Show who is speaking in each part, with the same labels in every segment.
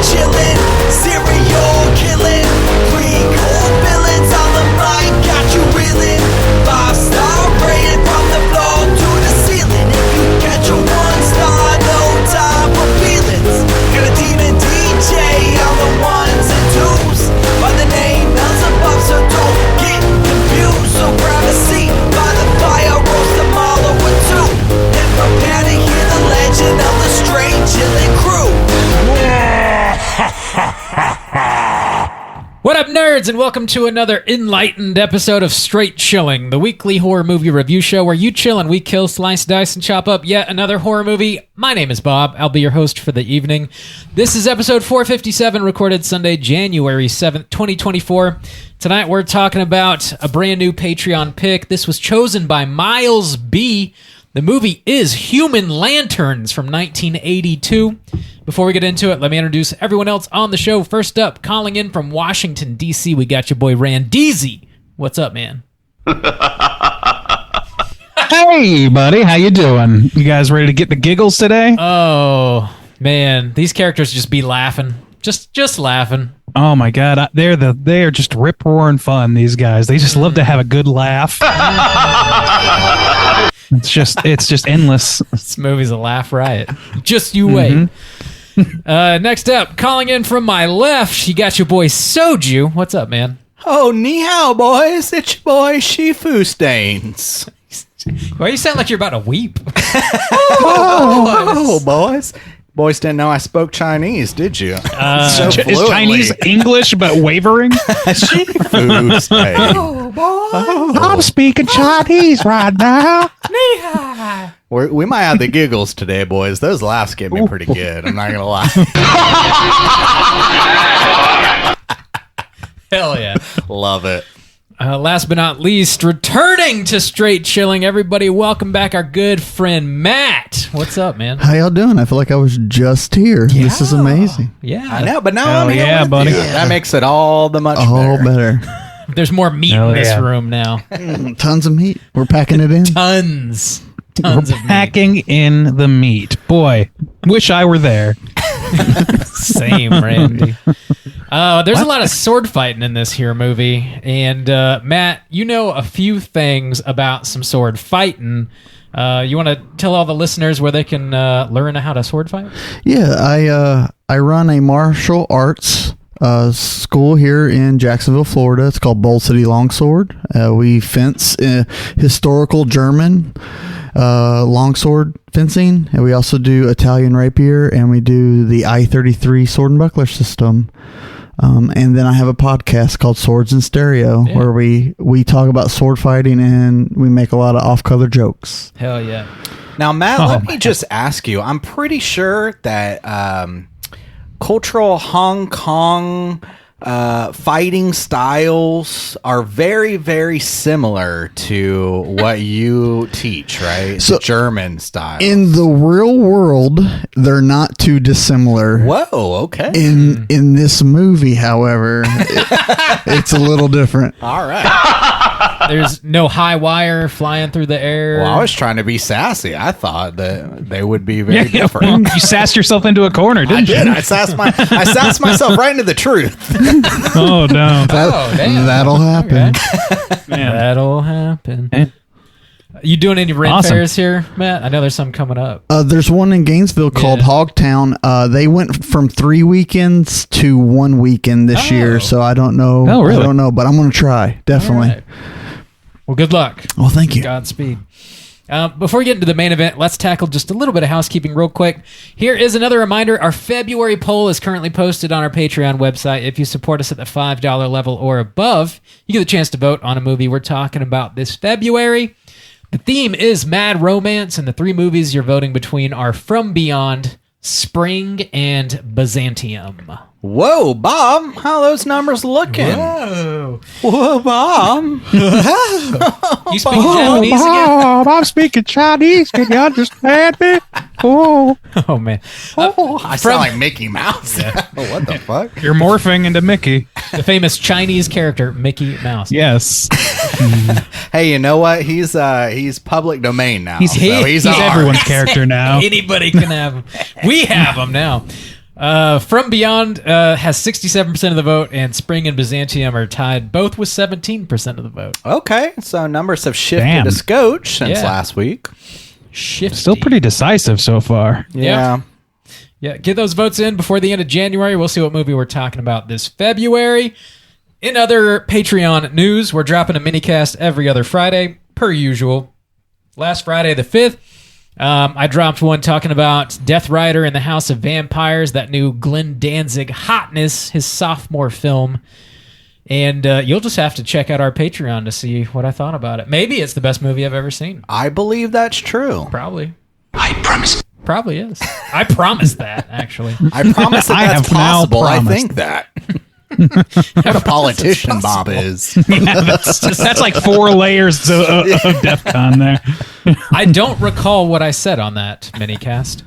Speaker 1: chillin', serial killing, pre-cold villains on the mic, got you reeling. 5-star rated from the floor to the ceiling. If you catch a 1-star, no time for feelings. Got a demon DJ on the ones and twos, by the name Beelzebub, so don't get confused. So grab a seat by the fire, roast them all over two, and prepare to hear the legend of the Straight Chillin' Crew.
Speaker 2: What up, nerds, and welcome to another enlightened episode of Straight Chilling, the weekly horror movie review show where you chill and we kill, slice, dice, and chop up yet another horror movie. My name is Bob. I'll be your host for the evening. This is episode 457, recorded Sunday, January 7th, 2024. Tonight we're talking about a brand new Patreon pick. This was chosen by Miles B. The movie is Human Lanterns from 1982. Before we get into it, let me introduce everyone else on the show. First up, calling in from Washington, D.C., we got your boy Randeezy. What's up, man?
Speaker 3: Hey, buddy. How you doing? You guys ready to get the giggles today?
Speaker 2: Oh, man. These characters just be laughing. Just laughing.
Speaker 3: Oh, my God. They're just rip-roaring fun, these guys. They just love to have a good laugh. It's just endless.
Speaker 2: This movie's a laugh riot. Just you wait. Next up, calling in from my left, you got your boy Soju. What's up, man?
Speaker 4: Oh, ni hao, boys. It's your boy Shifu Stains.
Speaker 2: Why you sound like you're about to weep?
Speaker 4: Oh, boys. Boys didn't know I spoke Chinese, did you? So
Speaker 3: Is
Speaker 4: fluently.
Speaker 3: Chinese English but wavering?
Speaker 4: Shifu Stains.
Speaker 2: Oh, boy.
Speaker 3: I'm speaking Chinese right now.
Speaker 4: We might have the giggles today, boys. Those laughs get me pretty good. I'm not going to lie.
Speaker 2: Hell yeah.
Speaker 4: Love it.
Speaker 2: Last but not least, returning to Straight Chilling, everybody, welcome back our good friend Matt. What's up, man?
Speaker 5: How y'all doing? I feel like I was just here. This is amazing.
Speaker 2: Yeah.
Speaker 4: I know, but now
Speaker 3: Hell
Speaker 4: I'm here
Speaker 3: yeah,
Speaker 4: with
Speaker 3: buddy.
Speaker 4: you. That makes it all the much
Speaker 5: All
Speaker 4: better.
Speaker 5: better.
Speaker 2: There's more meat
Speaker 3: Hell
Speaker 2: in this
Speaker 3: yeah.
Speaker 2: room now.
Speaker 5: Tons of meat. We're packing it in.
Speaker 2: Tons
Speaker 3: We're
Speaker 2: of meat.
Speaker 3: packing in the meat. Boy, wish I were there.
Speaker 2: Same, Randy. There's a lot of sword fighting in this here movie. And Matt, you know a few things about some sword fighting. You want to tell all the listeners where they can learn how to sword fight?
Speaker 5: Yeah, I run a martial arts school here in Jacksonville, Florida. It's called Bold City Longsword. We fence historical German longsword fencing, and we also do Italian rapier, and we do the I-33 sword and buckler system. And then I have a podcast called Swords in Stereo, where we talk about sword fighting and we make a lot of off-color jokes.
Speaker 2: Hell yeah.
Speaker 4: Now, Matt, let me just ask you. I'm pretty sure that cultural Hong Kong fighting styles are very, very similar to what you teach, right?
Speaker 5: So,
Speaker 4: the German style.
Speaker 5: In the real world, they're not too dissimilar.
Speaker 4: Whoa, okay.
Speaker 5: In this movie, however, it's a little different.
Speaker 4: All right.
Speaker 2: There's no high wire flying through the air.
Speaker 4: Well, I was trying to be sassy. I thought that they would be very different.
Speaker 3: You sassed yourself into a corner,
Speaker 4: I
Speaker 3: didn't
Speaker 4: did.
Speaker 3: you?
Speaker 4: I sassed myself right into the truth.
Speaker 3: Oh, no.
Speaker 2: damn.
Speaker 5: That'll happen.
Speaker 3: Man.
Speaker 2: That'll happen.
Speaker 3: Eh.
Speaker 2: You doing any rent
Speaker 3: Awesome.
Speaker 2: fairs here, Matt? I know there's some coming up.
Speaker 5: There's one in Gainesville called
Speaker 2: Yeah.
Speaker 5: Hogtown. They went from 3 weekends to 1 weekend this
Speaker 2: Oh.
Speaker 5: year, so I don't know.
Speaker 3: Oh, really?
Speaker 5: I don't know, but I'm going to try, definitely.
Speaker 2: All right. Well, good luck.
Speaker 5: Well, thank you.
Speaker 2: Godspeed. Before we get into the main event, let's tackle just a little bit of housekeeping real quick. Here is another reminder. Our February poll is currently posted on our Patreon website. If you support us at the $5 level or above, you get a chance to vote on a movie we're talking about this February. The theme is Mad Romance, and the 3 movies you're voting between are From Beyond, Spring, and Byzantium.
Speaker 4: Whoa, Bob, how are those numbers looking?
Speaker 2: Whoa.
Speaker 4: Whoa, Bob.
Speaker 2: You speak Japanese again?
Speaker 3: Oh, I'm speaking Chinese. Can you understand me? Oh,
Speaker 2: Oh, man.
Speaker 4: I sound like Mickey Mouse. What the fuck?
Speaker 3: you're morphing into Mickey.
Speaker 2: The famous Chinese character, Mickey Mouse.
Speaker 3: Yes.
Speaker 4: Hey, you know what? He's public domain now.
Speaker 3: He's
Speaker 4: so he's
Speaker 3: everyone's
Speaker 4: ours.
Speaker 3: character now.
Speaker 2: Anybody can have him. We have him now. From Beyond has 67% of the vote, and Spring and Byzantium are tied, both with 17% of the vote.
Speaker 4: Okay, so numbers have shifted
Speaker 3: Damn.
Speaker 4: a scotch since
Speaker 2: Yeah.
Speaker 4: last week.
Speaker 2: Shifty.
Speaker 3: Still pretty decisive so far.
Speaker 2: Yeah. Yeah, get those votes in before the end of January. We'll see what movie we're talking about this February. In other Patreon news, we're dropping a minicast every other Friday, per usual. Last Friday, the 5th, I dropped one talking about Death Rider in the House of Vampires, that new Glenn Danzig hotness, his sophomore film. And you'll just have to check out our Patreon to see what I thought about it. Maybe it's the best movie I've ever seen.
Speaker 4: I believe that's true.
Speaker 2: Probably.
Speaker 1: I promise.
Speaker 2: Probably is. I promise that, actually.
Speaker 4: I promise that
Speaker 3: I
Speaker 4: that's
Speaker 3: have now
Speaker 4: possible. I
Speaker 3: promised.
Speaker 4: think that. What a politician Bob is.
Speaker 3: Yeah, that's like 4 layers of DEF CON there.
Speaker 2: I don't recall what I said on that minicast.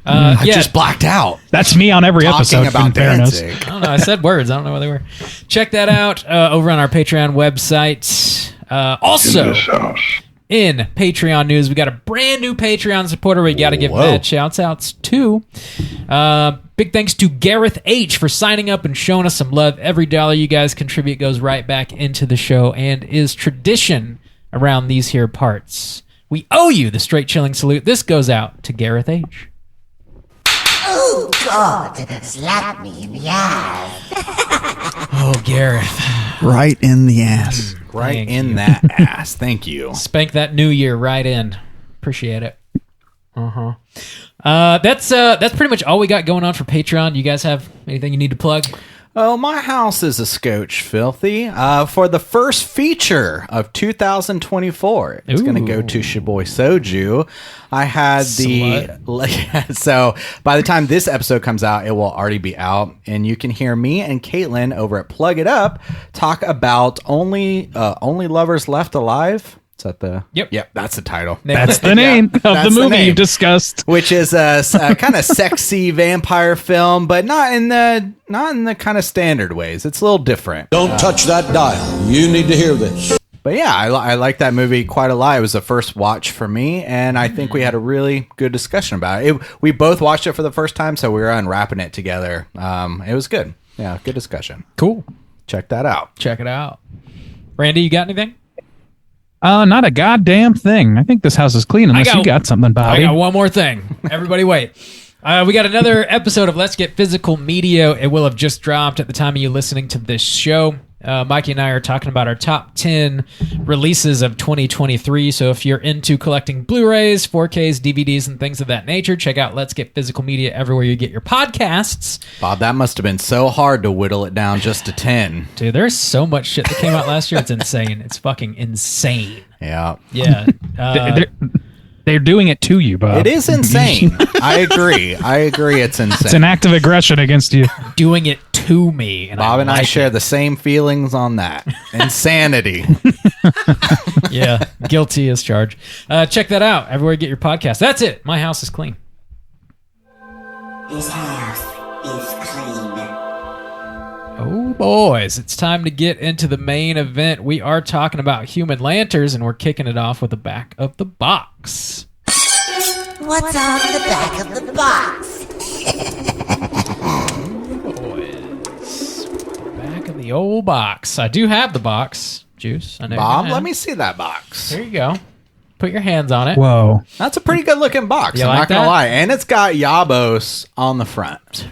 Speaker 4: I just blacked out.
Speaker 3: That's me on every
Speaker 4: Talking
Speaker 3: episode.
Speaker 4: about
Speaker 3: in fairness.
Speaker 4: Danzig.
Speaker 2: I don't know. I said words. I don't know what they were. Check that out over on our Patreon website. Also, in Patreon news, we got a brand new Patreon supporter we got to give mad shouts outs to. Big thanks to Gareth H for signing up and showing us some love. Every dollar you guys contribute goes right back into the show and is tradition around these here parts. We owe you the straight chilling salute. This goes out to Gareth H.
Speaker 6: Oh, God, slap me in the ass.
Speaker 2: Oh, Gareth.
Speaker 5: Right in the ass.
Speaker 4: Right
Speaker 2: Thank
Speaker 4: in
Speaker 2: you.
Speaker 4: that ass. Thank you.
Speaker 2: Spank that new year right in. Appreciate it. That's pretty much all we got going on for Patreon. You guys have anything you need to plug?
Speaker 4: Oh, my house is a scotch filthy. For the first feature of 2024, it's going to go to Shaboy Soju. I had so by the time this episode comes out, it will already be out, and you can hear me and Caitlin over at Plug It Up talk about only lovers left alive. Is that the Yep, that's the title.
Speaker 3: That's the name of the
Speaker 4: that's the
Speaker 3: movie
Speaker 4: name.
Speaker 3: you discussed.
Speaker 4: Which is a kind of sexy vampire film, but not in the kind of standard ways. It's a little different.
Speaker 7: Don't touch that dial. You need to hear this.
Speaker 4: But yeah, I like that movie quite a lot. It was the first watch for me, and I think we had a really good discussion about it. We both watched it for the first time, so we were unwrapping it together. It was good. Yeah, good discussion.
Speaker 2: Cool.
Speaker 4: Check that out.
Speaker 2: Check it out. Randy, you got anything?
Speaker 3: Not a goddamn thing. I think this house is clean unless you got something, Bobby.
Speaker 2: I got one more thing. Everybody wait. We got another episode of Let's Get Physical Media. It will have just dropped at the time of you listening to this show. Mikey and I are talking about our top 10 releases of 2023. So if you're into collecting Blu-rays, 4Ks, DVDs, and things of that nature, check out Let's Get Physical Media everywhere you get your podcasts.
Speaker 4: Bob, that must have been so hard to whittle it down just to 10.
Speaker 2: Dude, there's so much shit that came out last year. It's insane. It's fucking insane.
Speaker 4: Yeah.
Speaker 2: Yeah.
Speaker 3: They're doing it to you, Bob.
Speaker 4: It is insane. I agree. It's insane.
Speaker 3: It's an act of aggression against you.
Speaker 2: Doing it to me. And
Speaker 4: Bob and I
Speaker 2: like
Speaker 4: share
Speaker 2: it.
Speaker 4: the same feelings on that. Insanity.
Speaker 2: Yeah, guilty as charged. Check that out everywhere you get your podcast. That's it. My house is clean.
Speaker 6: His house is clean.
Speaker 2: Oh, boys, it's time to get into the main event. We are talking about Human Lanterns, and we're kicking it off with the back of the box.
Speaker 6: What's on the back of the box?
Speaker 2: Boys, back of the old box. I do have the box, Juice. I know
Speaker 4: Bob,
Speaker 2: you
Speaker 4: let
Speaker 2: have.
Speaker 4: me see that box.
Speaker 2: There you go. Put your hands on it.
Speaker 3: Whoa.
Speaker 4: That's a pretty good looking box.
Speaker 2: You
Speaker 4: I'm
Speaker 2: like
Speaker 4: not going to
Speaker 2: that?
Speaker 4: lie. And it's got Yabos on the front.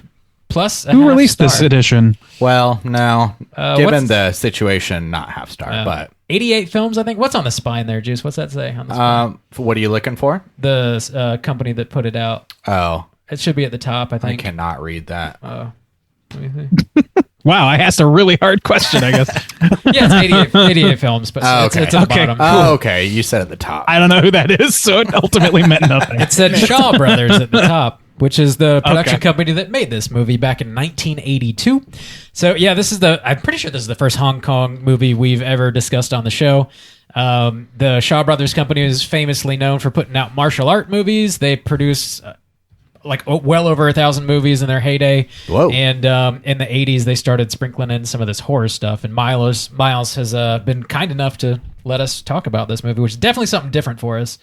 Speaker 2: Plus, a
Speaker 3: Who
Speaker 2: half
Speaker 3: released
Speaker 2: star.
Speaker 3: this edition?
Speaker 4: Well, no. Given
Speaker 2: what's-
Speaker 4: the situation, not half star. But
Speaker 2: 88 films, I think. What's on the spine there, Juice? What's that say on the spine?
Speaker 4: what are you looking for?
Speaker 2: The company that put it out.
Speaker 4: Oh,
Speaker 2: It should be at the top, I
Speaker 4: I
Speaker 2: think.
Speaker 4: cannot read that.
Speaker 2: Let me see.
Speaker 3: Wow, I asked a really hard question, I guess.
Speaker 2: Yeah, it's 88 films, but
Speaker 4: Oh,
Speaker 2: it's
Speaker 4: okay.
Speaker 2: at the
Speaker 3: Okay.
Speaker 2: bottom.
Speaker 4: Oh, okay. You said at the top.
Speaker 3: I don't know who that is, so it ultimately meant nothing.
Speaker 2: It said Shaw Brothers at the top, which is the production
Speaker 3: Okay.
Speaker 2: company that made this movie back in 1982. So, yeah, I'm pretty sure this is the first Hong Kong movie we've ever discussed on the show. The Shaw Brothers company is famously known for putting out martial art movies. They produce well over 1,000 movies in their heyday.
Speaker 4: Whoa.
Speaker 2: And in the 80s, they started sprinkling in some of this horror stuff. And Miles has been kind enough to let us talk about this movie, which is definitely something different for us.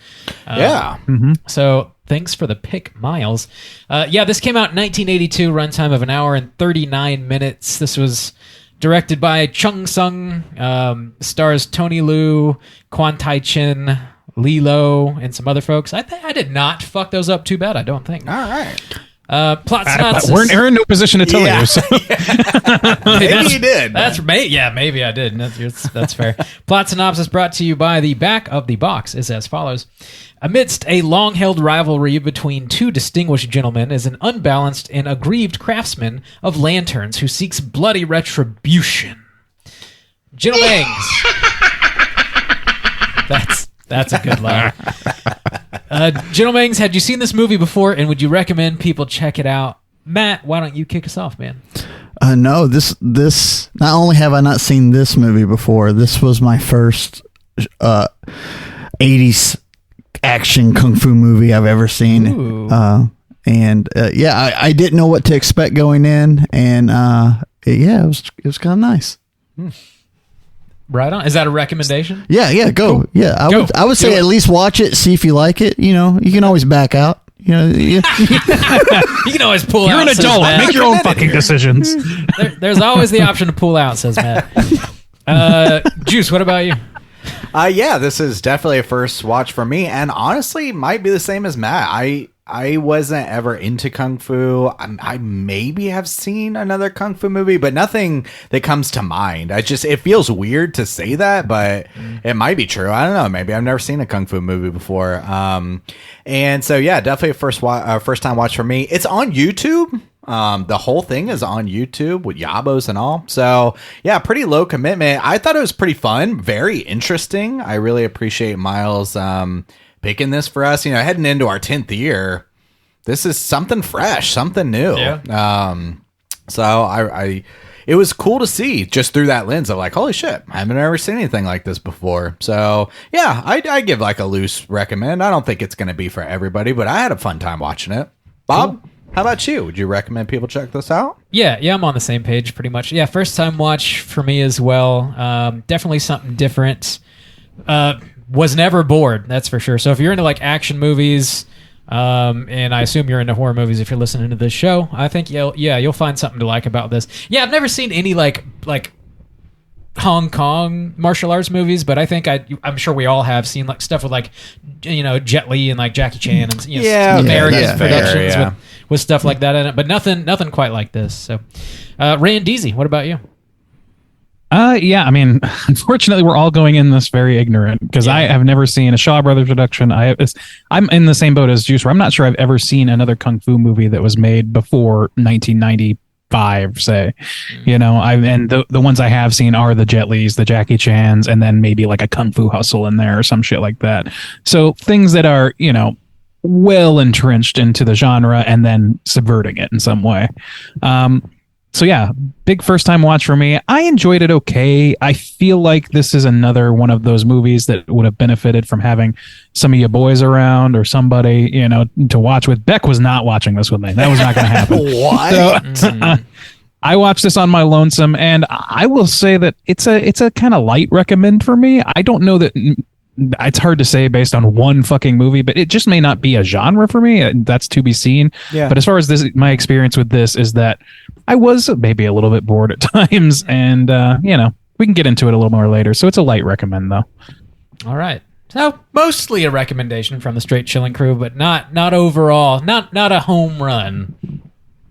Speaker 4: Yeah.
Speaker 2: So thanks for the pick, Miles. This came out in 1982, runtime of an hour and 39 minutes. This was directed by Chung Sung, stars Tony Liu, Quan Tai Chin, Lilo, and some other folks. I did not fuck those up too bad, I don't think.
Speaker 4: All right.
Speaker 2: Plot synopsis.
Speaker 3: We're in no position to tell you. So.
Speaker 4: Maybe you did.
Speaker 2: Maybe I did. That's fair. Plot synopsis brought to you by the back of the box is as follows. Amidst a long-held rivalry between two distinguished gentlemen is an unbalanced and aggrieved craftsman of lanterns who seeks bloody retribution. Gentlemangs. That's a good line. Gentlemen's, had you seen this movie before, and would you recommend people check it out? Matt, why don't you kick us off, man?
Speaker 5: No, this not only have I not seen this movie before, this was my first 80s action kung fu movie I've ever seen. I didn't know what to expect going in, and it was kind of nice.
Speaker 2: Right on. Is that a recommendation?
Speaker 5: Yeah, go. Cool. Yeah, I would say at least watch it, see if you like it. You know, you can always back out. You know, you
Speaker 2: can always pull out.
Speaker 3: You're an adult. Make your own fucking decisions.
Speaker 2: There's always the option to pull out, says Matt. Juice, what about you?
Speaker 4: This is definitely a first watch for me, and honestly, might be the same as Matt. I wasn't ever into kung fu. I maybe have seen another kung fu movie, but nothing that comes to mind. It feels weird to say that, but it might be true. I don't know. Maybe I've never seen a kung fu movie before. And so definitely a first time watch for me. It's on YouTube. The whole thing is on YouTube with Yabos and all. So pretty low commitment. I thought it was pretty fun, very interesting. I really appreciate Miles picking this for us. You know, heading into our 10th year, this is something fresh, something new. Yeah. So it was cool to see just through that lens of like, holy shit, I haven't ever seen anything like this before. So I give like a loose recommend. I don't think it's going to be for everybody, but I had a fun time watching it. Bob? Cool. How about you? Would you recommend people check this out?
Speaker 2: Yeah, I'm on the same page pretty much. Yeah, first time watch for me as well. Definitely something different. Was never bored, that's for sure. So if you're into like action movies, and I assume you're into horror movies if you're listening to this show, I think you'll find something to like about this. Yeah, I've never seen any like Hong Kong martial arts movies, but I think I'm sure we all have seen like stuff with like, you know, Jet Li and like Jackie Chan and American productions with stuff like that in it, but nothing quite like this. So, Randeezy, what about you?
Speaker 3: I mean, unfortunately, we're all going in this very ignorant because I have never seen a Shaw Brothers production. I'm in the same boat as Juice, where I'm not sure I've ever seen another kung fu movie that was made before 1995, say. You know, the ones I have seen are the Jet Li's, the Jackie Chan's, and then maybe like a Kung Fu Hustle in there or some shit like that. So things that are, you know, well entrenched into the genre and then subverting it in some way. Big first time watch for me. I enjoyed it okay. I feel like this is another one of those movies that would have benefited from having some of your boys around or somebody, you know, to watch with. Beck was not watching this with me. That was not going to happen.
Speaker 4: What?
Speaker 3: So, I watched this on my lonesome, and I will say that it's a kind of light recommend for me. I don't know that it's hard to say based on one fucking movie, but it just may not be a genre for me. That's to be seen. Yeah. But as far as this, my experience with this is that I was maybe a little bit bored at times, and you know, we can get into it a little more later. So it's a light recommend, though.
Speaker 2: All right. So mostly a recommendation from the Straight Chilling crew, but not overall, not a home run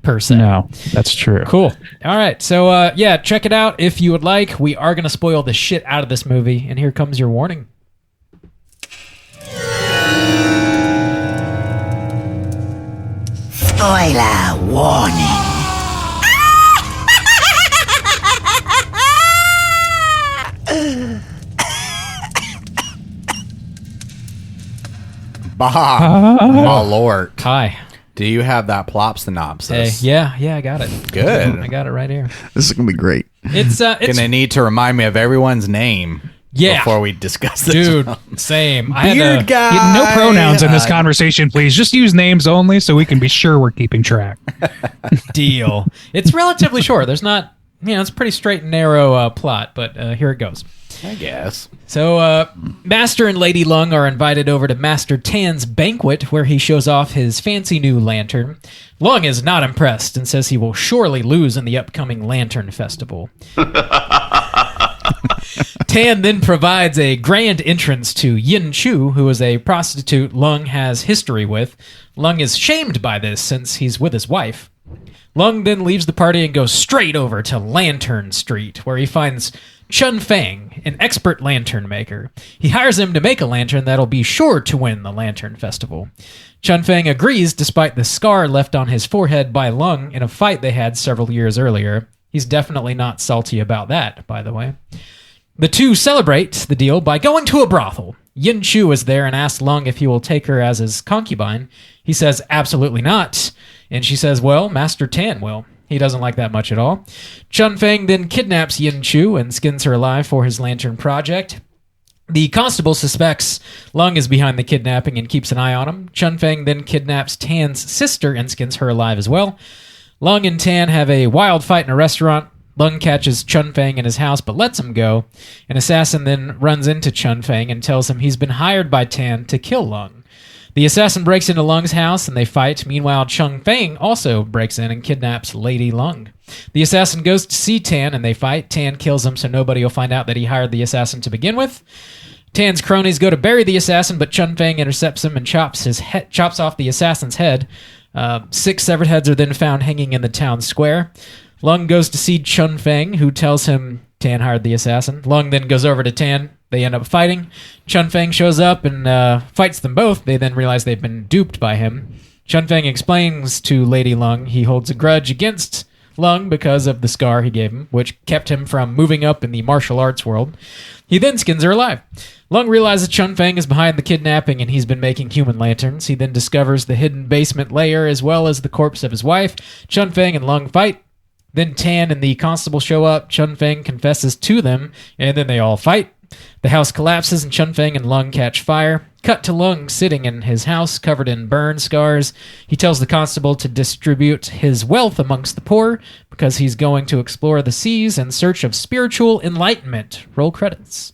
Speaker 2: per se.
Speaker 3: No, that's true.
Speaker 2: Cool. All right. So check it out if you would like. We are going to spoil the shit out of this movie, and here comes your warning.
Speaker 6: Spoiler warning.
Speaker 4: Bob, my lord.
Speaker 2: Hi.
Speaker 4: Do you have that plop synopsis?
Speaker 2: Hey, yeah, I got it.
Speaker 4: Good.
Speaker 2: I got it right here.
Speaker 5: This is gonna be great.
Speaker 2: It's
Speaker 4: gonna need to remind me of everyone's name.
Speaker 2: Yeah.
Speaker 4: Before we discuss this.
Speaker 2: Dude, same.
Speaker 4: Beard guy.
Speaker 3: No pronouns in this conversation, please. Just use names only so we can be sure we're keeping track.
Speaker 2: Deal. It's relatively short. There's not, it's a pretty straight and narrow plot, but here it goes.
Speaker 4: I guess.
Speaker 2: So, Master and Lady Lung are invited over to Master Tan's banquet, where he shows off his fancy new lantern. Lung is not impressed and says he will surely lose in the upcoming Lantern Festival. Tan then provides a grand entrance to Yin Chu, who is a prostitute Lung has history with. Lung is shamed by this since he's with his wife. Lung then leaves the party and goes straight over to Lantern Street, where he finds Chun Fang, an expert lantern maker. He hires him to make a lantern that'll be sure to win the Lantern Festival. Chun Fang agrees despite the scar left on his forehead by Lung in a fight they had several years earlier. He's definitely not salty about that, by the way. The two celebrate the deal by going to a brothel. Yin Chu is there and asks Lung if he will take her as his concubine. He says absolutely not, and she says, well, Master Tan will. He doesn't like that much at all. Chun Fang then kidnaps Yin Chu and skins her alive for his lantern project. The constable suspects Lung is behind the kidnapping and keeps an eye on him. Chun Fang then kidnaps Tan's sister and skins her alive as well. Lung and Tan have a wild fight in a restaurant. Lung catches Chun Fang in his house but lets him go. An assassin then runs into Chun Fang and tells him he's been hired by Tan to kill Lung. The assassin breaks into Lung's house and they fight. Meanwhile, Chun Fang also breaks in and kidnaps Lady Lung. The assassin goes to see Tan and they fight. Tan kills him so nobody will find out that he hired the assassin to begin with. Tan's cronies go to bury the assassin, but Chun Fang intercepts him and chops off the assassin's head. 6 severed heads are then found hanging in the town square. Lung goes to see Chun Fang, who tells him Tan hired the assassin. Lung then goes over to Tan. They end up fighting. Chun Fang shows up and fights them both. They then realize they've been duped by him. Chun Fang explains to Lady Lung he holds a grudge against Lung because of the scar he gave him, which kept him from moving up in the martial arts world. He then skins her alive. Lung realizes Chun Fang is behind the kidnapping and he's been making human lanterns. He then discovers the hidden basement layer as well as the corpse of his wife. Chun Fang and Lung fight. Then Tan and the constable show up. Chun Fang confesses to them, and then they all fight. The house collapses and Chun Fang and Lung catch fire. Cut to Lung sitting in his house covered in burn scars. He tells the constable to distribute his wealth amongst the poor because he's going to explore the seas in search of spiritual enlightenment. Roll credits.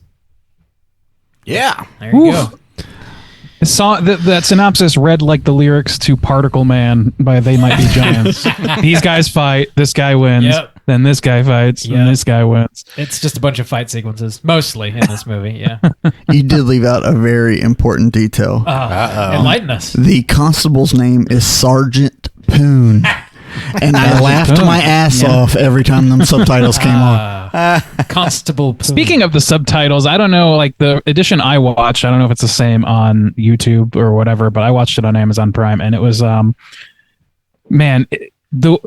Speaker 4: Yeah.
Speaker 2: There you go.
Speaker 3: That synopsis read like the lyrics to Particle Man by They Might Be Giants. These guys fight, this guy wins, then this guy fights, and this guy wins.
Speaker 2: It's just a bunch of fight sequences, mostly in this movie, yeah.
Speaker 5: You did leave out a very important detail.
Speaker 2: Enlighten us.
Speaker 5: The constable's name is Sergeant Poon. And I laughed my ass off every time them subtitles came on.
Speaker 2: Constable Poon.
Speaker 3: Speaking of the subtitles, I don't know, like the edition I watched, I don't know if it's the same on YouTube or whatever, but I watched it on Amazon Prime, and it was,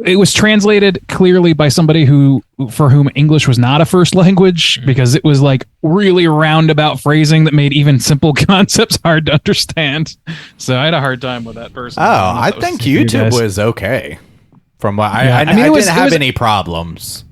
Speaker 3: it was translated clearly by somebody for whom English was not a first language, because it was like really roundabout phrasing that made even simple concepts hard to understand. So I had a hard time with that person.
Speaker 4: I think YouTube was okay. From what I didn't have any problems.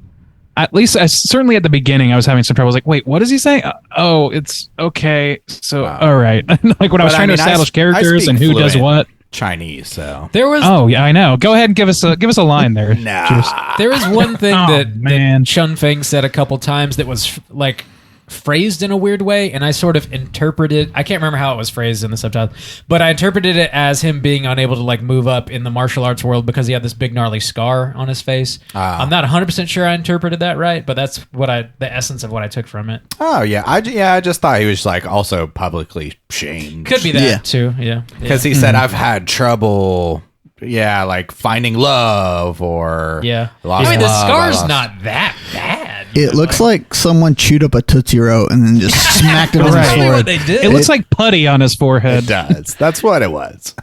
Speaker 3: At least, certainly at the beginning, I was having some trouble. I was like, wait, what is he saying? Oh, it's okay. So, all right. Like when I was trying to establish characters and who does what.
Speaker 4: Chinese, so
Speaker 2: there was.
Speaker 3: Oh yeah, I know. Go ahead and give us a line there.
Speaker 4: Nah.
Speaker 2: There was one thing that Chun Fang said a couple times that was like phrased in a weird way, and I sort of interpreted. I can't remember how it was phrased in the subtitle, but I interpreted it as him being unable to like move up in the martial arts world because he had this big gnarly scar on his face. I'm not 100% sure I interpreted that right, but that's the essence of what I took from it.
Speaker 4: Oh yeah, I just thought he was like also publicly shamed.
Speaker 2: Could be that too. Yeah,
Speaker 4: because he said I've had trouble. Yeah, like finding love or
Speaker 2: I mean, the scar's not that bad.
Speaker 5: It looks like someone chewed up a Tootsie Roll and then just smacked it on his forehead.
Speaker 2: What they did.
Speaker 3: It looks like putty on his forehead.
Speaker 4: It does. That's what it was.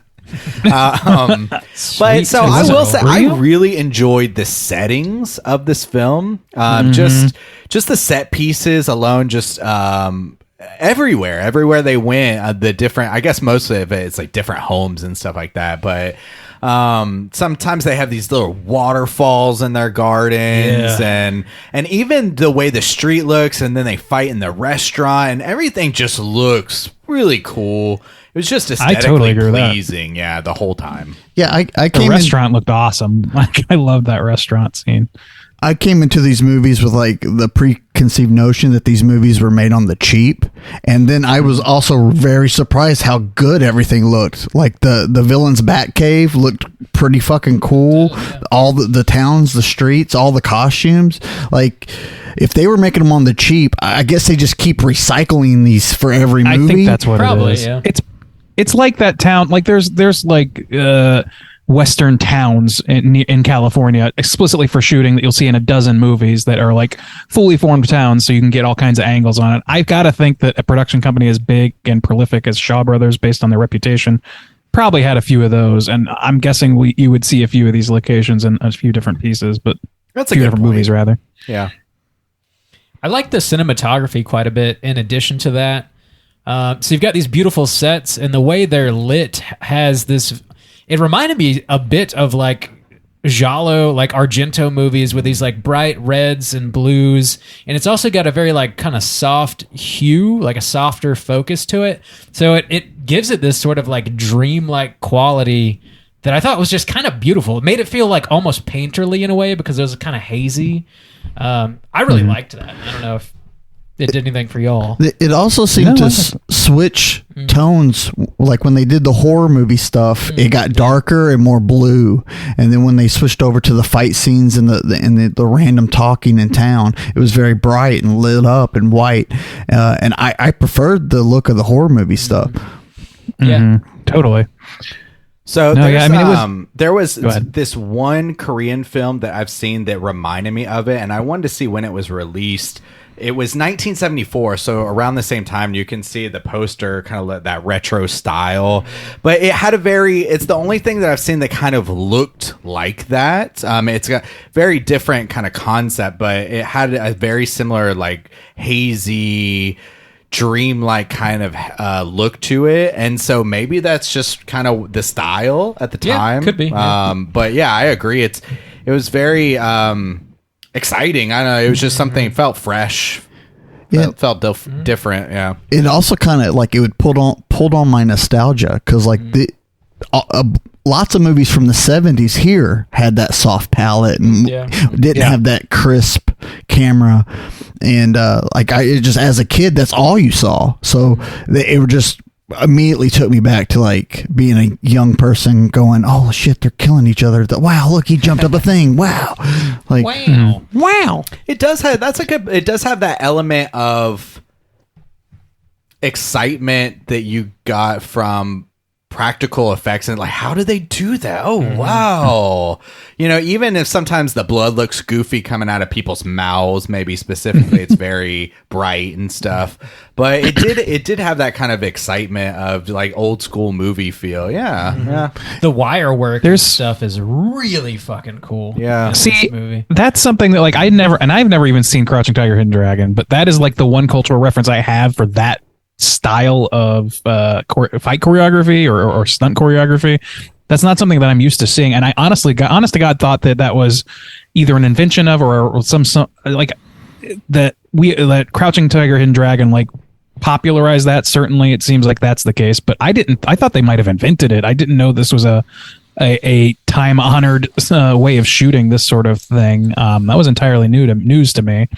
Speaker 4: But so I will say I really enjoyed the settings of this film. Just the set pieces alone, just everywhere they went, the different, I guess most of it's like different homes and stuff like that, but sometimes they have these little waterfalls in their gardens and even the way the street looks, and then they fight in the restaurant and everything just looks really cool. It was just aesthetically pleasing, the whole time.
Speaker 5: Yeah, I came
Speaker 3: the restaurant looked awesome. Like I love that restaurant scene.
Speaker 5: I came into these movies with like the preconceived notion that these movies were made on the cheap, and then I was also very surprised how good everything looked. Like the villain's Batcave looked pretty fucking cool. All the towns, the streets, all the costumes. Like if they were making them on the cheap, I guess they just keep recycling these for every movie.
Speaker 3: I think that's what
Speaker 2: Probably,
Speaker 3: it is.
Speaker 2: yeah.
Speaker 3: It's like that town. Like there's like Western towns in California explicitly for shooting that you'll see in a dozen movies that are like fully formed towns, so you can get all kinds of angles on it. I've got to think that a production company as big and prolific as Shaw Brothers, based on their reputation, probably had a few of those, and I'm guessing you would see a few of these locations in a few different pieces, but
Speaker 4: That's
Speaker 3: a
Speaker 4: a
Speaker 3: few
Speaker 4: good
Speaker 3: different
Speaker 4: point.
Speaker 3: movies rather.
Speaker 4: Yeah.
Speaker 2: I like the cinematography quite a bit in addition to that. So you've got these beautiful sets, and the way they're lit has this... It reminded me a bit of like Giallo, like Argento movies with these like bright reds and blues. And it's also got a very like kind of soft hue, like a softer focus to it. So it gives it this sort of like dreamlike quality that I thought was just kind of beautiful. It made it feel like almost painterly in a way because it was kind of hazy. I really liked that. I don't know if it did anything for y'all.
Speaker 5: It also seemed to switch tones. Like when they did the horror movie stuff, it got darker and more blue. And then when they switched over to the fight scenes and the random talking in town, it was very bright and lit up and white. And I preferred the look of the horror movie stuff.
Speaker 2: Yeah.
Speaker 3: Totally.
Speaker 4: So
Speaker 3: No,
Speaker 4: there's,
Speaker 3: yeah, I mean,
Speaker 4: there was
Speaker 3: Go ahead.
Speaker 4: this one Korean film that I've seen that reminded me of it, and I wanted to see when it was released. It was 1974, so around the same time. You can see the poster, kind of that retro style, but it had it's the only thing that I've seen that kind of looked like that. It's got very different kind of concept, but it had a very similar like hazy, dreamlike kind of look to it, and so maybe that's just kind of the style at the
Speaker 2: Yeah,
Speaker 4: time.
Speaker 2: could be.
Speaker 4: But yeah, I agree. It was very exciting. I don't know. It was just something felt fresh.
Speaker 5: Yeah.
Speaker 4: Felt different. Yeah.
Speaker 5: It also kind of like it would pulled on my nostalgia because like lots of movies from the 70s here had that soft palette and didn't have that crisp camera, and it just as a kid that's all you saw, so it just immediately took me back to like being a young person going, oh shit, they're killing each other. Wow, look, he jumped up a thing. Wow. Like wow.
Speaker 4: It does have it does have that element of excitement that you got from practical effects, and like, how do they do that? Oh wow. Even if sometimes the blood looks goofy coming out of people's mouths, maybe specifically it's very bright and stuff, but it did have that kind of excitement of like old school movie feel. Yeah.
Speaker 2: The wire work and stuff is really fucking cool.
Speaker 4: Yeah.
Speaker 2: in this
Speaker 3: See,
Speaker 2: movie.
Speaker 3: that's something that like I've never even seen Crouching Tiger, Hidden Dragon, but that is like the one cultural reference I have for that style of fight choreography or stunt choreography. That's not something that I'm used to seeing, and I honest to God thought that was either an invention of or some like that Crouching Tiger, Hidden Dragon like popularized that. Certainly it seems like that's the case, but I thought they might have invented it. I didn't know this was a time honored way of shooting this sort of thing. That was entirely news to me.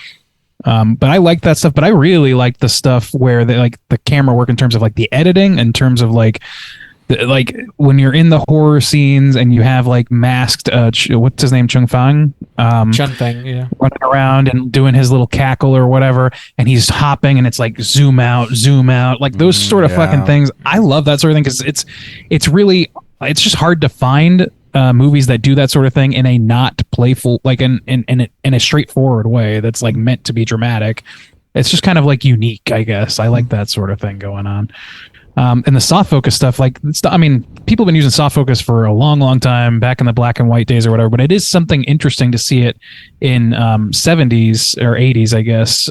Speaker 3: But I like that stuff, but I really like the stuff where they like the camera work in terms of like the editing, in terms of like when you're in the horror scenes and you have like masked what's his name, Chung Fang,
Speaker 2: Chun Feng, yeah,
Speaker 3: running around and doing his little cackle or whatever, and he's hopping and it's like zoom out, like those sort of fucking things. I love that sort of thing because it's just hard to find movies that do that sort of thing in a not playful, like in a straightforward way that's like meant to be dramatic. It's just kind of like unique, I guess. I like that sort of thing going on. And the soft focus stuff, people have been using soft focus for a long time back in the black and white days or whatever, but it is something interesting to see it in 70s or 80s, I guess,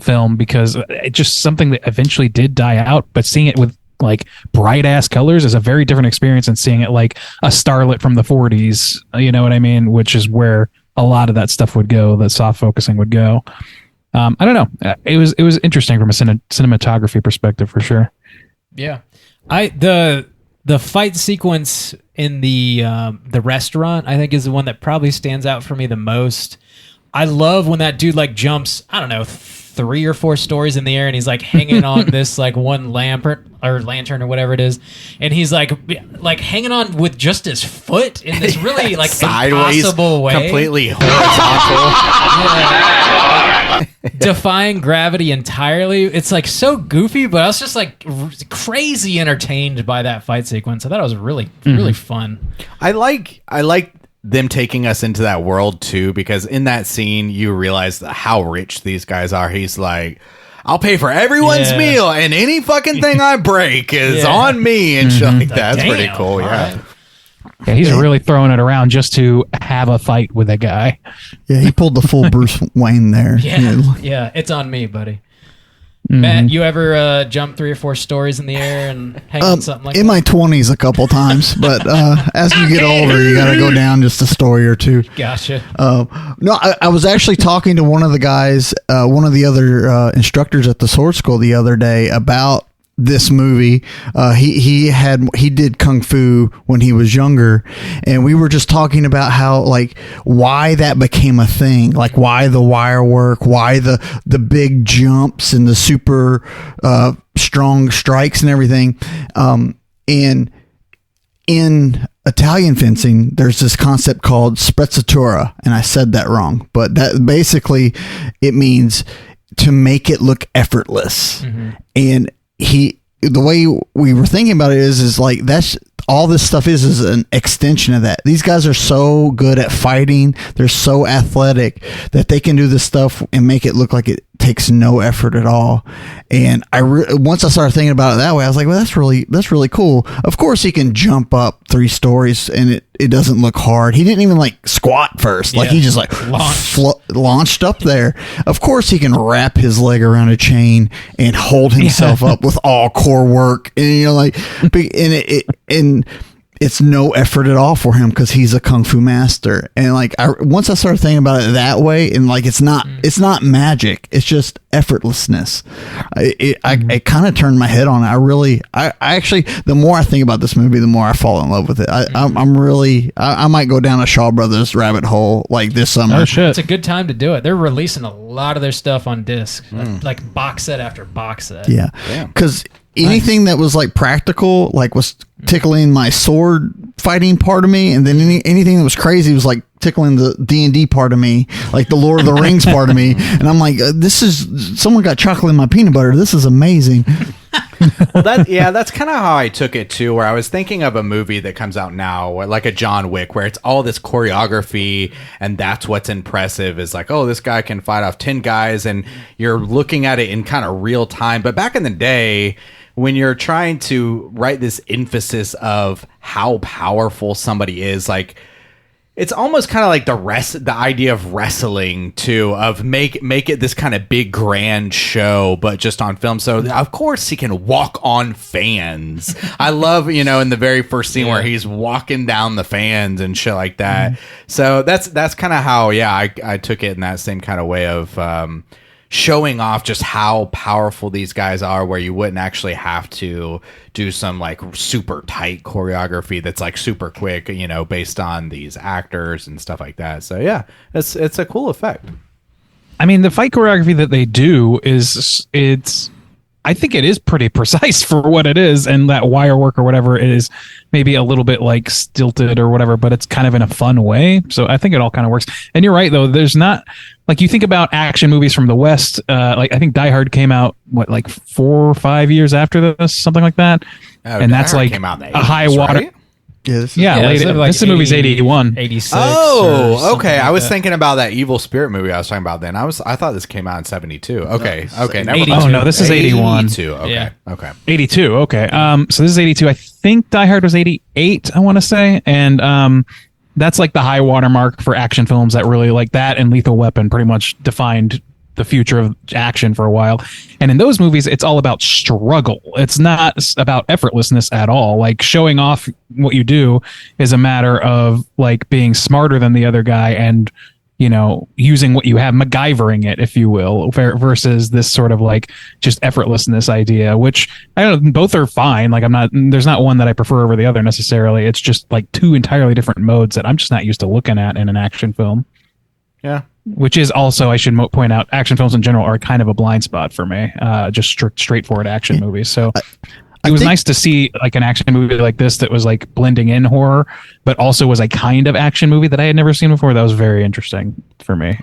Speaker 3: film, because it's just something that eventually did die out, but seeing it with like bright ass colors is a very different experience than seeing it like a starlet from the 40s, you know what I mean, which is where a lot of that stuff would go, that soft focusing would go. I don't know, it was interesting from a cinematography perspective for sure.
Speaker 2: Yeah. The the fight sequence in the restaurant, I think, is the one that probably stands out for me the most. I love when that dude like jumps, I don't know, 3 or 4 stories in the air, and he's like hanging on this like one lamp or lantern or whatever it is, and he's like hanging on with just his foot in this really like
Speaker 4: sideways,
Speaker 2: impossible way,
Speaker 4: completely horizontal.
Speaker 2: Defying gravity entirely. It's like so goofy, but I was just like crazy entertained by that fight sequence. I thought it was really fun.
Speaker 4: I like them taking us into that world too, because in that scene you realize how rich these guys are. He's like, I'll pay for everyone's meal, and any fucking thing I break is on me, and shit like that. That's pretty cool. Yeah.
Speaker 2: Right.
Speaker 3: Yeah, he's really throwing it around just to have a fight with a guy.
Speaker 5: Yeah, he pulled the full Bruce Wayne there.
Speaker 2: Yeah, it's on me, buddy. Matt, you ever jump 3 or 4 stories in the air and hang on something like that?
Speaker 5: In my 20s a couple times, but as you get older, you got to go down just a story or two.
Speaker 2: Gotcha.
Speaker 5: No, I was actually talking to one of the guys, one of the other instructors at the sword school the other day about this movie. He did kung fu when he was younger, and we were just talking about how, like, why that became a thing, like why the wire work, why the big jumps and the super strong strikes and everything. And in Italian fencing, there's this concept called sprezzatura, and I said that wrong, but that basically it means to make it look effortless. And the way we were thinking about it is like, that's all this stuff is an extension of that. These guys are so good at fighting. They're so athletic that they can do this stuff and make it look like it takes no effort at all. And once I started thinking about it that way, I was like, well, that's really cool. Of course he can jump up 3 stories and it doesn't look hard. He didn't even like squat first. Like he just like launched up there. Of course he can wrap his leg around a chain and hold himself up with all core work. And you know, like, and it's no effort at all for him because he's a kung fu master. And like, once I started thinking about it that way, and like, it's not magic, it's just effortlessness. I kind of turned my head on it. I actually, the more I think about this movie, the more I fall in love with it. I might go down a Shaw Brothers rabbit hole like this summer.
Speaker 3: Oh shit!
Speaker 2: It's a good time to do it. They're releasing a lot of their stuff on disc, like box set after box set.
Speaker 5: Yeah, because anything that was like practical, like was tickling my sword fighting part of me, and then anything that was crazy was like tickling the D&D part of me, like the Lord of the Rings part of me. And I'm like, someone got chocolate in my peanut butter. This is amazing.
Speaker 4: Well, that's kind of how I took it too, where I was thinking of a movie that comes out now, like a John Wick, where it's all this choreography, and that's what's impressive, is like, oh, this guy can fight off 10 guys, and you're looking at it in kind of real time. But back in the day, when you're trying to write this emphasis of how powerful somebody is, like, it's almost kind of like the idea of wrestling too, of make it this kind of big grand show, but just on film. So of course he can walk on fans. I love, in the very first scene where he's walking down the fans and shit like that. So that's kind of how, I took it in that same kind of way of, showing off just how powerful these guys are, where you wouldn't actually have to do some like super tight choreography that's like super quick, based on these actors and stuff like that. So yeah, it's a cool effect.
Speaker 3: I mean, the fight choreography that they do I think it is pretty precise for what it is, and that wire work or whatever is maybe a little bit like stilted or whatever, but it's kind of in a fun way. So I think it all kind of works. And you're right, though. There's not, like, you think about action movies from the West, like I think Die Hard came out, like 4 or 5 years after this, something like that.
Speaker 4: Oh,
Speaker 3: and
Speaker 4: Die
Speaker 3: that's
Speaker 4: Hard
Speaker 3: like
Speaker 4: came out in the
Speaker 3: a high
Speaker 4: 80s,
Speaker 3: water.
Speaker 4: right?
Speaker 3: This movie's 81.
Speaker 2: 86.
Speaker 4: Oh, okay. I was thinking about that Evil Spirit movie I was talking about then. I thought this came out in 72. Okay.
Speaker 3: No, this is 81.
Speaker 4: 82. Okay.
Speaker 2: Yeah.
Speaker 4: Okay.
Speaker 3: 82. Okay. So this is 82. I think Die Hard was 88, I want to say. And that's like the high watermark for action films that really, like, that and Lethal Weapon pretty much defined the future of action for a while. And in those movies, it's all about struggle. It's not about effortlessness at all. Like, showing off what you do is a matter of like being smarter than the other guy and using what you have, MacGyvering it, if you will, versus this sort of like just effortlessness idea, which I don't know, both are fine. Like there's not one that I prefer over the other necessarily. It's just like two entirely different modes that I'm just not used to looking at in an action film.
Speaker 4: Yeah.
Speaker 3: Which is also, I should point out, action films in general are kind of a blind spot for me. Just straightforward action movies. So it was nice to see like an action movie like this that was like blending in horror, but also was a kind of action movie that I had never seen before. That was very interesting for me.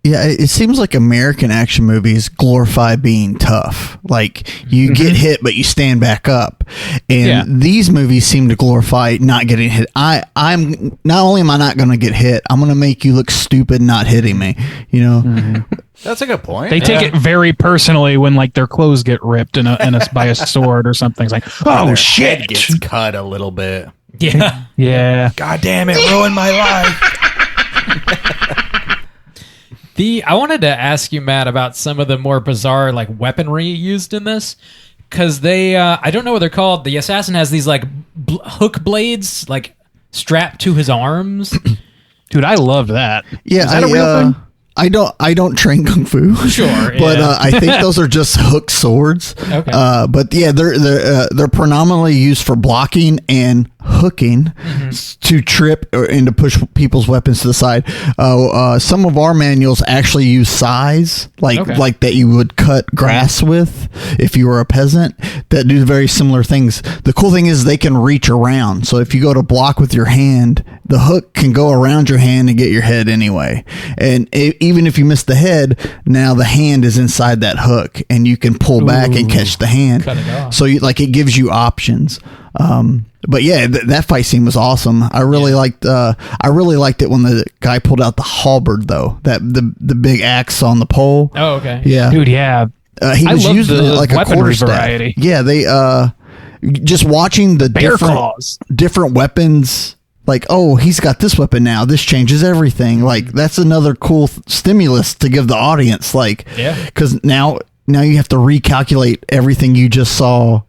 Speaker 5: Yeah, it seems like American action movies glorify being tough. Like you get hit, but you stand back up. And these movies seem to glorify not getting hit. I'm not only am I not going to get hit, I'm going to make you look stupid not hitting me.
Speaker 4: That's a good point.
Speaker 3: They take it very personally when like their clothes get ripped by a sword or something. It's like,
Speaker 4: their head gets cut a little bit.
Speaker 2: Yeah.
Speaker 3: Yeah.
Speaker 4: God damn it! Ruined my life.
Speaker 2: I wanted to ask you, Matt, about some of the more bizarre like weaponry used in this, because I don't know what they're called. The assassin has these like hook blades like strapped to his arms.
Speaker 3: Dude, I love that.
Speaker 5: Yeah,
Speaker 3: is that a real thing?
Speaker 5: I don't train kung fu.
Speaker 2: Sure,
Speaker 5: but I think those are just hook swords.
Speaker 2: Okay.
Speaker 5: But yeah, they're predominantly used for blocking and hooking to trip and to push people's weapons to the side. Some of our manuals actually use size, like that you would cut grass with if you were a peasant. That do very similar things. The cool thing is they can reach around. So if you go to block with your hand, the hook can go around your hand and get your head anyway. And even if you miss the head, now the hand is inside that hook, and you can pull back and catch the hand.
Speaker 2: Cut it off.
Speaker 5: So it gives you options. But yeah, that fight scene was awesome. I really liked it when the guy pulled out the halberd, though, that the big axe on the pole.
Speaker 2: Oh, okay.
Speaker 5: Yeah,
Speaker 3: dude. Yeah,
Speaker 5: he was using
Speaker 3: the
Speaker 5: it like a
Speaker 3: weaponry
Speaker 5: quarterstaff.
Speaker 3: variety.
Speaker 5: Yeah, they just watching the
Speaker 3: Bear claws,
Speaker 5: different weapons. Like, oh, he's got this weapon now. This changes everything. Like, that's another cool stimulus to give the audience. Like, because now you have to recalculate everything you just saw.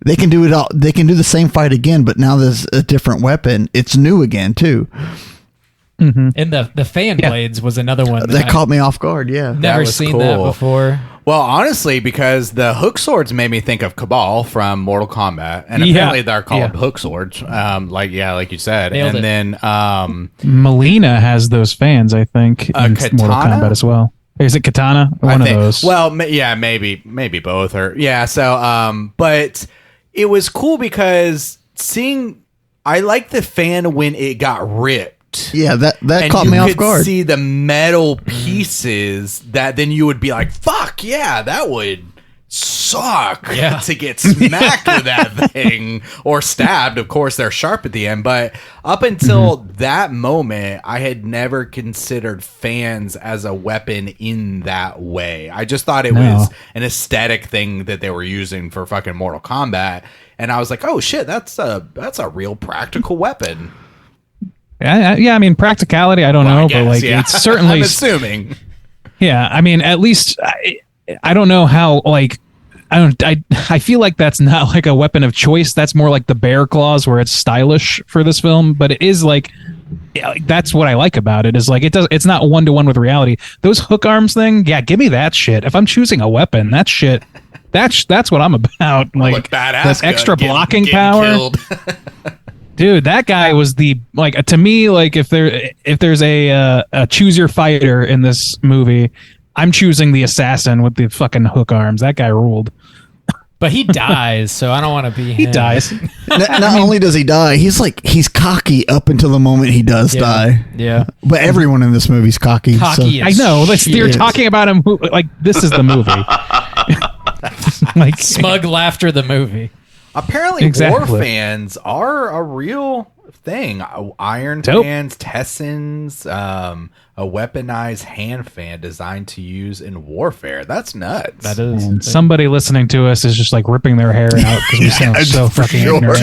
Speaker 5: They can do it all. They can do the same fight again, but now there's a different weapon. It's new again too.
Speaker 2: And the fan blades was another one
Speaker 5: that caught me off guard. Yeah,
Speaker 2: never seen that before.
Speaker 4: Well, honestly, because the hook swords made me think of Cabal from Mortal Kombat, and apparently they're called hook swords. Like you said.
Speaker 2: Nailed it.
Speaker 4: Then
Speaker 3: Melina has those fans, I think, in
Speaker 4: Katana?
Speaker 3: Mortal Kombat as well. Is it Katana? One of those.
Speaker 4: Well, maybe both. So, but it was cool because I like the fan when it got ripped.
Speaker 5: Yeah, that caught me off guard.
Speaker 4: You could see the metal pieces that then you would be like, fuck, yeah, that would suck to get smacked with that thing or stabbed. Of course, they're sharp at the end. But up until that moment, I had never considered fans as a weapon in that way. I just thought it was an aesthetic thing that they were using for fucking Mortal Kombat. And I was like, oh, shit, that's a real practical weapon.
Speaker 3: Yeah, I mean, practicality, I don't know, but like it's certainly
Speaker 4: I'm assuming.
Speaker 3: Yeah, I mean, at least I don't know how, like, I feel like that's not like a weapon of choice. That's more like the bear claws, where it's stylish for this film, but it is like that's what I like about it, is like it's not 1-to-1 with reality. Those hook arms thing, yeah, give me that shit. If I'm choosing a weapon, that shit, that's what I'm about. Like
Speaker 4: badass,
Speaker 3: that extra blocking power. Dude, that guy was to me, like, if there's a choose your fighter in this movie, I'm choosing the assassin with the fucking hook arms. That guy ruled.
Speaker 2: But he dies, so I don't want to be him.
Speaker 3: He dies.
Speaker 5: Not only does he die, he's cocky up until the moment he does die.
Speaker 2: Yeah.
Speaker 5: But everyone in this movie's cocky.
Speaker 2: Cocky.
Speaker 3: I know. You're talking about him. Like, this is the movie. Like
Speaker 2: Smug Laughter, the movie.
Speaker 4: Apparently, war fans are a real thing. Iron fans, Tessens, a weaponized hand fan designed to use in warfare. That's nuts.
Speaker 2: That is.
Speaker 3: And somebody listening to us is just like ripping their hair out because we sound so fucking ignorant.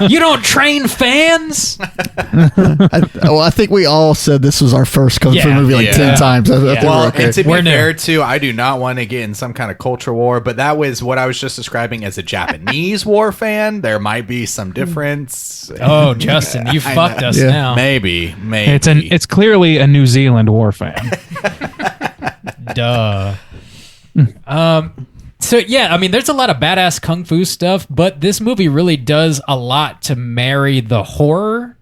Speaker 2: You don't train fans?
Speaker 5: I think we all said this was our first kung fu movie 10 times. I think
Speaker 4: well,
Speaker 5: we're okay.
Speaker 4: and to be fair, too, I do not want to get in some kind of culture war, but that was what I was just describing as a Japanese war fan. There might be some difference. reference.
Speaker 2: Oh, Justin, you fucked us now.
Speaker 4: Maybe.
Speaker 3: It's clearly a New Zealand war fan.
Speaker 2: Duh. So yeah, I mean, there's a lot of badass kung fu stuff, but this movie really does a lot to marry the horror.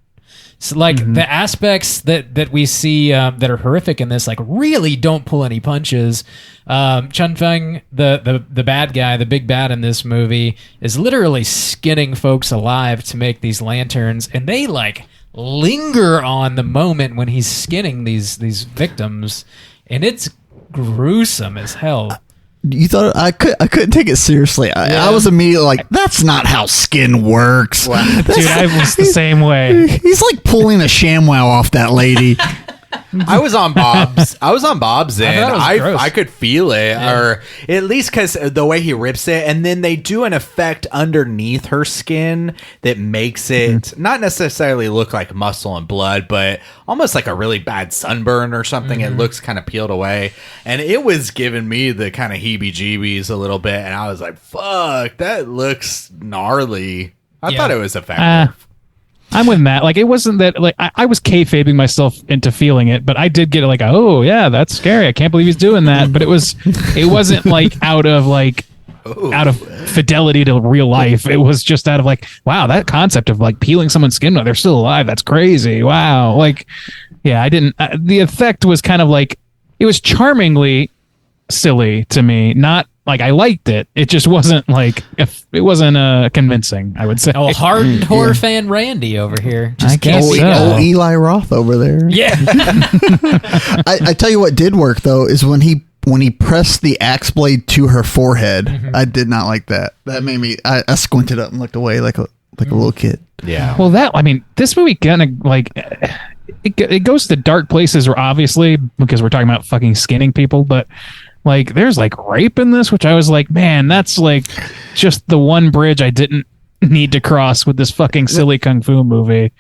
Speaker 2: So like the aspects that we see that are horrific in this, like really don't pull any punches. Chun Feng, the bad guy, the big bad in this movie, is literally skinning folks alive to make these lanterns, and they like linger on the moment when he's skinning these victims, and it's gruesome as hell.
Speaker 5: You thought I couldn't take it seriously. I was immediately like, "That's not how skin works."
Speaker 3: Dude, I was the same way.
Speaker 5: He's like pulling a ShamWow off that lady.
Speaker 4: I was on Bob's end.
Speaker 2: thought it was gross.
Speaker 4: I could feel it, or at least because the way he rips it, and then they do an effect underneath her skin that makes it not necessarily look like muscle and blood, but almost like a really bad sunburn or something. It looks kind of peeled away, and it was giving me the kind of heebie-jeebies a little bit, and I was like, "Fuck, that looks gnarly." I thought it was effective.
Speaker 3: I'm with Matt. Like, it wasn't that, like, I was kayfabing myself into feeling it, but I did get like, oh yeah, that's scary. I can't believe he's doing that. But it wasn't like out of fidelity to real life. It was just out of like, wow, that concept of like peeling someone's skin while they're still alive. That's crazy. Wow. Like, yeah, I didn't, the effect was kind of like, it was charmingly silly to me. Not like I liked it. It just wasn't like, it wasn't convincing, I would say.
Speaker 2: Oh, hardened horror fan Randy over here. Just
Speaker 3: I guess
Speaker 2: can't
Speaker 3: so.
Speaker 2: beat it.
Speaker 5: Oh, Eli Roth over there.
Speaker 2: Yeah.
Speaker 5: I tell you what did work though is when he pressed the axe blade to her forehead. I did not like that. That made me. I squinted up and looked away like a little kid.
Speaker 4: Yeah.
Speaker 3: Well, this movie kind of like it goes to dark places, where obviously because we're talking about fucking skinning people, but like there's like rape in this, which I was like, man, that's like just the one bridge I didn't need to cross with this fucking silly kung fu movie.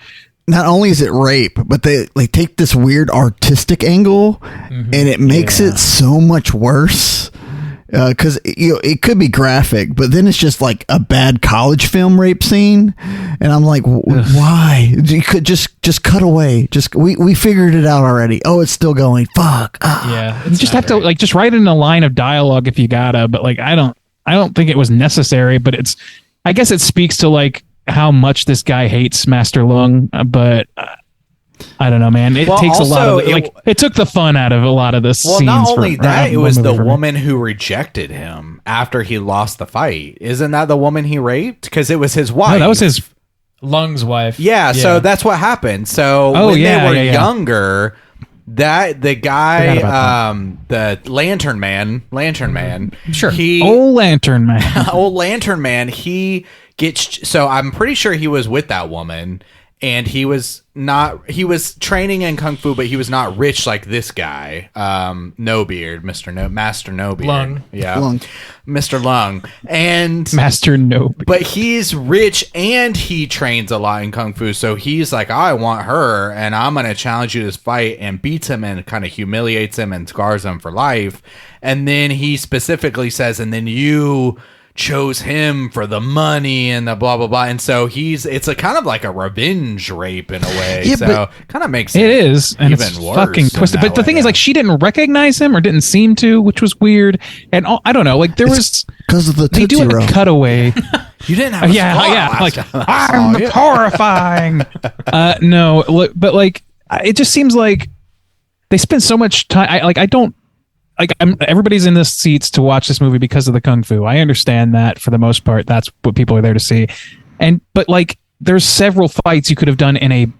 Speaker 5: Not only is it rape, but they take this weird artistic angle, and it makes it so much worse. Because it could be graphic, but then it's just like a bad college film rape scene, and I'm like, why? You could just cut away. Just we figured it out already. Oh, it's still going. Fuck.
Speaker 2: Yeah.
Speaker 3: You just have to like just write in a line of dialogue if you gotta, but like I don't think it was necessary. But I guess it speaks to like how much this guy hates Master Lung, but. I don't know, man. It takes a lot of it took the fun out of a lot of this.
Speaker 4: Well, not only that, it was the woman who rejected him after he lost the fight. Isn't that the woman he raped? Because it was his wife.
Speaker 3: No, that was his
Speaker 2: Lung's wife.
Speaker 4: Yeah, so that's what happened. So when they were younger, that the guy, the Lantern Man,
Speaker 2: Sure.
Speaker 3: old Lantern Man,
Speaker 4: old Lantern Man, he gets. So I'm pretty sure he was with that woman. And he was training in Kung Fu, but he was not rich like this guy. No Beard, Master No Beard.
Speaker 2: Lung.
Speaker 4: Yeah.
Speaker 5: Lung.
Speaker 4: Mr. Lung. And
Speaker 3: Master No Beard.
Speaker 4: but he's rich and he trains a lot in Kung Fu. So he's like, I want her and I'm going to challenge you to this fight, and beats him and kind of humiliates him and scars him for life. And then he specifically says, and then you chose him for the money and the blah blah blah, and so it's a kind of like a revenge rape in a way.
Speaker 5: Yeah,
Speaker 4: so kind of makes
Speaker 3: it is, and
Speaker 4: even
Speaker 3: it's
Speaker 4: worse
Speaker 3: fucking twisted. But the thing is, like, she didn't recognize him or didn't seem to, which was weird. And I don't know, like there was
Speaker 5: because of the
Speaker 3: they do
Speaker 5: Tootsie Roll.
Speaker 3: a cutaway.
Speaker 4: You didn't have
Speaker 3: like I'm horrifying. No, but like it just seems like they spend so much time. I don't. Like everybody's in the seats to watch this movie because of the kung fu. I understand that for the most part. That's what people are there to see. But like, there's several fights you could have done in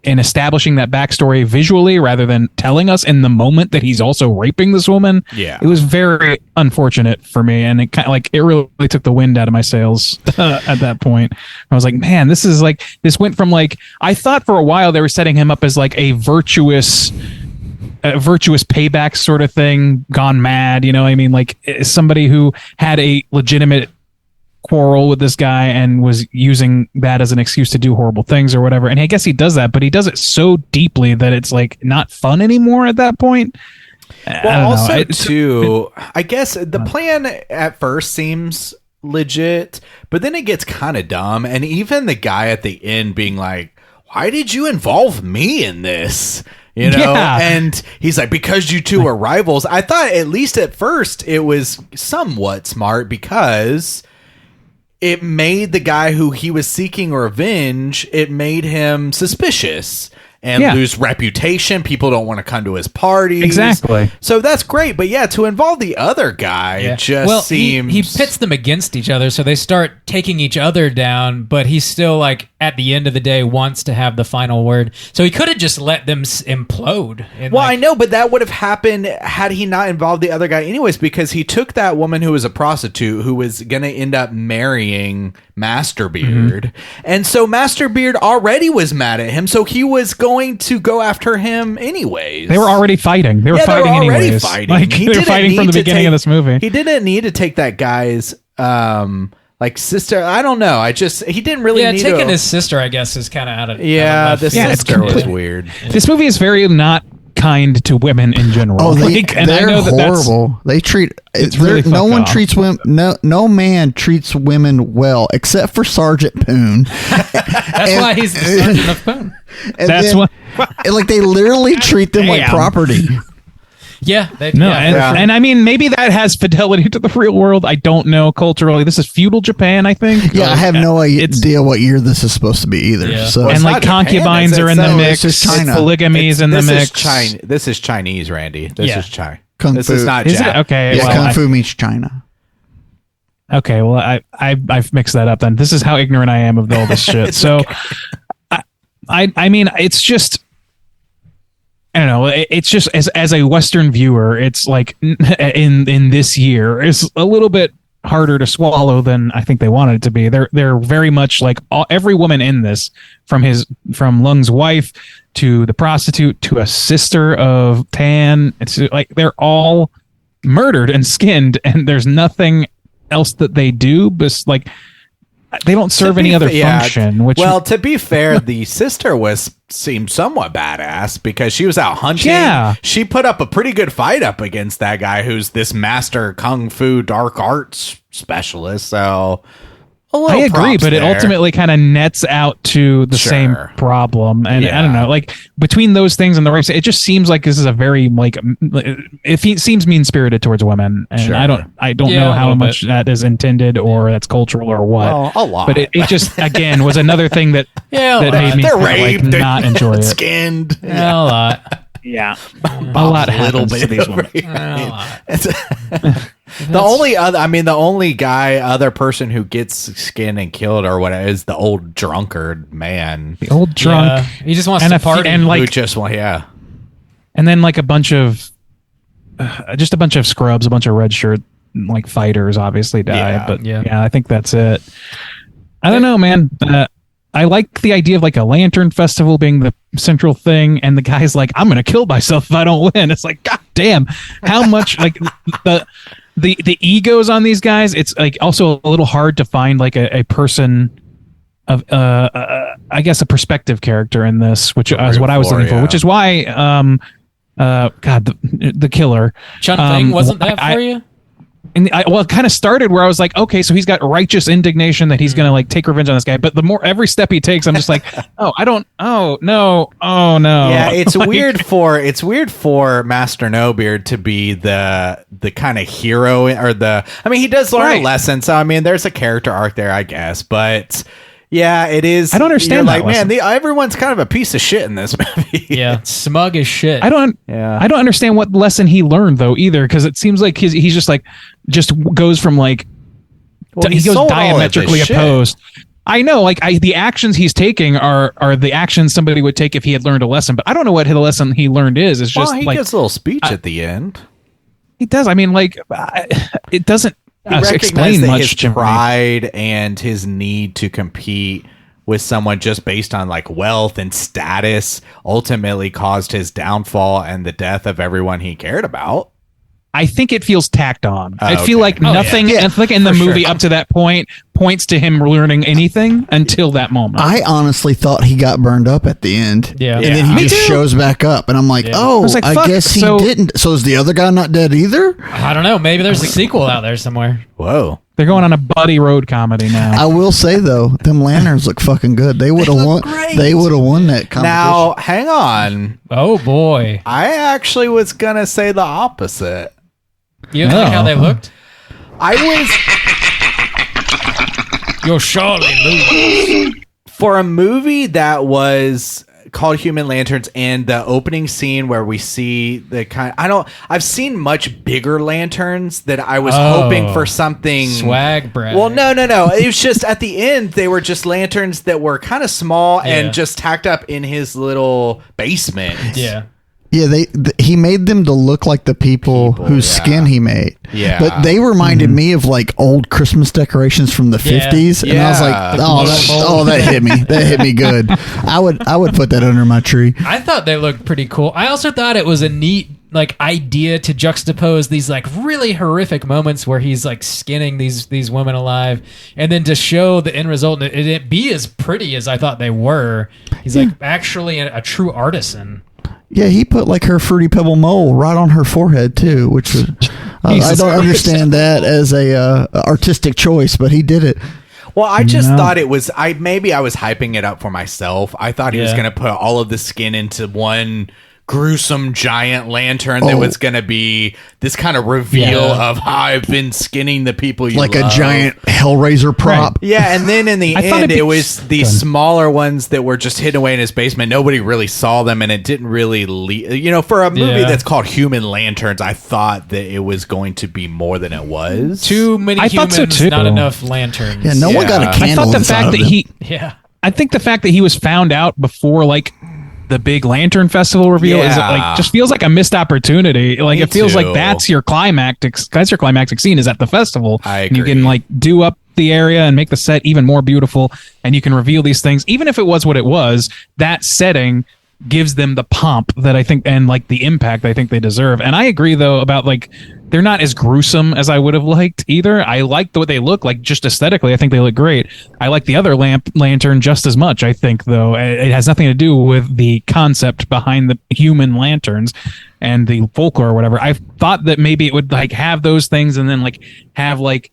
Speaker 3: establishing that backstory visually rather than telling us in the moment that he's also raping this woman.
Speaker 4: Yeah,
Speaker 3: it was very unfortunate for me, and it kind of like it really took the wind out of my sails at that point. I was like, man, this went from like I thought for a while they were setting him up as like a virtuous payback sort of thing gone mad, you know what I mean? Like somebody who had a legitimate quarrel with this guy and was using that as an excuse to do horrible things or whatever. And I guess he does that, but he does it so deeply that it's like not fun anymore at that point.
Speaker 4: Well, also too, I guess the plan at first seems legit, but then it gets kind of dumb. And even the guy at the end being like, why did you involve me in this? You know,
Speaker 3: Yeah.
Speaker 4: and he's like, because you two are rivals. I thought at least at first it was somewhat smart because it made the guy who he was seeking revenge, it made him suspicious and lose reputation. People don't want to come to his parties.
Speaker 3: Exactly.
Speaker 4: So that's great. But yeah, to involve the other guy just seems...
Speaker 2: He pits them against each other, so they start taking each other down, but he's still, like, at the end of the day, wants to have the final word. So he could have just let them implode.
Speaker 4: Well, I know, but that would have happened had he not involved the other guy anyways, because he took that woman who was a prostitute who was going to end up marrying Masterbeard. And so Masterbeard already was mad at him, so he was going to go after him anyways.
Speaker 3: They were already fighting. They were fighting
Speaker 4: already
Speaker 3: anyways.
Speaker 4: fighting.
Speaker 3: Like, they were fighting from the beginning of this movie.
Speaker 4: He didn't need to take that guy's like sister. I don't know. He didn't really need
Speaker 2: taking
Speaker 4: to.
Speaker 2: his sister, I guess, is kind of out of
Speaker 4: The
Speaker 3: it's
Speaker 4: sister was
Speaker 3: complete-
Speaker 4: weird.
Speaker 3: This movie is very not kind to women in general.
Speaker 5: Oh,
Speaker 3: and I
Speaker 5: they're
Speaker 3: know that that's
Speaker 5: horrible. They treat
Speaker 3: really
Speaker 5: no
Speaker 3: fucked
Speaker 5: one
Speaker 3: up.
Speaker 5: treats women. No man treats women well except for Sergeant Poon.
Speaker 2: That's why he's the sergeant of Poon.
Speaker 5: And
Speaker 3: That's
Speaker 5: then,
Speaker 3: what-
Speaker 5: like they literally treat them like
Speaker 3: Damn.
Speaker 5: property.
Speaker 2: Yeah.
Speaker 3: And I mean, maybe that has fidelity to the real world. I don't know culturally. This is feudal Japan, I think.
Speaker 5: Yeah, I have no idea what year this is supposed to be either.
Speaker 2: Yeah.
Speaker 5: So
Speaker 4: Well,
Speaker 3: And
Speaker 4: it's
Speaker 3: like
Speaker 4: not Japan,
Speaker 3: concubines are in the
Speaker 4: it's
Speaker 3: mix.
Speaker 5: just China.
Speaker 3: Polygamy's in the mix.
Speaker 4: This is Chinese, Randy. This is China.
Speaker 5: Kung
Speaker 4: This
Speaker 5: Fu.
Speaker 4: is not
Speaker 3: Is it?
Speaker 4: Jap.
Speaker 3: Okay.
Speaker 5: yeah,
Speaker 3: well,
Speaker 5: Kung Fu means China.
Speaker 3: Okay, well, I've mixed that up then. This is how ignorant I am of all this shit. So, I mean, it's just, I don't know. It's just as a Western viewer, it's like in this year, it's a little bit harder to swallow than I think they wanted it to be. They're very much like every woman in this, from Lung's wife to the prostitute to a sister of Tan. It's like they're all murdered and skinned, and there's nothing else that they do, but like they don't serve any other function. Which,
Speaker 4: well, to be fair, the sister seemed somewhat badass because she was out hunting.
Speaker 3: Yeah.
Speaker 4: She put up a pretty good fight up against that guy who's this master kung fu dark arts specialist. So
Speaker 3: I agree, but it
Speaker 4: there.
Speaker 3: ultimately kind of nets out to the same problem. And I don't know, like between those things and the race, it just seems like this is a very like it seems mean spirited towards women, and I don't know how much that is intended or that's cultural or what.
Speaker 4: Well, a lot,
Speaker 3: but it just again was another thing that that made me
Speaker 4: they're
Speaker 3: kinda,
Speaker 4: raped,
Speaker 3: like, not enjoy it.
Speaker 4: skinned,
Speaker 2: a lot.
Speaker 3: Yeah, a lot happens to these women.
Speaker 4: The only other person who gets skinned and killed or whatever is the old drunkard man.
Speaker 3: The old drunk.
Speaker 2: He just wants
Speaker 3: and
Speaker 2: to
Speaker 3: a
Speaker 2: party.
Speaker 3: and
Speaker 4: Who
Speaker 3: like
Speaker 4: just
Speaker 3: and then like a bunch of scrubs, a bunch of red shirt like fighters obviously died, but I think that's it. I don't know, man. I like the idea of like a lantern festival being the central thing, and the guy's like, I'm gonna kill myself if I don't win. It's like, god damn, how much like the egos on these guys. It's like also a little hard to find like a person of I guess a perspective character in this, which is what I was looking for, which is why the killer
Speaker 2: Chun Feng wasn't that for you?
Speaker 3: And it kind of started where I was like, okay, so he's got righteous indignation that he's going to like take revenge on this guy. But the more every step he takes, I'm just like, oh no.
Speaker 4: Yeah, it's weird for Master No Beard to be the kind of hero he does learn a lesson. So I mean, there's a character arc there, I guess. But yeah, it is.
Speaker 3: I don't understand that
Speaker 4: like, man, everyone's kind of a piece of shit in this movie.
Speaker 2: Yeah, smug as shit.
Speaker 3: I don't understand what lesson he learned though either, because it seems like he's just goes from like he goes diametrically opposed. I know, like the actions he's taking are the actions somebody would take if he had learned a lesson, but I don't know what the lesson he learned is. It's just
Speaker 4: he gives a little speech at the end.
Speaker 3: He does. I mean, like it doesn't explain
Speaker 4: that
Speaker 3: much
Speaker 4: his
Speaker 3: to me.
Speaker 4: pride and his need to compete with someone just based on like wealth and status ultimately caused his downfall and the death of everyone he cared about.
Speaker 3: I think it feels tacked on. I feel like nothing in the movie up to that point points to him learning anything until that moment.
Speaker 5: I honestly thought he got burned up at the end.
Speaker 2: Yeah.
Speaker 5: And then he
Speaker 3: Me
Speaker 5: just
Speaker 3: too.
Speaker 5: shows back up. And I'm like, I guess he didn't. So is the other guy not dead either?
Speaker 2: I don't know. Maybe there's a sequel out there somewhere.
Speaker 4: Whoa.
Speaker 3: They're going on a buddy road comedy now.
Speaker 5: I will say though, them lanterns look fucking good. They would have won.
Speaker 4: great.
Speaker 5: They would have won that competition.
Speaker 4: Now, hang on.
Speaker 2: Oh boy.
Speaker 4: I actually was going to say the opposite.
Speaker 2: You like how they looked?
Speaker 4: I was...
Speaker 2: You'll surely lose.
Speaker 4: For a movie that was called Human Lanterns, and the opening scene where we see the kind, I've seen much bigger lanterns that I was hoping for something
Speaker 2: swag brag.
Speaker 4: Well, no. It was just at the end, they were just lanterns that were kind of small and just tacked up in his little basement.
Speaker 2: Yeah.
Speaker 5: Yeah, he made them to look like the people whose skin he made.
Speaker 4: Yeah.
Speaker 5: But they reminded me of like old Christmas decorations from the 50s. And I was like, that hit me. That hit me good. I would put that under my tree.
Speaker 2: I thought they looked pretty cool. I also thought it was a neat like idea to juxtapose these like really horrific moments where he's like skinning these women alive, and then to show the end result and it be as pretty as I thought they were. He's like actually a true artisan.
Speaker 5: Yeah, he put like her Fruity Pebble mole right on her forehead too, which was I don't understand that as a artistic choice, but he did it.
Speaker 4: Well, I just thought it was. I was hyping it up for myself. I thought he was going to put all of the skin into one gruesome giant lantern that was going to be this kind of reveal of how I've been skinning the people you
Speaker 5: like
Speaker 4: love.
Speaker 5: a giant Hellraiser prop.
Speaker 4: Right. Yeah, and then in the end, it was the smaller ones that were just hidden away in his basement. Nobody really saw them, and it didn't really for a movie that's called Human Lanterns, I thought that it was going to be more than it was.
Speaker 2: Too many humans, not enough lanterns.
Speaker 5: Yeah, no one got a candle.
Speaker 3: I thought the fact that I think the fact that he was found out before like the big Lantern Festival reveal is like just feels like a missed opportunity. Like it feels like that's your climactic scene is at the festival.
Speaker 4: I agree.
Speaker 3: And you can like do up the area and make the set even more beautiful, and you can reveal these things. Even if it was what it was, that setting gives them the pomp that I think and like the impact I think they deserve. And I agree though about like they're not as gruesome as I would have liked either. I like the way they look, like just aesthetically. I think they look great. I like the other lantern just as much, I think, though. It has nothing to do with the concept behind the human lanterns and the folklore or whatever. I thought that maybe it would like have those things and then like have like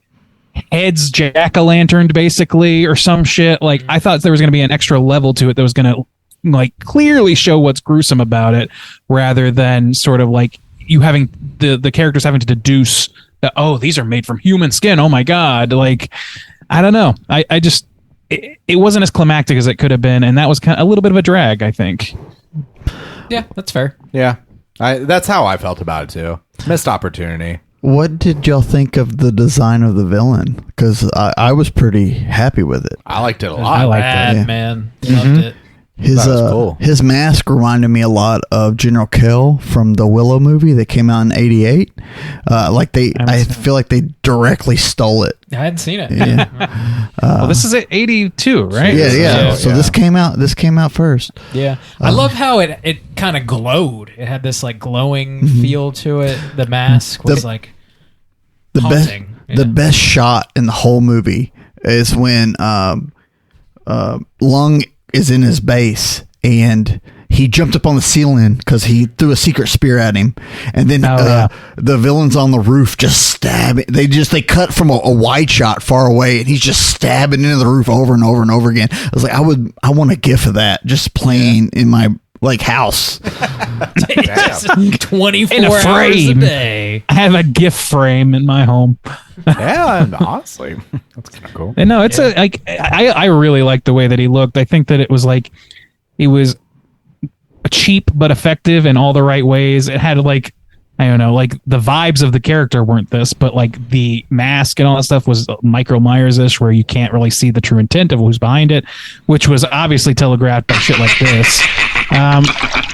Speaker 3: heads jack-o'-lanterned basically or some shit. Like I thought there was going to be an extra level to it that was going to like clearly show what's gruesome about it rather than sort of like you having the characters having to deduce that, oh, these are made from human skin. Oh my God. Like, I don't know. I just, it wasn't as climactic as it could have been. And that was kind of a little bit of a drag, I think.
Speaker 2: Yeah, that's fair.
Speaker 4: Yeah. That's how I felt about it too. Missed opportunity.
Speaker 5: What did y'all think of the design of the villain? Because I was pretty happy with it.
Speaker 4: I liked it a lot.
Speaker 3: I liked it.
Speaker 2: Man. Loved it.
Speaker 5: His mask reminded me a lot of General Kill from the Willow movie that came out in '88. I feel like they directly stole it.
Speaker 2: I hadn't seen it.
Speaker 5: Yeah.
Speaker 3: Well, this is at 82, right?
Speaker 5: Yeah. So this came out first.
Speaker 2: Yeah. I love how it kind of glowed. It had this like glowing feel to it. The mask was like haunting.
Speaker 5: The best shot in the whole movie is when Lung is in his base and he jumped up on the ceiling because he threw a secret spear at him, and then the villains on the roof just stab. They cut from a wide shot far away, and he's just stabbing into the roof over and over and over again. I was like, I want a gif of that just playing in my like house.
Speaker 2: 24
Speaker 3: in a
Speaker 2: hours a
Speaker 3: frame.
Speaker 2: day.
Speaker 3: I have a GIF frame in my home.
Speaker 4: Yeah, and honestly, that's kind of cool.
Speaker 3: And no, it's I really like the way that he looked. I think that it was cheap but effective in all the right ways. It had like, I don't know, like the vibes of the character weren't this, but like the mask and all that stuff was Michael Myers-ish, where you can't really see the true intent of who's behind it, which was obviously telegraphed by shit like this.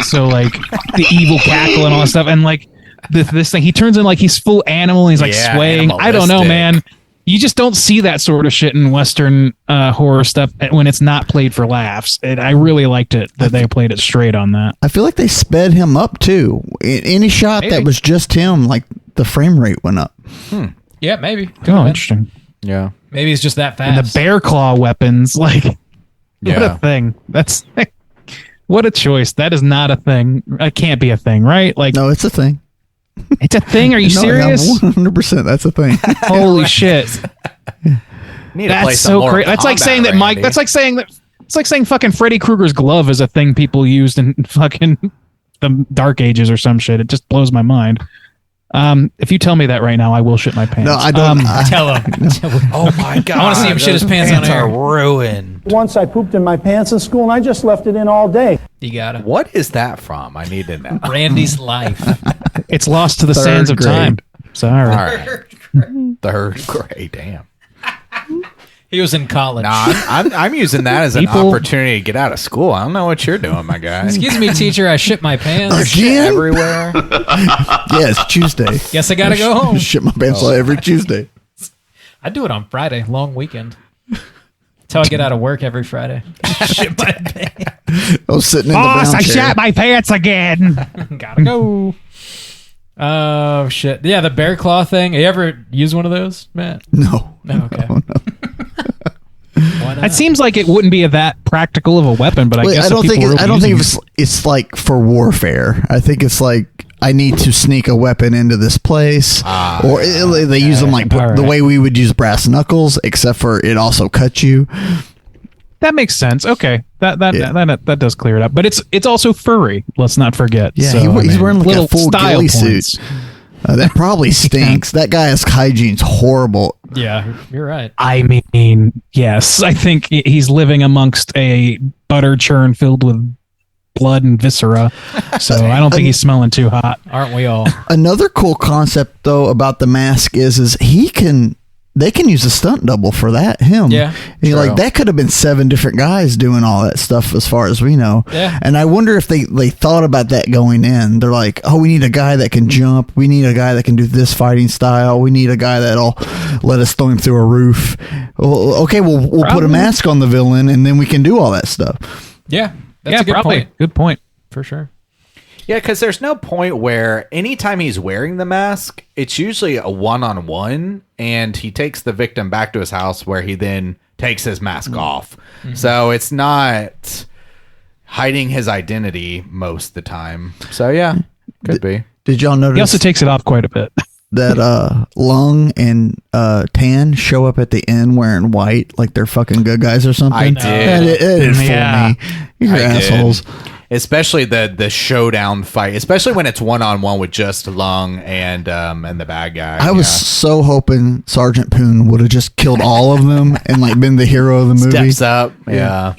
Speaker 3: So like the evil cackle and all that stuff, and like this thing, he turns in like he's full animal and he's like swaying. I don't know, man. You just don't see that sort of shit in Western horror stuff when it's not played for laughs. And I really liked it that they played it straight on that.
Speaker 5: I feel like they sped him up too. In any shot that was just him, like the frame rate went up.
Speaker 2: Yeah, maybe.
Speaker 3: Oh, interesting.
Speaker 4: Yeah.
Speaker 2: Maybe it's just that fast.
Speaker 3: And the bear claw weapons, like, what a thing. That's what a choice. That is not a thing. It can't be a thing, right? Like,
Speaker 5: no, it's a thing.
Speaker 3: It's a thing. Are you serious?
Speaker 5: 100%. That's a thing.
Speaker 3: Holy shit!
Speaker 4: Need to play
Speaker 3: That's
Speaker 4: some
Speaker 3: so
Speaker 4: more
Speaker 3: great. That's like
Speaker 4: combat,
Speaker 3: saying that Mike.
Speaker 4: Randy.
Speaker 3: That's like saying that. It's like saying fucking Freddy Krueger's glove is a thing people used in fucking the Dark Ages or some shit. It just blows my mind. If you tell me that right now, I will shit my pants.
Speaker 5: No, I don't.
Speaker 2: Tell him.
Speaker 4: Oh my god!
Speaker 2: I want to see him shit his pants on air.
Speaker 4: Are ruined.
Speaker 8: Once I pooped in my pants in school, and I just left it in all day.
Speaker 2: You got it.
Speaker 4: What is that from? I need to know.
Speaker 2: Randy's life.
Speaker 3: It's lost to the
Speaker 5: Third
Speaker 3: sands of
Speaker 5: grade.
Speaker 3: time. Sorry.
Speaker 4: All right. Third grade. Damn.
Speaker 2: He was in college.
Speaker 4: Nah, I'm using that as an
Speaker 3: People-
Speaker 4: opportunity to get out of school. I don't know what you're doing, my guy.
Speaker 2: Excuse me, teacher. I shit my pants.
Speaker 5: Again?
Speaker 4: Everywhere.
Speaker 5: Yeah, it's Tuesday.
Speaker 2: Guess I gotta go home.
Speaker 5: Shit my pants out every Tuesday.
Speaker 2: I do it on Friday, long weekend. That's how I get out of work every Friday. Shit my pants.
Speaker 5: I was sitting in the
Speaker 3: Boss,
Speaker 5: brown
Speaker 3: I
Speaker 5: chair.
Speaker 3: shat my pants again.
Speaker 2: Gotta go. Oh shit! Yeah, the bear claw thing. You ever use one of those, Matt?
Speaker 5: No.
Speaker 2: No. Okay.
Speaker 5: No.
Speaker 2: Why not?
Speaker 3: It seems like it wouldn't be that practical of a weapon, but I
Speaker 5: Wait,
Speaker 3: guess
Speaker 5: I don't
Speaker 3: if
Speaker 5: think.
Speaker 3: people were
Speaker 5: I don't think
Speaker 3: using
Speaker 5: it's like for warfare. I think it's like I need to sneak a weapon into this place, or they use them like
Speaker 3: all
Speaker 5: the
Speaker 3: right.
Speaker 5: way we would use brass knuckles, except for it also cuts you.
Speaker 3: that makes sense. Okay, that
Speaker 5: Yeah.
Speaker 3: that does clear it up. But it's also furry. Let's not forget.
Speaker 5: Yeah,
Speaker 3: So,
Speaker 5: he's wearing like
Speaker 3: little
Speaker 5: a full
Speaker 3: style
Speaker 5: ghillie
Speaker 3: points.
Speaker 5: suit. That probably stinks. That guy's hygiene's horrible.
Speaker 2: Yeah, you're right.
Speaker 3: I mean, yes, I think he's living amongst a butter churn filled with blood and viscera. So I don't think he's smelling too hot.
Speaker 2: Aren't we all?
Speaker 5: Another cool concept though about the mask is they can use a stunt double for that. Him,
Speaker 2: Yeah,
Speaker 5: And you're like that could have been 7 different guys doing all that stuff, as far as we know.
Speaker 2: Yeah.
Speaker 5: And I wonder if they thought about that going in. They're like, oh, we need a guy that can jump. We need a guy that can do this fighting style. We need a guy that'll let us throw him through a roof. Well, okay, we'll put a
Speaker 3: Probably.
Speaker 5: mask on the villain, and then we can do all that stuff.
Speaker 2: Yeah, that's a good
Speaker 3: probably.
Speaker 2: point.
Speaker 3: Good point.
Speaker 2: For sure.
Speaker 4: Yeah, because there's no point where anytime he's wearing the mask, it's usually a one-on-one, and he takes the victim back to his house where he then takes his mask off. So it's not hiding his identity most of the time. So yeah, could be.
Speaker 5: Did y'all notice
Speaker 3: He also takes it off quite a bit.
Speaker 5: that Lung and Tan show up at the end wearing white, like they're fucking good guys or something?
Speaker 4: I did.
Speaker 5: It did
Speaker 3: Yeah.
Speaker 5: fool me. You're
Speaker 4: I did.
Speaker 5: assholes.
Speaker 4: Especially the showdown fight, especially when it's one-on-one with just Lung and the bad guy.
Speaker 5: I was so hoping Sergeant Poon would have just killed all of them and like been the hero of the movie.
Speaker 4: Steps up. Yeah.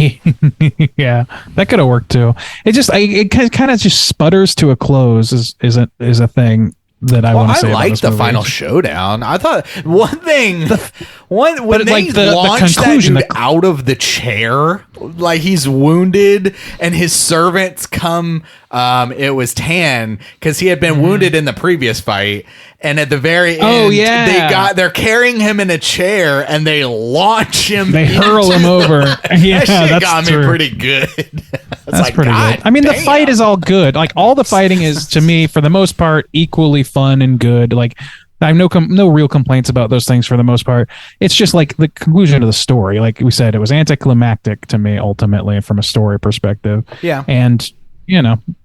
Speaker 3: Yeah, that could have worked too. It just it kind of just sputters to a close is a thing that I want to say.
Speaker 4: I
Speaker 3: about
Speaker 4: liked
Speaker 3: this
Speaker 4: the
Speaker 3: movie.
Speaker 4: final showdown. I thought when
Speaker 3: But
Speaker 4: they
Speaker 3: like the
Speaker 4: launched
Speaker 3: conclusion,
Speaker 4: that dude out of the chair, like he's wounded, and his servants come. It was Tan because he had been wounded in the previous fight, and at the very end,
Speaker 3: Oh, yeah.
Speaker 4: they're carrying him in a chair and they launch him.
Speaker 3: They hurl him
Speaker 4: into
Speaker 3: over. Yeah,
Speaker 4: that shit
Speaker 3: that's
Speaker 4: got
Speaker 3: true.
Speaker 4: me pretty good.
Speaker 3: That's
Speaker 4: like,
Speaker 3: pretty
Speaker 4: God
Speaker 3: good. I mean, the
Speaker 4: damn.
Speaker 3: fight is all good. Like all the fighting is, to me, for the most part, equally fun and good. Like I have no real complaints about those things for the most part. It's just like the conclusion of the story. Like we said, it was anticlimactic to me ultimately from a story perspective.
Speaker 4: Yeah.
Speaker 3: And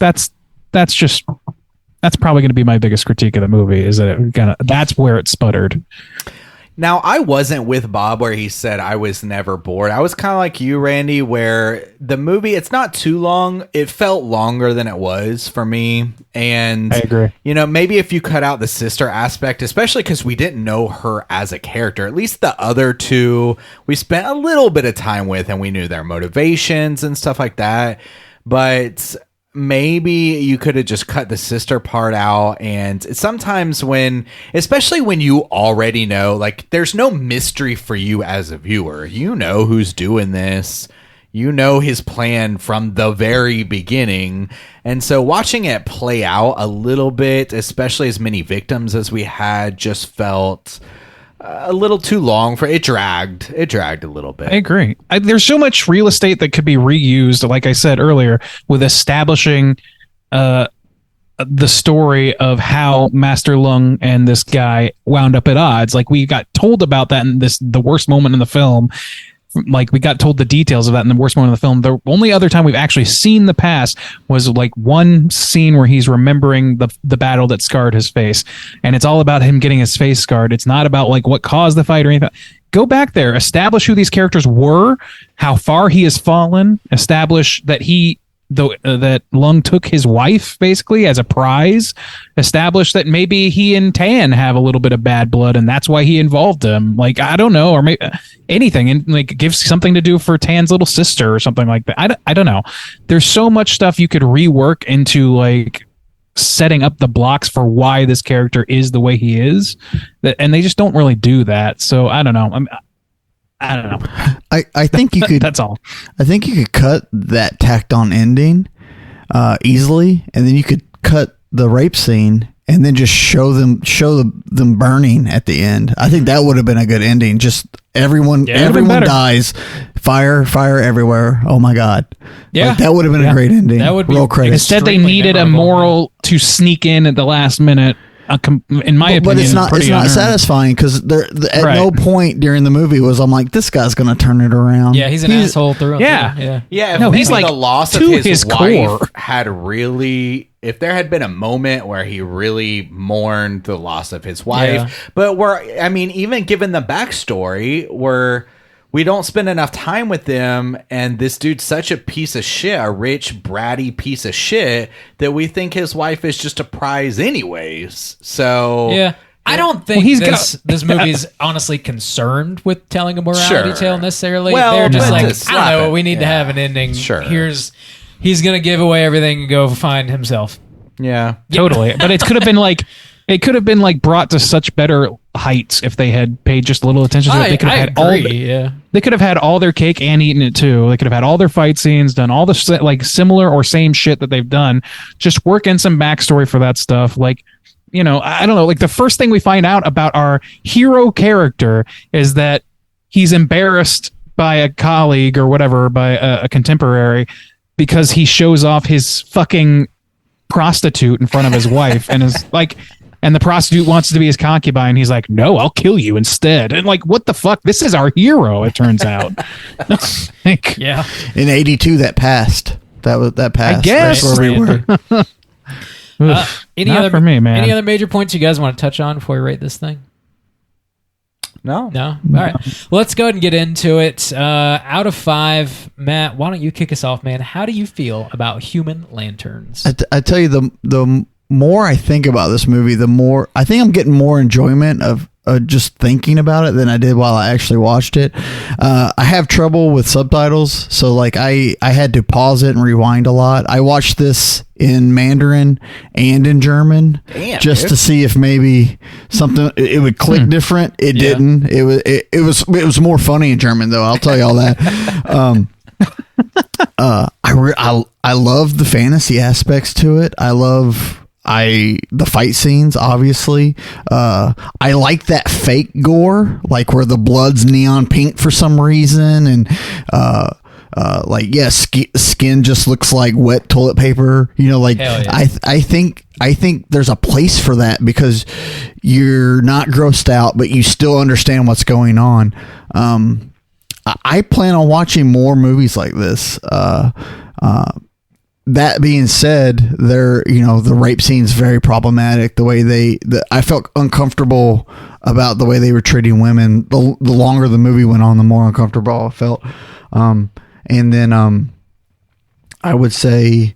Speaker 3: that's probably going to be my biggest critique of the movie is that that's where it sputtered.
Speaker 4: Now, I wasn't with Bob where he said I was never bored. I was kind of like you, Randy, where the movie, it's not too long. It felt longer than it was for me. And
Speaker 3: I agree.
Speaker 4: Maybe if you cut out the sister aspect, especially because we didn't know her as a character, at least the other two, we spent a little bit of time with and we knew their motivations and stuff like that. But maybe you could have just cut the sister part out. And sometimes especially when you already know, like there's no mystery for you as a viewer. You know who's doing this. You know his plan from the very beginning. And so watching it play out a little bit, especially as many victims as we had, just felt a little too long for it. Dragged a little bit.
Speaker 3: I agree. There's so much real estate that could be reused, like I said earlier, with establishing the story of how Master Lung and this guy wound up at odds. Like we got told about that in the worst moment in the film. like we got told the details of that in the worst moment of the film. The only other time we've actually seen the past was like one scene where he's remembering the battle that scarred his face, and it's all about him getting his face scarred. It's not about like what caused the fight or anything. Go back there, establish who these characters were, how far he has fallen, establish that that Lung took his wife basically as a prize, establish that maybe he and Tan have a little bit of bad blood and that's why he involved him. Like, I don't know, or maybe anything, and like give something to do for Tan's little sister or something like that. I don't know. There's so much stuff you could rework into like setting up the blocks for why this character is the way he is, and they just don't really do that. So I don't know. I don't know.
Speaker 5: I think you could.
Speaker 3: That's all.
Speaker 5: I think you could cut that tacked on ending easily, and then you could cut the rape scene and then just show them burning at the end. I think that would have been a good ending. Just everyone dies, fire everywhere. Oh my god!
Speaker 2: Yeah,
Speaker 5: like, that would have been a great ending.
Speaker 2: That would be
Speaker 5: real credit.
Speaker 3: Instead, they needed a moral to sneak in at the last minute. In my opinion,
Speaker 5: but it's not satisfying because at no point during the movie was I'm like, this guy's gonna turn it around.
Speaker 2: Yeah, he's an asshole through.
Speaker 4: Yeah.
Speaker 3: No, he's like
Speaker 4: the loss of his wife had really. If there had been a moment where he really mourned the loss of his wife, but even given the backstory, we don't spend enough time with them, and this dude's such a piece of shit, a rich, bratty piece of shit, that we think his wife is just a prize anyways. So
Speaker 2: yeah. I don't think this movie's honestly concerned with telling a morality tale necessarily.
Speaker 4: Well,
Speaker 2: they're just like, I don't know, we need to have an ending.
Speaker 4: Sure.
Speaker 2: He's going to give away everything and go find himself.
Speaker 3: Yeah. Totally. But it could have been like brought to such better heights if they had paid just a little attention to it. They could have they could have had all their cake and eaten it too. They could have had all their fight scenes, done all the like similar or same shit that they've done. Just work in some backstory for that stuff. Like, you know, I don't know. Like the first thing we find out about our hero character is that he's embarrassed by a colleague or whatever, by a contemporary, because he shows off his fucking prostitute in front of his wife and is like, and the prostitute wants to be his concubine. He's like, no, I'll kill you instead. And like, what the fuck? This is our hero, it turns out. Like,
Speaker 2: yeah.
Speaker 5: In 82, that passed. That passed.
Speaker 3: I guess.
Speaker 5: That's where we were.
Speaker 2: Any other major points you guys want to touch on before we rate this thing?
Speaker 4: No.
Speaker 2: All right. Well, let's go ahead and get into it. Out of 5, Matt, why don't you kick us off, man? How do you feel about Human Lanterns?
Speaker 5: I tell you, the more I think about this movie, the more I think I'm getting more enjoyment of just thinking about it than I did while I actually watched it. I have trouble with subtitles, so like I had to pause it and rewind a lot. I watched this in Mandarin and in German to see if maybe something it would click different. It didn't. It was more funny in German though. I'll tell you all that. I love the fantasy aspects to it. I love the fight scenes, obviously. I like that fake gore, like where the blood's neon pink for some reason, and skin just looks like wet toilet paper. You know, like I think there's a place for that because you're not grossed out, but you still understand what's going on. I plan on watching more movies like this. That being said, the rape scene's very problematic. The way I felt uncomfortable about the way they were treating women. The longer the movie went on, the more uncomfortable I felt. And then I would say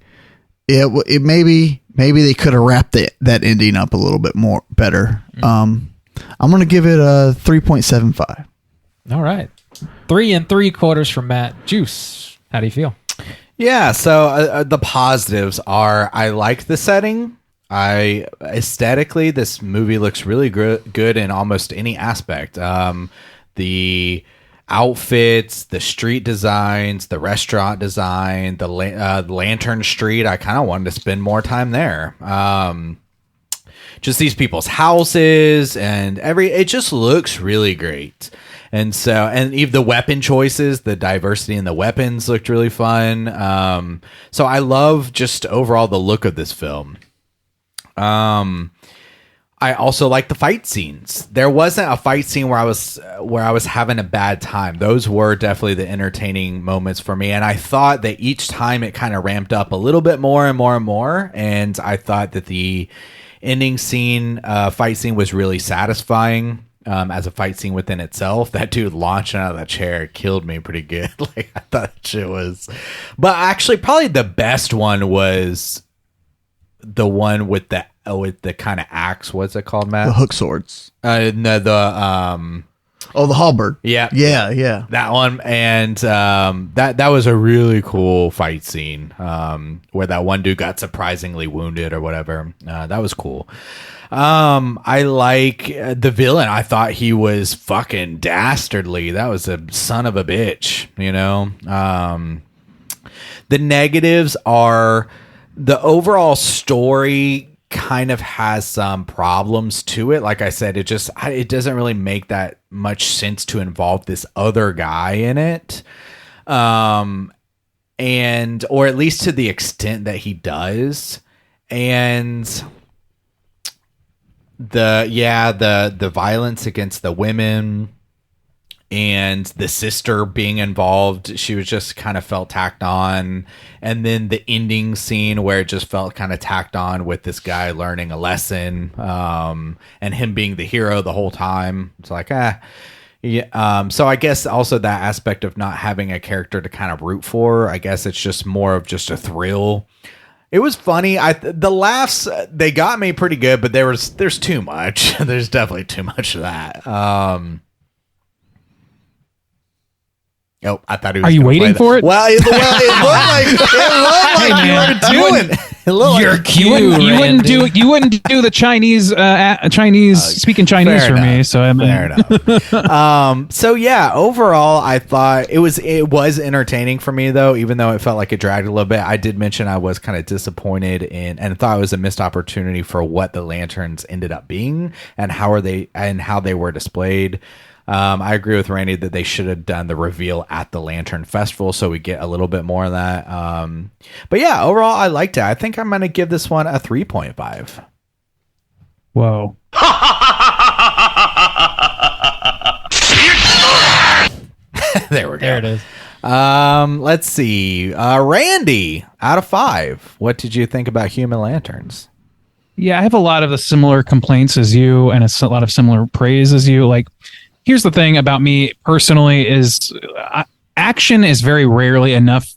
Speaker 5: it maybe they could have wrapped that ending up a little bit more better. I'm going to give it a 3.75.
Speaker 2: All right. 3 3/4 from Matt. Juice, how do you feel?
Speaker 4: Yeah, so the positives are I like the setting. Aesthetically, this movie looks really good in almost any aspect. The outfits, the street designs, the restaurant design, the Lantern Street. I kind of wanted to spend more time there. Just these people's houses and it just looks really great. And even the weapon choices, the diversity in the weapons looked really fun. So I love just overall the look of this film. I I also like the fight scenes. There wasn't a fight scene where I was having a bad time. Those were definitely the entertaining moments for me. And I thought that each time it kind of ramped up a little bit more and more and more. And I thought that the ending scene, fight scene was really satisfying. As a fight scene within itself. That dude launching out of that chair killed me pretty good. Like, I thought that shit was, but actually probably the best one was the one with the kind of axe. What's it called, Matt?
Speaker 5: The hook swords.
Speaker 4: No,
Speaker 5: the halberd.
Speaker 4: Yeah. That one. And that was a really cool fight scene where that one dude got surprisingly wounded or whatever. That was cool. I like the villain. I thought he was fucking dastardly. That was a son of a bitch, you know? The negatives are the overall story kind of has some problems to it. Like I said, it doesn't really make that much sense to involve this other guy in it. Or at least to the extent that he does. And the violence against the women and the sister being involved, she was just kind of felt tacked on. And then the ending scene where it just felt kind of tacked on with this guy learning a lesson, and him being the hero the whole time. It's like, yeah. So I guess also that aspect of not having a character to kind of root for, I guess it's just more of just a thrill. It was funny. The laughs, they got me pretty good, but there's too much. There's definitely too much of that. Oh, I thought he was.
Speaker 3: Are you waiting for it?
Speaker 4: Well, it looked like you were doing.
Speaker 2: You're cute.
Speaker 3: You wouldn't do the Chinese speaking Chinese
Speaker 4: fair
Speaker 3: for me.
Speaker 4: enough.
Speaker 3: So I'm
Speaker 4: fair enough. So yeah, overall, I thought it was entertaining for me though, even though it felt like it dragged a little bit. I did mention I was kind of disappointed in and thought it was a missed opportunity for what the lanterns ended up being and how they were displayed. I agree with Randy that they should have done the reveal at the Lantern Festival so we get a little bit more of that. But yeah, overall, I liked it. I think I'm going to give this one a 3.5.
Speaker 3: Whoa.
Speaker 4: There we go.
Speaker 2: There it is.
Speaker 4: Let's see. Randy, out of 5, what did you think about Human Lanterns?
Speaker 3: Yeah, I have a lot of the similar complaints as you and a lot of similar praise as you. Like, here's the thing about me personally is action is very rarely enough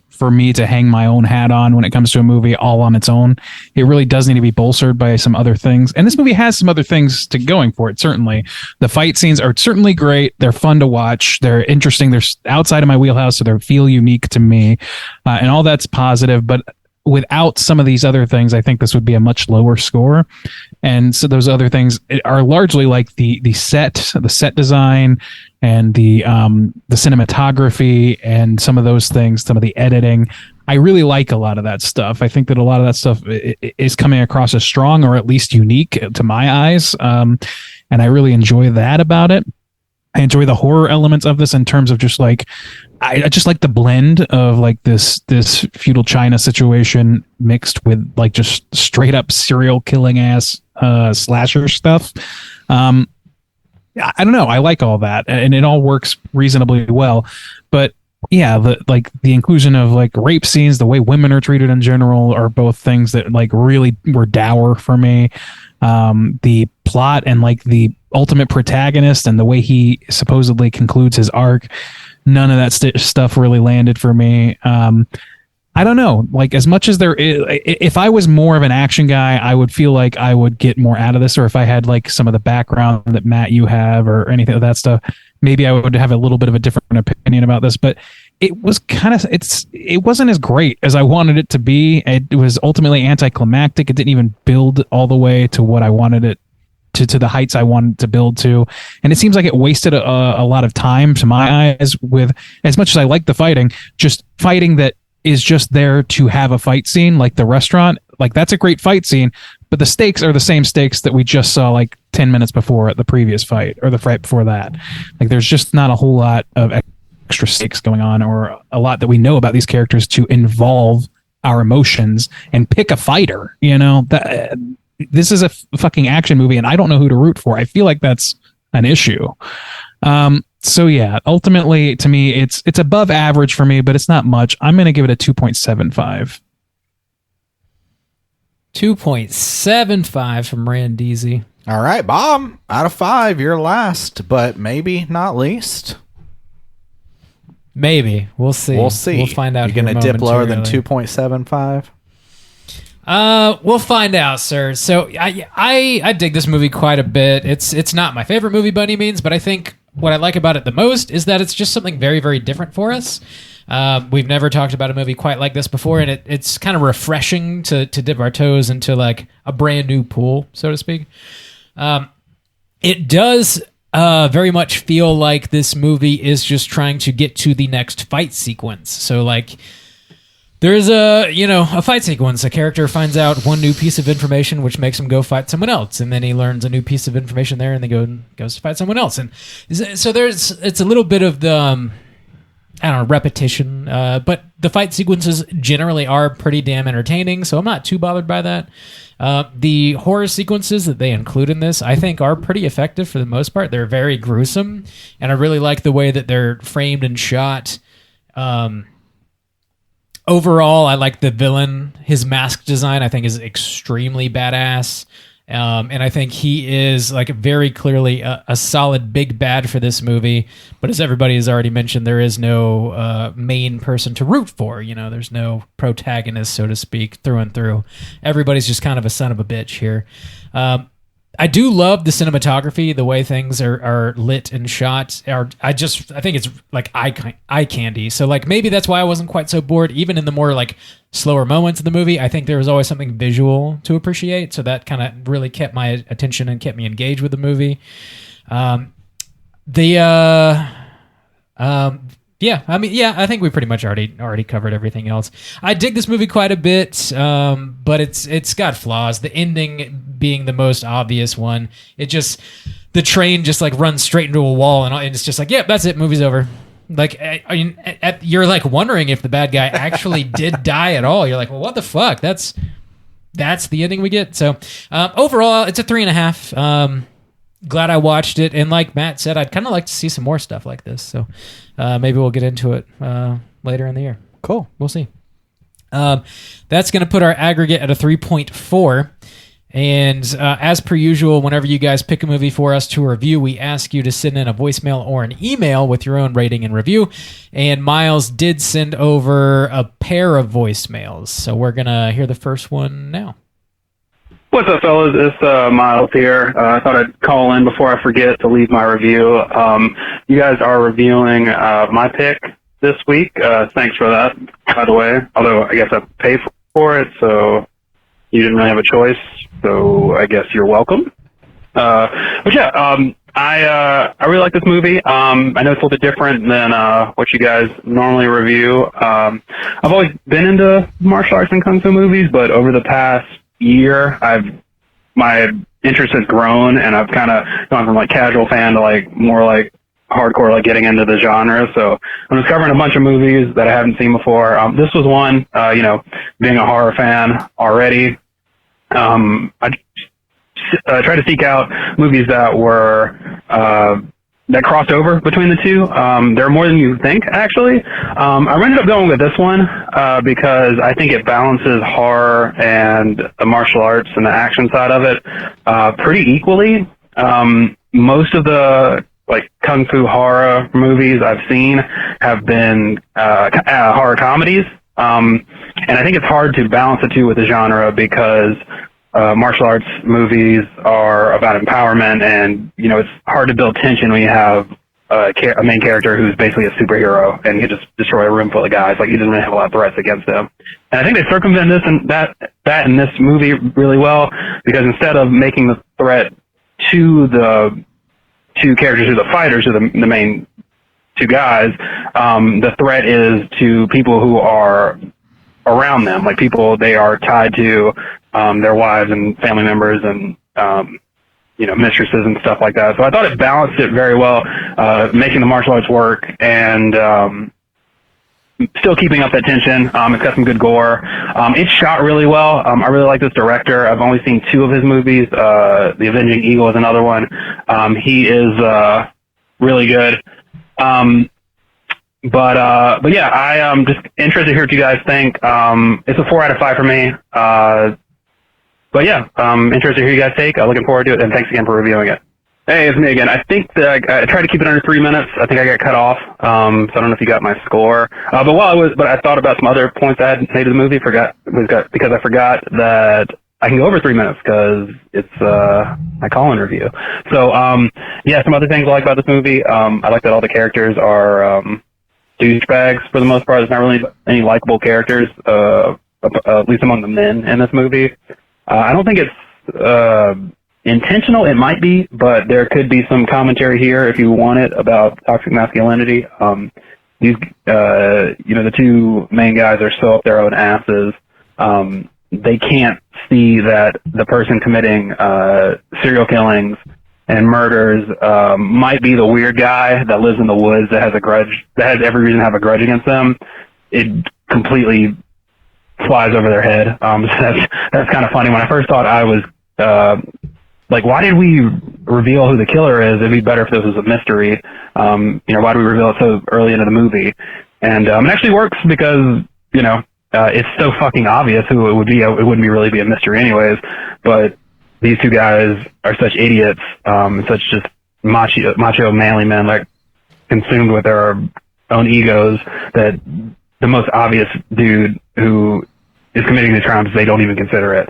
Speaker 3: for me to hang my own hat on when it comes to a movie all on its own. It really does need to be bolstered by some other things. And this movie has some other things to going for it, certainly. The fight scenes are certainly great. They're fun to watch. They're interesting. They're outside of my wheelhouse, so they feel unique to me. And all that's positive. But without some of these other things, I think this would be a much lower score. And so those other things are largely like the set design and the cinematography and some of those things, some of the editing. I really like a lot of that stuff. I think that a lot of that stuff is coming across as strong or at least unique to my eyes. And I really enjoy that about it. I enjoy the horror elements of this in terms of just like, I just like the blend of like this feudal China situation mixed with like just straight up serial killing ass slasher stuff. I don't know. I like all that and it all works reasonably well. But yeah, the inclusion of like rape scenes, the way women are treated in general are both things that like really were dour for me. The plot and like the ultimate protagonist and the way he supposedly concludes his arc, none of that stuff really landed for me. I don't know, like as much as there is, if I was more of an action guy, I would feel like I would get more out of this. Or if I had like some of the background that Matt, you have or anything of that stuff, maybe I would have a little bit of a different opinion about this, but it was it wasn't as great as I wanted it to be. It was ultimately anticlimactic. It didn't even build all the way to what I wanted it to the heights I wanted to build to. And it seems like it wasted a lot of time to my eyes with, as much as I like the fighting, just fighting that is just there to have a fight scene, like the restaurant. Like that's a great fight scene, but the stakes are the same stakes that we just saw like 10 minutes before at the previous fight or the fight before that. Like there's just not a whole lot of extra stakes going on or a lot that we know about these characters to involve our emotions and pick a fighter, you know, that this is a fucking action movie and I don't know who to root for. I feel like that's an issue. So yeah, ultimately to me, it's above average for me, but it's not much. I'm going to give it a 2.75.
Speaker 2: 2.75 from Randeezy.
Speaker 4: All right, Bob, out of 5, you're last, but maybe not least.
Speaker 2: Maybe. We'll see.
Speaker 4: We'll see.
Speaker 2: We'll find out.
Speaker 4: You're going to dip lower than 2.75?
Speaker 2: We'll find out, sir. So I dig this movie quite a bit. It's not my favorite movie by any means, but I think what I like about it the most is that it's just something very, very different for us. We've never talked about a movie quite like this before, and it's kind of refreshing to dip our toes into like a brand new pool, so to speak. It does very much feel like this movie is just trying to get to the next fight sequence. So like there's a fight sequence. A character finds out one new piece of information which makes him go fight someone else, and then he learns a new piece of information there and then goes to fight someone else. And so it's a little bit of the I don't know, repetition, but the fight sequences generally are pretty damn entertaining, so I'm not too bothered by that. The horror sequences that they include in this, I think, are pretty effective for the most part. They're very gruesome, and I really like the way that they're framed and shot. Overall, I like the villain. His mask design, I think, is extremely badass. And I think he is like very clearly a solid big bad for this movie. But as everybody has already mentioned, there is no main person to root for. There's no protagonist, so to speak, through and through. Everybody's just kind of a son of a bitch here. I do love the cinematography, the way things are lit and shot. I think it's like eye candy. So like maybe that's why I wasn't quite so bored, even in the more like slower moments of the movie. I think there was always something visual to appreciate, so that kind of really kept my attention and kept me engaged with the movie. I think we pretty much already covered everything else. I dig this movie quite a bit, but it's got flaws. The ending being the most obvious one. The train just like runs straight into a wall, and it's just like, yep, that's it. Movie's over. Like, you're like wondering if the bad guy actually did die at all. You're like, well, what the fuck? That's the ending we get. So overall, it's a 3.5. Glad I watched it, and like Matt said, I'd kind of like to see some more stuff like this. So maybe we'll get into it later in the year. Cool, we'll see. That's going to put our aggregate at a 3.4. And as per usual, whenever you guys pick a movie for us to review, we ask you to send in a voicemail or an email with your own rating and review. And Miles did send over a pair of voicemails, so we're going to hear the first one now.
Speaker 9: What's up, fellas? It's Miles here. I thought I'd call in before I forget to leave my review. You guys are reviewing my pick this week. Thanks for that, by the way. Although I guess I paid for it, so you didn't really have a choice. So I guess you're welcome. But yeah, I really like this movie. I know it's a little bit different than what you guys normally review. I've always been into martial arts and kung fu movies, but over the past year, my interest has grown, and I've kind of gone from like casual fan to like more like hardcore, like getting into the genre. So I'm discovering a bunch of movies that I haven't seen before. This was one, being a horror fan already. I try to seek out movies that were that crossed over between the two. There are more than you think, actually. I ended up going with this one because I think it balances horror and the martial arts and the action side of it pretty equally. Most of the like kung fu horror movies I've seen have been horror comedies, and I think it's hard to balance the two with the genre because martial arts movies are about empowerment, and it's hard to build tension when you have a main character who's basically a superhero and he just destroy a room full of guys. Like, he doesn't really have a lot of threats against them. And I think they circumvent this and that in this movie really well, because instead of making the threat to the two characters, who are the fighters, who are the main two guys, the threat is to people who are around them, like people they are tied to, their wives and family members and, mistresses and stuff like that. So I thought it balanced it very well, making the martial arts work and still keeping up that tension. It's got some good gore. It's shot really well. I really like this director. I've only seen 2 of his movies. The Avenging Eagle is another one. He is really good. But yeah, I am just interested to hear what you guys think. It's a 4 out of 5 for me. But yeah, interested to hear you guys take. Looking forward to it, and thanks again for reviewing it. Hey, it's me again. I think that I tried to keep it under 3 minutes. I think I got cut off. So I don't know if you got my score. But I thought about some other points I had made to the movie. Because I forgot that I can go over 3 minutes because it's my call-in review. So yeah, some other things I like about this movie. I like that all the characters are douchebags for the most part. There's not really any likable characters, at least among the men in this movie. I don't think it's intentional. It might be, but there could be some commentary here if you want it about toxic masculinity. These, the 2 main guys are so up their own asses. They can't see that the person committing serial killings and murders might be the weird guy that lives in the woods that has a grudge, that has every reason to have a grudge against them. It completely flies over their head. So that's kind of funny. When I first thought I was why did we reveal who the killer is? It'd be better if this was a mystery. Why do we reveal it so early into the movie? And it actually works because it's so fucking obvious who it would be. It wouldn't really be a mystery anyways. But these 2 guys are such idiots, such just macho manly men, like consumed with their own egos, that the most obvious dude who is committing the crimes, they don't even consider it,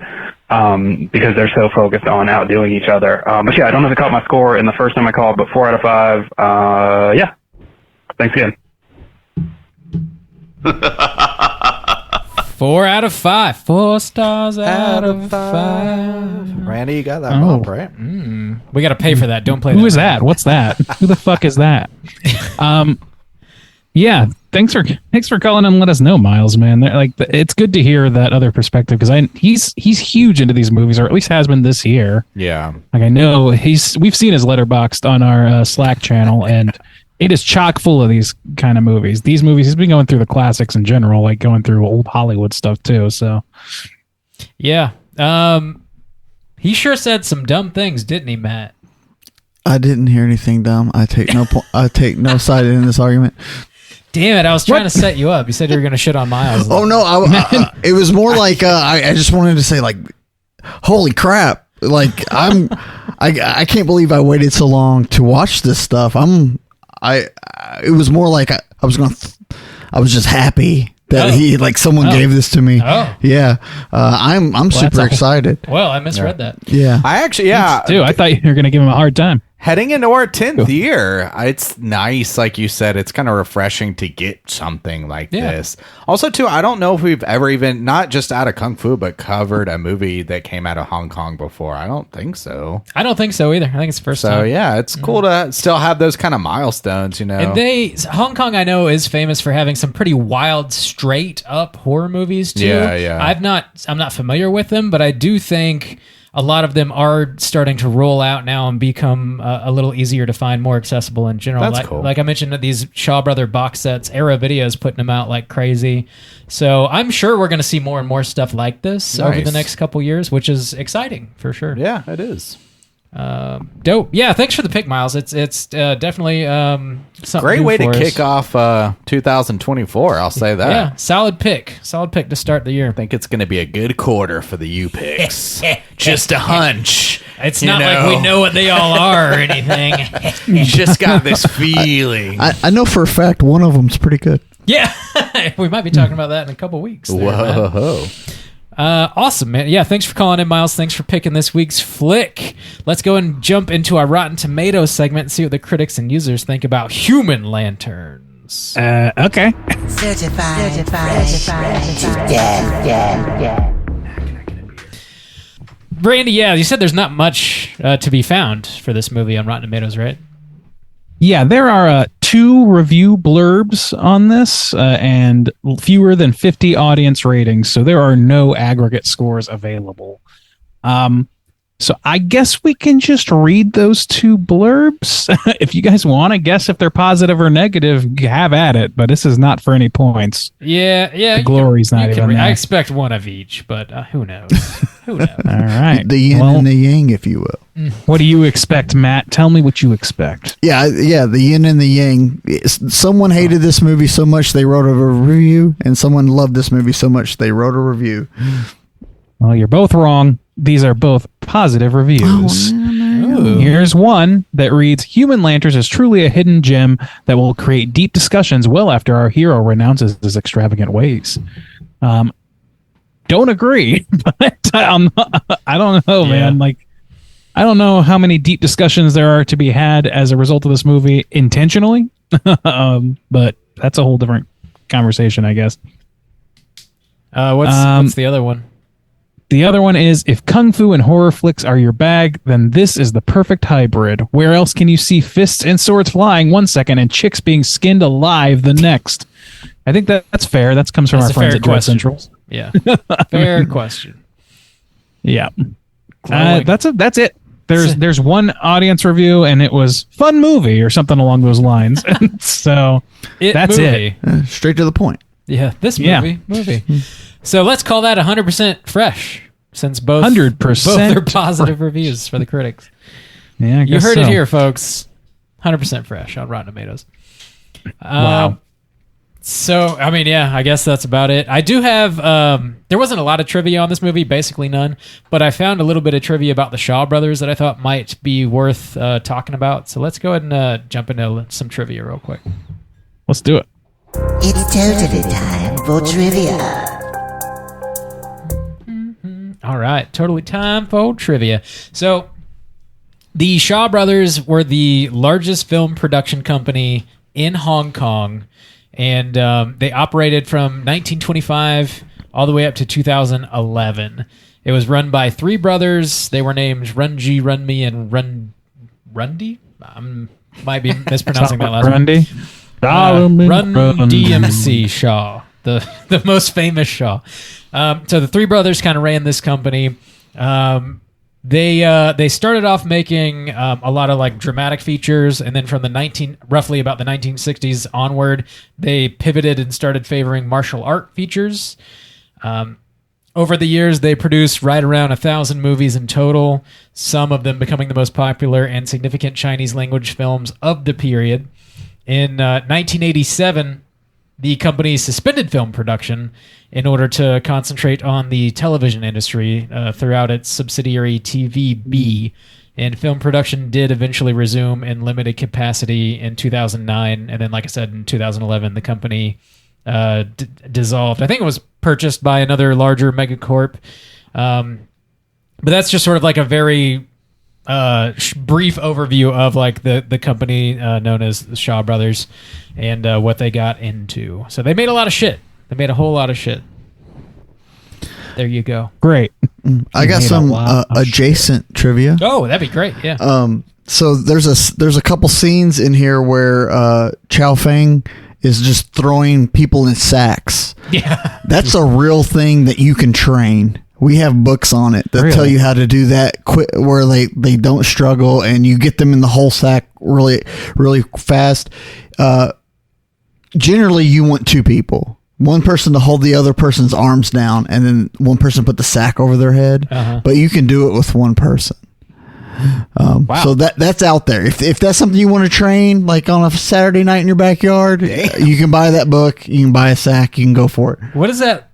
Speaker 9: because they're so focused on outdoing each other. But yeah, I don't know if I caught my score in the first time I called, but 4 out of 5. Yeah. Thanks again.
Speaker 2: 4 out of 5. 4 stars out of 5.
Speaker 4: Randy, you got that bump, right?
Speaker 2: We got to pay for that. Don't play.
Speaker 3: Who is that? What's that? Who the fuck is that? Yeah, thanks for calling and let us know, Miles. Man, it's good to hear that other perspective, because he's huge into these movies, or at least has been this year.
Speaker 4: Yeah,
Speaker 3: I know we've seen his Letterboxd on our Slack channel, and it is chock full of these kind of movies. These movies, he's been going through the classics in general, like going through old Hollywood stuff too. So,
Speaker 2: yeah, he sure said some dumb things, didn't he, Matt?
Speaker 5: I didn't hear anything dumb. I take no side in this argument.
Speaker 2: Damn it! I was trying to set you up. You said you were going to shit on Miles.
Speaker 5: Oh no! It was more like I just wanted to say, like, holy crap! Like I can't believe I waited so long to watch this stuff. It was more like I was just happy that someone gave this to me. Oh yeah, I'm super excited.
Speaker 2: Well, I misread that.
Speaker 5: Yeah,
Speaker 4: I actually
Speaker 3: too. I thought you were going to give him a hard time.
Speaker 4: Heading into our 10th year, it's nice, like you said, it's kind of refreshing to get something like this. Also, too, I don't know if we've ever even, not just out of Kung Fu, but covered a movie that came out of Hong Kong before. I don't think so.
Speaker 2: I don't think so either. I think it's the first time.
Speaker 4: So, yeah, it's cool to still have those kind of milestones,
Speaker 2: And Hong Kong, I know, is famous for having some pretty wild, straight-up horror movies, too.
Speaker 4: Yeah.
Speaker 2: I'm not familiar with them, but I do think a lot of them are starting to roll out now and become a little easier to find, more accessible in general.
Speaker 4: That's cool.
Speaker 2: Like I mentioned, these Shaw Brother box sets, Era Video's putting them out like crazy. So I'm sure we're going to see more and more stuff like this over the next couple years, which is exciting for sure.
Speaker 4: Yeah, it is.
Speaker 2: Dope. Yeah, thanks for the pick, Miles. It's definitely something
Speaker 4: great way to
Speaker 2: for us.
Speaker 4: kick off 2024. I'll say that.
Speaker 2: Yeah, solid pick to start the year.
Speaker 4: I think it's going to be a good quarter for the U picks. Just a hunch.
Speaker 2: It's not like we know what they all are or anything.
Speaker 4: You just got this feeling.
Speaker 5: I know for a fact one of them's pretty good.
Speaker 2: Yeah, we might be talking about that in a couple weeks.
Speaker 4: Whoa.
Speaker 2: Awesome, man. Yeah, thanks for calling in, Miles. Thanks for picking this week's flick. Let's go and jump into our Rotten Tomatoes segment and see what the critics and users think about Human Lanterns.
Speaker 3: Okay.
Speaker 6: Certified fresh to death.
Speaker 2: Brandy, yeah, you said there's not much to be found for this movie on Rotten Tomatoes, right?
Speaker 3: Yeah, there are 2 review blurbs on this and fewer than 50 audience ratings, so there are no aggregate scores available. So I guess we can just read those two blurbs. If you guys want to guess if they're positive or negative, have at it. But this is not for any points.
Speaker 2: Yeah.
Speaker 3: The glory's not even there.
Speaker 2: I expect one of each, but who knows? Who knows?
Speaker 3: All right.
Speaker 5: The yin and the yang, if you will.
Speaker 3: What do you expect, Matt? Tell me what you expect.
Speaker 5: Yeah, the yin and the yang. Someone hated this movie so much they wrote a review, and someone loved this movie so much they wrote a review.
Speaker 3: Well, you're both wrong. These are both positive reviews. Here's one that reads, Human Lanterns is truly a hidden gem that will create deep discussions well after our hero renounces his extravagant ways. Don't agree, but I don't know, man. Like, I don't know how many deep discussions there are to be had as a result of this movie intentionally, but that's a whole different conversation, I guess.
Speaker 2: What's the other one?
Speaker 3: The other one is, if kung fu and horror flicks are your bag, then this is the perfect hybrid. Where else can you see fists and swords flying one second and chicks being skinned alive the next? I think that's fair. That comes from our friends at Dread Centrals.
Speaker 2: Yeah. Fair question.
Speaker 3: Yeah. That's it. There's one audience review, and it was fun movie or something along those lines. So that's it.
Speaker 5: Straight to the point.
Speaker 2: Yeah, this movie. So let's call that 100% fresh, since both
Speaker 3: 100%
Speaker 2: are positive reviews for the critics.
Speaker 3: Yeah, I guess
Speaker 2: you heard it here, folks. 100% fresh on Rotten Tomatoes.
Speaker 3: Wow.
Speaker 2: So, I mean, I guess that's about it. I do have, there wasn't a lot of trivia on this movie, basically none, but I found a little bit of trivia about the Shaw Brothers that I thought might be worth talking about. So let's go ahead and jump into some trivia real quick.
Speaker 3: Let's do it.
Speaker 6: It's totally time for trivia.
Speaker 2: All right, totally time for trivia. So, the Shaw Brothers were the largest film production company in Hong Kong, and they operated from 1925 all the way up to 2011. It was run by three brothers. They were named Runji, Runmi, and Rundi? I might be mispronouncing that last one. Run DMC Shaw, the most famous Shaw. So the three brothers kind of ran this company. They started off making a lot of like dramatic features, and then from roughly about the 1960s onward, they pivoted and started favoring martial art features. Over the years, they produced right around 1,000 movies in total, some of them becoming the most popular and significant Chinese language films of the period. In 1987, the company suspended film production in order to concentrate on the television industry throughout its subsidiary TVB, and film production did eventually resume in limited capacity in 2009, and then, like I said, in 2011, the company dissolved. I think it was purchased by another larger megacorp, but that's just sort of like a very brief overview of like the company known as the Shaw Brothers and what they got into. So they made a lot of shit. They made a whole lot of shit. There you go.
Speaker 3: Great.
Speaker 5: I got some adjacent trivia.
Speaker 2: Oh, that'd be great. Yeah.
Speaker 5: So there's a couple scenes in here where Chow Feng is just throwing people in sacks.
Speaker 2: Yeah.
Speaker 5: That's a real thing that you can train. We have books on it that tell you how to do that quick, where they don't struggle, and you get them in the whole sack really, really fast. Generally, you want two people. One person to hold the other person's arms down, and then one person put the sack over their head. But you can do it with one person. Wow. So that's out there. If that's something you want to train, like on a Saturday night in your backyard, you can buy that book. You can buy a sack. You can go for it.
Speaker 2: What is that?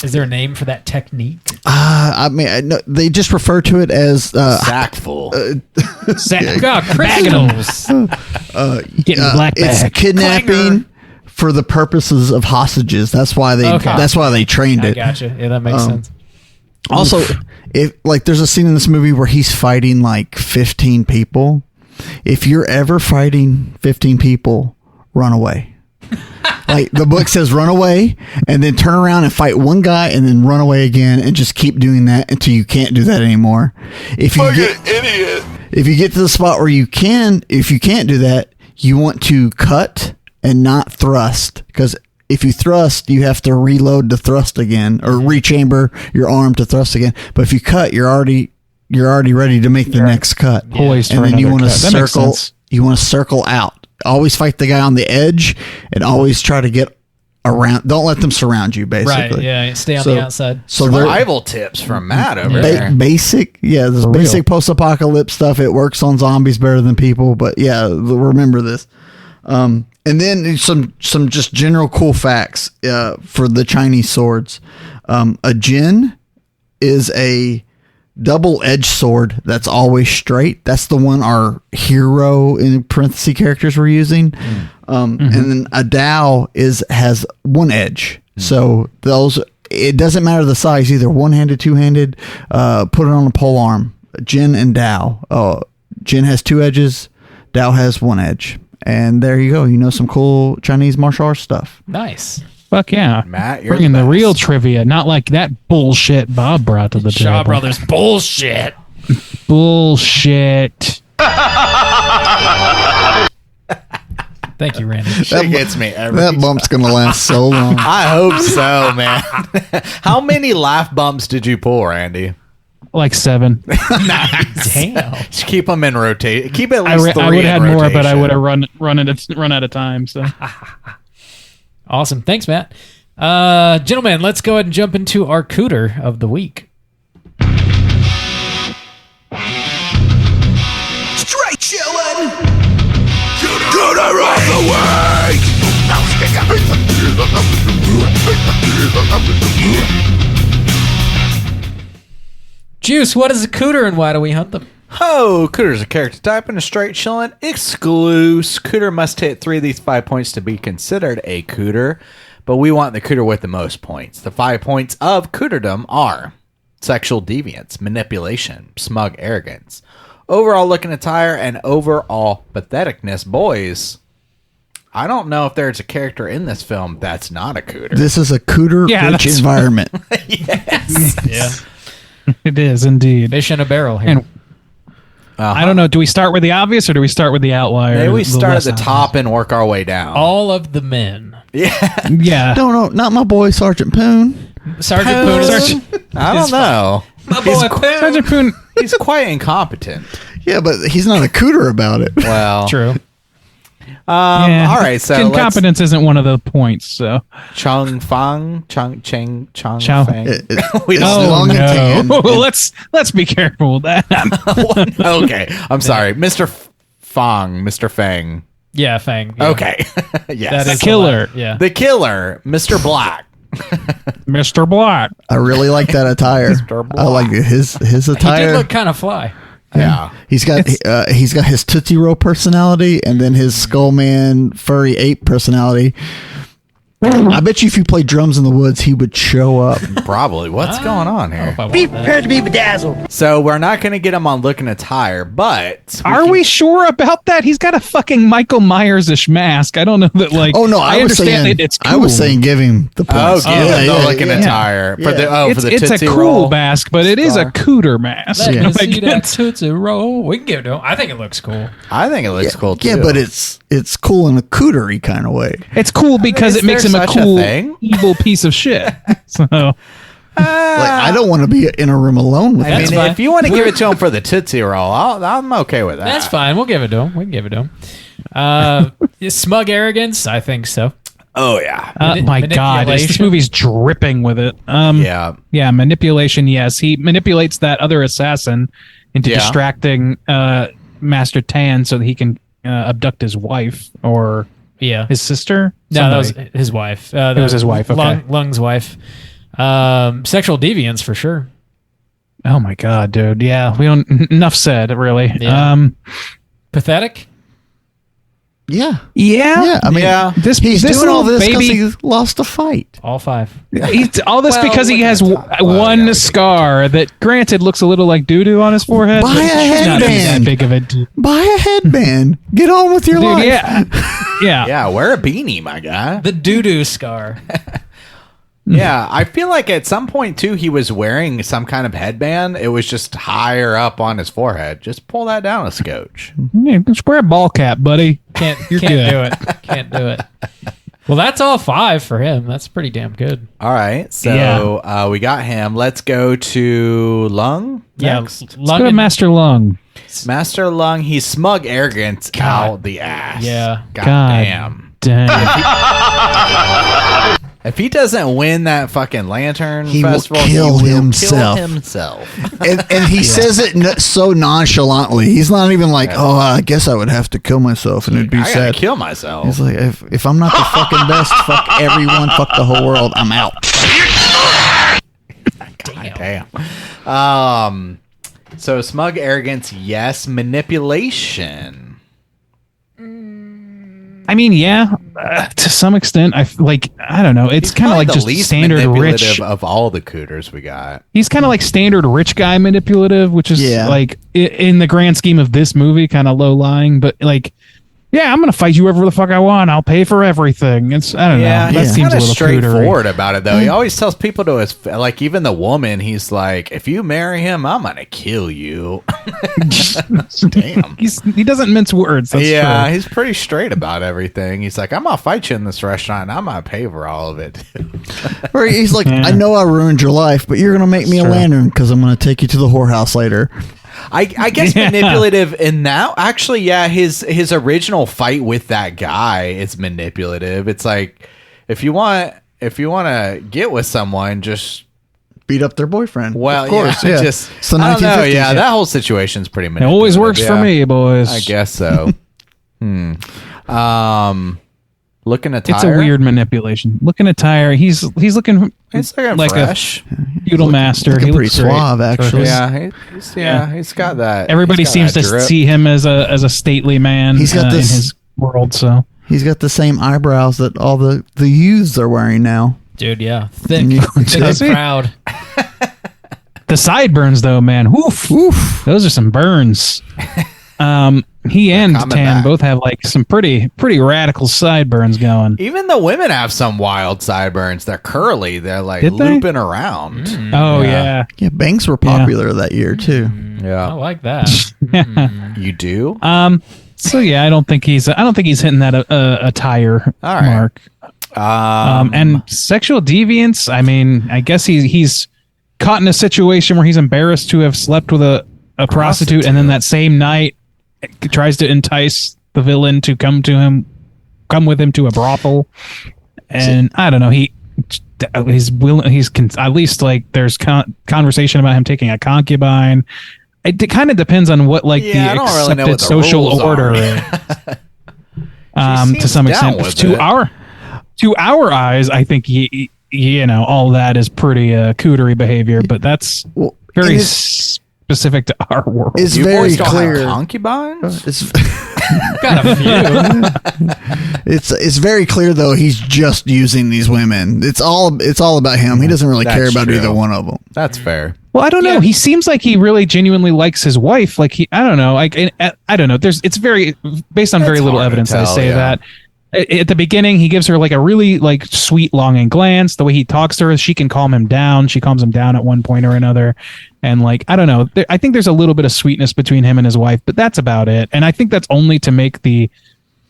Speaker 2: Is there a name for that technique?
Speaker 5: I mean, they just refer to it as
Speaker 4: sackful.
Speaker 2: Criminals.
Speaker 3: Getting black
Speaker 5: it's
Speaker 3: bag.
Speaker 5: Kidnapping for the purposes of hostages. That's why they trained it.
Speaker 2: I gotcha. Yeah, that makes sense.
Speaker 5: Also, there's a scene in this movie where he's fighting like 15 people. If you're ever fighting 15 people, run away. Like the book says, run away and then turn around and fight one guy and then run away again and just keep doing that until you can't do that anymore. If you get to the spot where if you can't do that, you want to cut and not thrust, because if you thrust, you have to reload the thrust again or rechamber your arm to thrust again. But if you cut, you're already ready to make the next cut.
Speaker 3: Poised
Speaker 5: And
Speaker 3: for
Speaker 5: then you
Speaker 3: another
Speaker 5: want to
Speaker 3: cut. That makes
Speaker 5: circle.
Speaker 3: sense.
Speaker 5: You want to circle out. Always fight the guy on the edge, and always try to get around. Don't let them surround you. Basically,
Speaker 2: Right, yeah, stay on
Speaker 5: So-
Speaker 2: the outside.
Speaker 5: So they're
Speaker 4: Survival tips from Matt over there.
Speaker 5: basic, this
Speaker 3: For
Speaker 5: basic
Speaker 3: real.
Speaker 5: post-apocalypse stuff. It works on zombies better than people, but yeah, remember this. And then some just general cool facts for the Chinese swords. A jin is a double-edged sword that's always straight. That's the one our hero in parentheses characters were using. And then a dao has one edge. So those, it doesn't matter the size, either one-handed, two-handed. Put it on a pole arm. Jin and dao. Jin has two edges. Dao has one edge. And there you go. You know some cool Chinese martial arts stuff.
Speaker 2: Nice.
Speaker 3: Fuck yeah.
Speaker 4: Matt, you're
Speaker 3: Bringing
Speaker 4: the
Speaker 3: the
Speaker 4: best.
Speaker 3: real trivia, not like that bullshit Bob brought to the
Speaker 2: Shaw
Speaker 3: table.
Speaker 2: Brothers bullshit.
Speaker 3: Bullshit.
Speaker 2: Thank you, Randy.
Speaker 4: She gets me every
Speaker 5: That bump's going to last so long.
Speaker 4: I hope so, man. How many laugh bumps did you pull, Randy?
Speaker 3: Like 7.
Speaker 2: Damn.
Speaker 4: Just keep them in rotate. Keep at
Speaker 3: I
Speaker 4: least three.
Speaker 3: would have had
Speaker 4: in
Speaker 3: more, but I
Speaker 4: rotation.
Speaker 3: would have run out of time. So
Speaker 2: Awesome. Thanks, Matt. Gentlemen, let's go ahead and jump into our Cooter of the week.
Speaker 1: Straight chillin'. Cooter of the week.
Speaker 2: Juice, what is a Cooter and why do we hunt them?
Speaker 4: Oh, Cooter's a character type in a straight chillin' exclusive. Cooter must hit 3 of these 5 points to be considered a Cooter, but we want the Cooter with the most points. The 5 points of Cooterdom are sexual deviance, manipulation, smug arrogance, overall looking attire, and overall patheticness. Boys, I don't know if there's a character in this film that's not a Cooter.
Speaker 5: This is a cooter
Speaker 3: Yeah,
Speaker 5: rich
Speaker 3: that's-
Speaker 5: environment.
Speaker 2: Yeah.
Speaker 3: it is indeed.
Speaker 2: Fish in a barrel here.
Speaker 3: And I don't know. Do we start with the obvious or do we start with the outlier?
Speaker 4: Maybe we
Speaker 3: The
Speaker 4: start at
Speaker 3: less
Speaker 4: the top and work our way down.
Speaker 2: All of the men.
Speaker 3: obvious? Yeah.
Speaker 5: No, not my boy Sergeant Poon.
Speaker 2: Sergeant Poon.
Speaker 4: I don't know.
Speaker 2: My boy Poon.
Speaker 3: Sergeant Poon.
Speaker 4: He's quite incompetent.
Speaker 5: Yeah, but he's not a cooter about it.
Speaker 4: Well,
Speaker 2: True.
Speaker 3: Yeah.
Speaker 4: all right, so
Speaker 3: incompetence isn't one of the points. So
Speaker 4: Chong Fang.
Speaker 3: Chow-
Speaker 4: Fang. We
Speaker 5: It's
Speaker 4: don't
Speaker 5: long and tan.
Speaker 3: let's be careful with that.
Speaker 4: Okay, I'm sorry, Mr. Fang, Mr. Fang.
Speaker 2: Yeah, Fang. Yeah.
Speaker 4: Okay, yes,
Speaker 2: That is
Speaker 3: Killer.
Speaker 2: Yeah.
Speaker 4: the killer, Mr. Black.
Speaker 3: Mr. Black.
Speaker 5: I really like that attire.
Speaker 4: Mr.
Speaker 5: I like his
Speaker 2: He
Speaker 5: attire.
Speaker 2: did look kind of fly.
Speaker 4: Yeah,
Speaker 5: He's got his Tootsie Roll personality and then his Skullman furry ape personality. I bet you if you played drums in the woods, he would show up.
Speaker 4: probably. What's going on here?
Speaker 2: If I want that.
Speaker 6: to be bedazzled.
Speaker 4: So we're not going to get him on looking attire, but
Speaker 3: Are we sure about that? He's got a fucking Michael Myers-ish mask. I don't know that. Like,
Speaker 5: Oh no,
Speaker 3: I understand that it's cool.
Speaker 5: I was saying give him the
Speaker 4: Oh,
Speaker 5: points.
Speaker 4: give him the looking
Speaker 5: yeah.
Speaker 4: attire for the
Speaker 3: it's,
Speaker 4: for the
Speaker 3: it's a
Speaker 4: Tootsie
Speaker 3: cool
Speaker 4: Roll.
Speaker 3: mask, but it is a cooter mask.
Speaker 2: Let me
Speaker 3: Like,
Speaker 2: see that
Speaker 3: it's-
Speaker 2: Tootsie Roll. We can give it to him. I think it looks cool.
Speaker 4: I think it looks cool too.
Speaker 5: Yeah, but it's cool in a cootery kind of way.
Speaker 3: It's cool because
Speaker 4: Is
Speaker 3: it makes
Speaker 4: there
Speaker 3: him a
Speaker 4: such a
Speaker 3: cool,
Speaker 4: thing?
Speaker 3: evil piece of shit. So
Speaker 5: Like I don't want to be in a room alone with
Speaker 4: I
Speaker 5: him.
Speaker 2: That's
Speaker 4: mean,
Speaker 2: fine.
Speaker 4: if you want to give it to him for the Tootsie Roll, I'm okay with that.
Speaker 2: That's fine. We'll give it to him. We can give it to him. Smug arrogance? I think so.
Speaker 4: Oh yeah,
Speaker 3: my God, this
Speaker 2: manipulation.
Speaker 3: movie's dripping with it.
Speaker 4: yeah.
Speaker 3: Manipulation. Yes, he manipulates that other assassin into
Speaker 4: Yeah.
Speaker 3: distracting Master Tan so that he can abduct his wife or
Speaker 2: Yeah.
Speaker 3: his sister.
Speaker 2: No, that was
Speaker 3: Somebody.
Speaker 2: his wife.
Speaker 3: It was his wife, okay.
Speaker 2: Lung's wife. Sexual deviance for sure.
Speaker 3: Oh my God, dude. Yeah, we don't. Enough said. Really.
Speaker 2: Yeah. Pathetic.
Speaker 5: Yeah.
Speaker 3: Yeah.
Speaker 5: Yeah. I mean,
Speaker 4: Yeah.
Speaker 3: This
Speaker 5: he's
Speaker 3: this
Speaker 5: doing all
Speaker 3: little
Speaker 5: this because
Speaker 3: baby.
Speaker 5: he lost a fight.
Speaker 2: All 5.
Speaker 3: All this
Speaker 4: Well,
Speaker 3: because he
Speaker 4: look
Speaker 3: has
Speaker 4: at the top. Well,
Speaker 3: one
Speaker 4: yeah, we can-
Speaker 3: scar that, granted, looks a little like doo doo on his forehead.
Speaker 5: Buy
Speaker 3: but
Speaker 5: a
Speaker 3: it's not that
Speaker 5: headband.
Speaker 3: big of a dude.
Speaker 5: Buy a headband. Get on with your life.
Speaker 3: Yeah, yeah.
Speaker 4: Yeah, wear a beanie, my guy.
Speaker 2: The doo-doo scar.
Speaker 4: Yeah, I feel like at some point too he was wearing some kind of headband. It was just higher up on his forehead. Just pull that down a scotch.
Speaker 3: Yeah, just wear a ball cap, buddy.
Speaker 2: Can't
Speaker 3: You're
Speaker 2: do
Speaker 3: good.
Speaker 2: it. Can't do it. Well, that's all 5 for him. That's pretty damn good.
Speaker 4: All right, so we got him. Let's go to Lung next.
Speaker 2: Yeah,
Speaker 3: Let's go to Master Lung.
Speaker 4: Master Lung, he's smug arrogant out the ass.
Speaker 2: Yeah.
Speaker 4: God damn.
Speaker 3: Damn.
Speaker 4: If he doesn't win that fucking lantern
Speaker 5: He
Speaker 4: festival,
Speaker 5: will kill
Speaker 4: he will
Speaker 5: himself.
Speaker 4: kill himself.
Speaker 5: And he says it so nonchalantly. He's not even like, oh, I guess I would have to kill myself, and it'd be
Speaker 4: I gotta
Speaker 5: sad.
Speaker 4: kill myself.
Speaker 5: He's like, if I'm not the fucking best, fuck everyone, fuck the whole world, I'm out.
Speaker 4: Damn. So smug arrogance, yes. Manipulation.
Speaker 3: I mean, yeah, to some extent. I don't know. It's kind of like
Speaker 4: the
Speaker 3: just
Speaker 4: least
Speaker 3: standard
Speaker 4: manipulative
Speaker 3: rich.
Speaker 4: of all the Cooters we got.
Speaker 3: He's kind of like standard rich guy manipulative, which is like in the grand scheme of this movie, kind of low lying. But like, yeah, I'm gonna fight you wherever the fuck I want. I'll pay for everything. I don't know. That
Speaker 4: He's
Speaker 3: seems
Speaker 4: kind
Speaker 3: a
Speaker 4: of
Speaker 3: little
Speaker 4: straightforward about it, though. He always tells people to his, like, even the woman. He's like, if you marry him, I'm gonna kill you. Damn.
Speaker 3: He doesn't mince words. That's true.
Speaker 4: He's pretty straight about everything. He's like, I'm gonna fight you in this restaurant, and I'm gonna pay for all of it.
Speaker 5: Or he's like, I know I ruined your life, but you're gonna make me a lantern because I'm gonna take you to the whorehouse later.
Speaker 4: I guess manipulative in that. Actually, yeah, his original fight with that guy is manipulative. It's like, if you want to get with someone, just
Speaker 5: beat up their boyfriend.
Speaker 4: Well,
Speaker 5: of course,
Speaker 4: yeah. Just
Speaker 5: so
Speaker 4: I don't know.
Speaker 5: 1950s,
Speaker 4: Yeah, that whole situation's pretty
Speaker 3: It
Speaker 4: manipulative.
Speaker 3: always works for me, boys.
Speaker 4: I guess so. Looking attire.
Speaker 3: It's a weird manipulation. Looking attire. He's looking.
Speaker 4: He's looking
Speaker 3: like
Speaker 4: fresh.
Speaker 3: A feudal master.
Speaker 5: Looking
Speaker 3: He
Speaker 5: pretty
Speaker 3: looks great.
Speaker 5: suave, actually.
Speaker 4: Yeah, he's got that.
Speaker 3: Everybody
Speaker 4: he's got
Speaker 3: seems
Speaker 4: that
Speaker 3: to
Speaker 4: drip.
Speaker 3: see him as a stately man.
Speaker 5: He's got
Speaker 3: in
Speaker 5: this-
Speaker 3: his world. So
Speaker 5: He's got the same eyebrows that all the youths are wearing now.
Speaker 2: Dude, yeah. Thick.
Speaker 5: Does
Speaker 2: Thick and
Speaker 3: he?
Speaker 2: proud.
Speaker 3: the sideburns, though, man. Woof. Those are some burns. He and
Speaker 4: coming
Speaker 3: Tan
Speaker 4: back.
Speaker 3: both have like some pretty radical sideburns going.
Speaker 4: Even the women have some wild sideburns. They're curly. They're like
Speaker 3: Did they?
Speaker 4: looping around.
Speaker 3: Oh yeah.
Speaker 5: Yeah, bangs were popular that year too.
Speaker 2: I
Speaker 4: Yeah,
Speaker 2: like that.
Speaker 4: you do.
Speaker 3: So yeah, I don't think he's hitting that attire
Speaker 4: All right.
Speaker 3: mark. And sexual deviance. I mean, I guess he's caught in a situation where he's embarrassed to have slept with a prostitute, and then that same night tries to entice the villain to come with him to a brothel. And I don't know, he's willing. At least like there's conversation about him taking a concubine. It kind of depends on what like
Speaker 4: I
Speaker 3: the
Speaker 4: don't really know
Speaker 3: accepted
Speaker 4: what the
Speaker 3: social
Speaker 4: rules
Speaker 3: order
Speaker 4: are.
Speaker 3: is. To some
Speaker 4: down
Speaker 3: extent,
Speaker 4: with
Speaker 3: to
Speaker 4: it.
Speaker 3: our eyes, I think all that is pretty cootery behavior, but that's very
Speaker 5: it is-
Speaker 3: specific to our world.
Speaker 5: It's
Speaker 4: You
Speaker 5: very
Speaker 4: boys don't have
Speaker 5: clear.
Speaker 4: concubines.
Speaker 5: It's
Speaker 2: Got a few.
Speaker 5: it's very clear though. He's just using these women. It's all about him. He doesn't really
Speaker 4: That's
Speaker 5: care about
Speaker 4: true.
Speaker 5: either one of them.
Speaker 4: That's fair.
Speaker 3: Well, I don't know. He seems like he really genuinely likes his wife. Like I don't know. Like I don't know. It's very based on very
Speaker 4: It's
Speaker 3: little
Speaker 4: hard to
Speaker 3: evidence. I
Speaker 4: tell,
Speaker 3: say
Speaker 4: yeah.
Speaker 3: that. At the beginning, he gives her like a really like sweet longing glance. The way he talks to her, she can calm him down. She calms him down at one point or another. And like, I don't know. I think there's a little bit of sweetness between him and his wife, but that's about it. And I think that's only to make the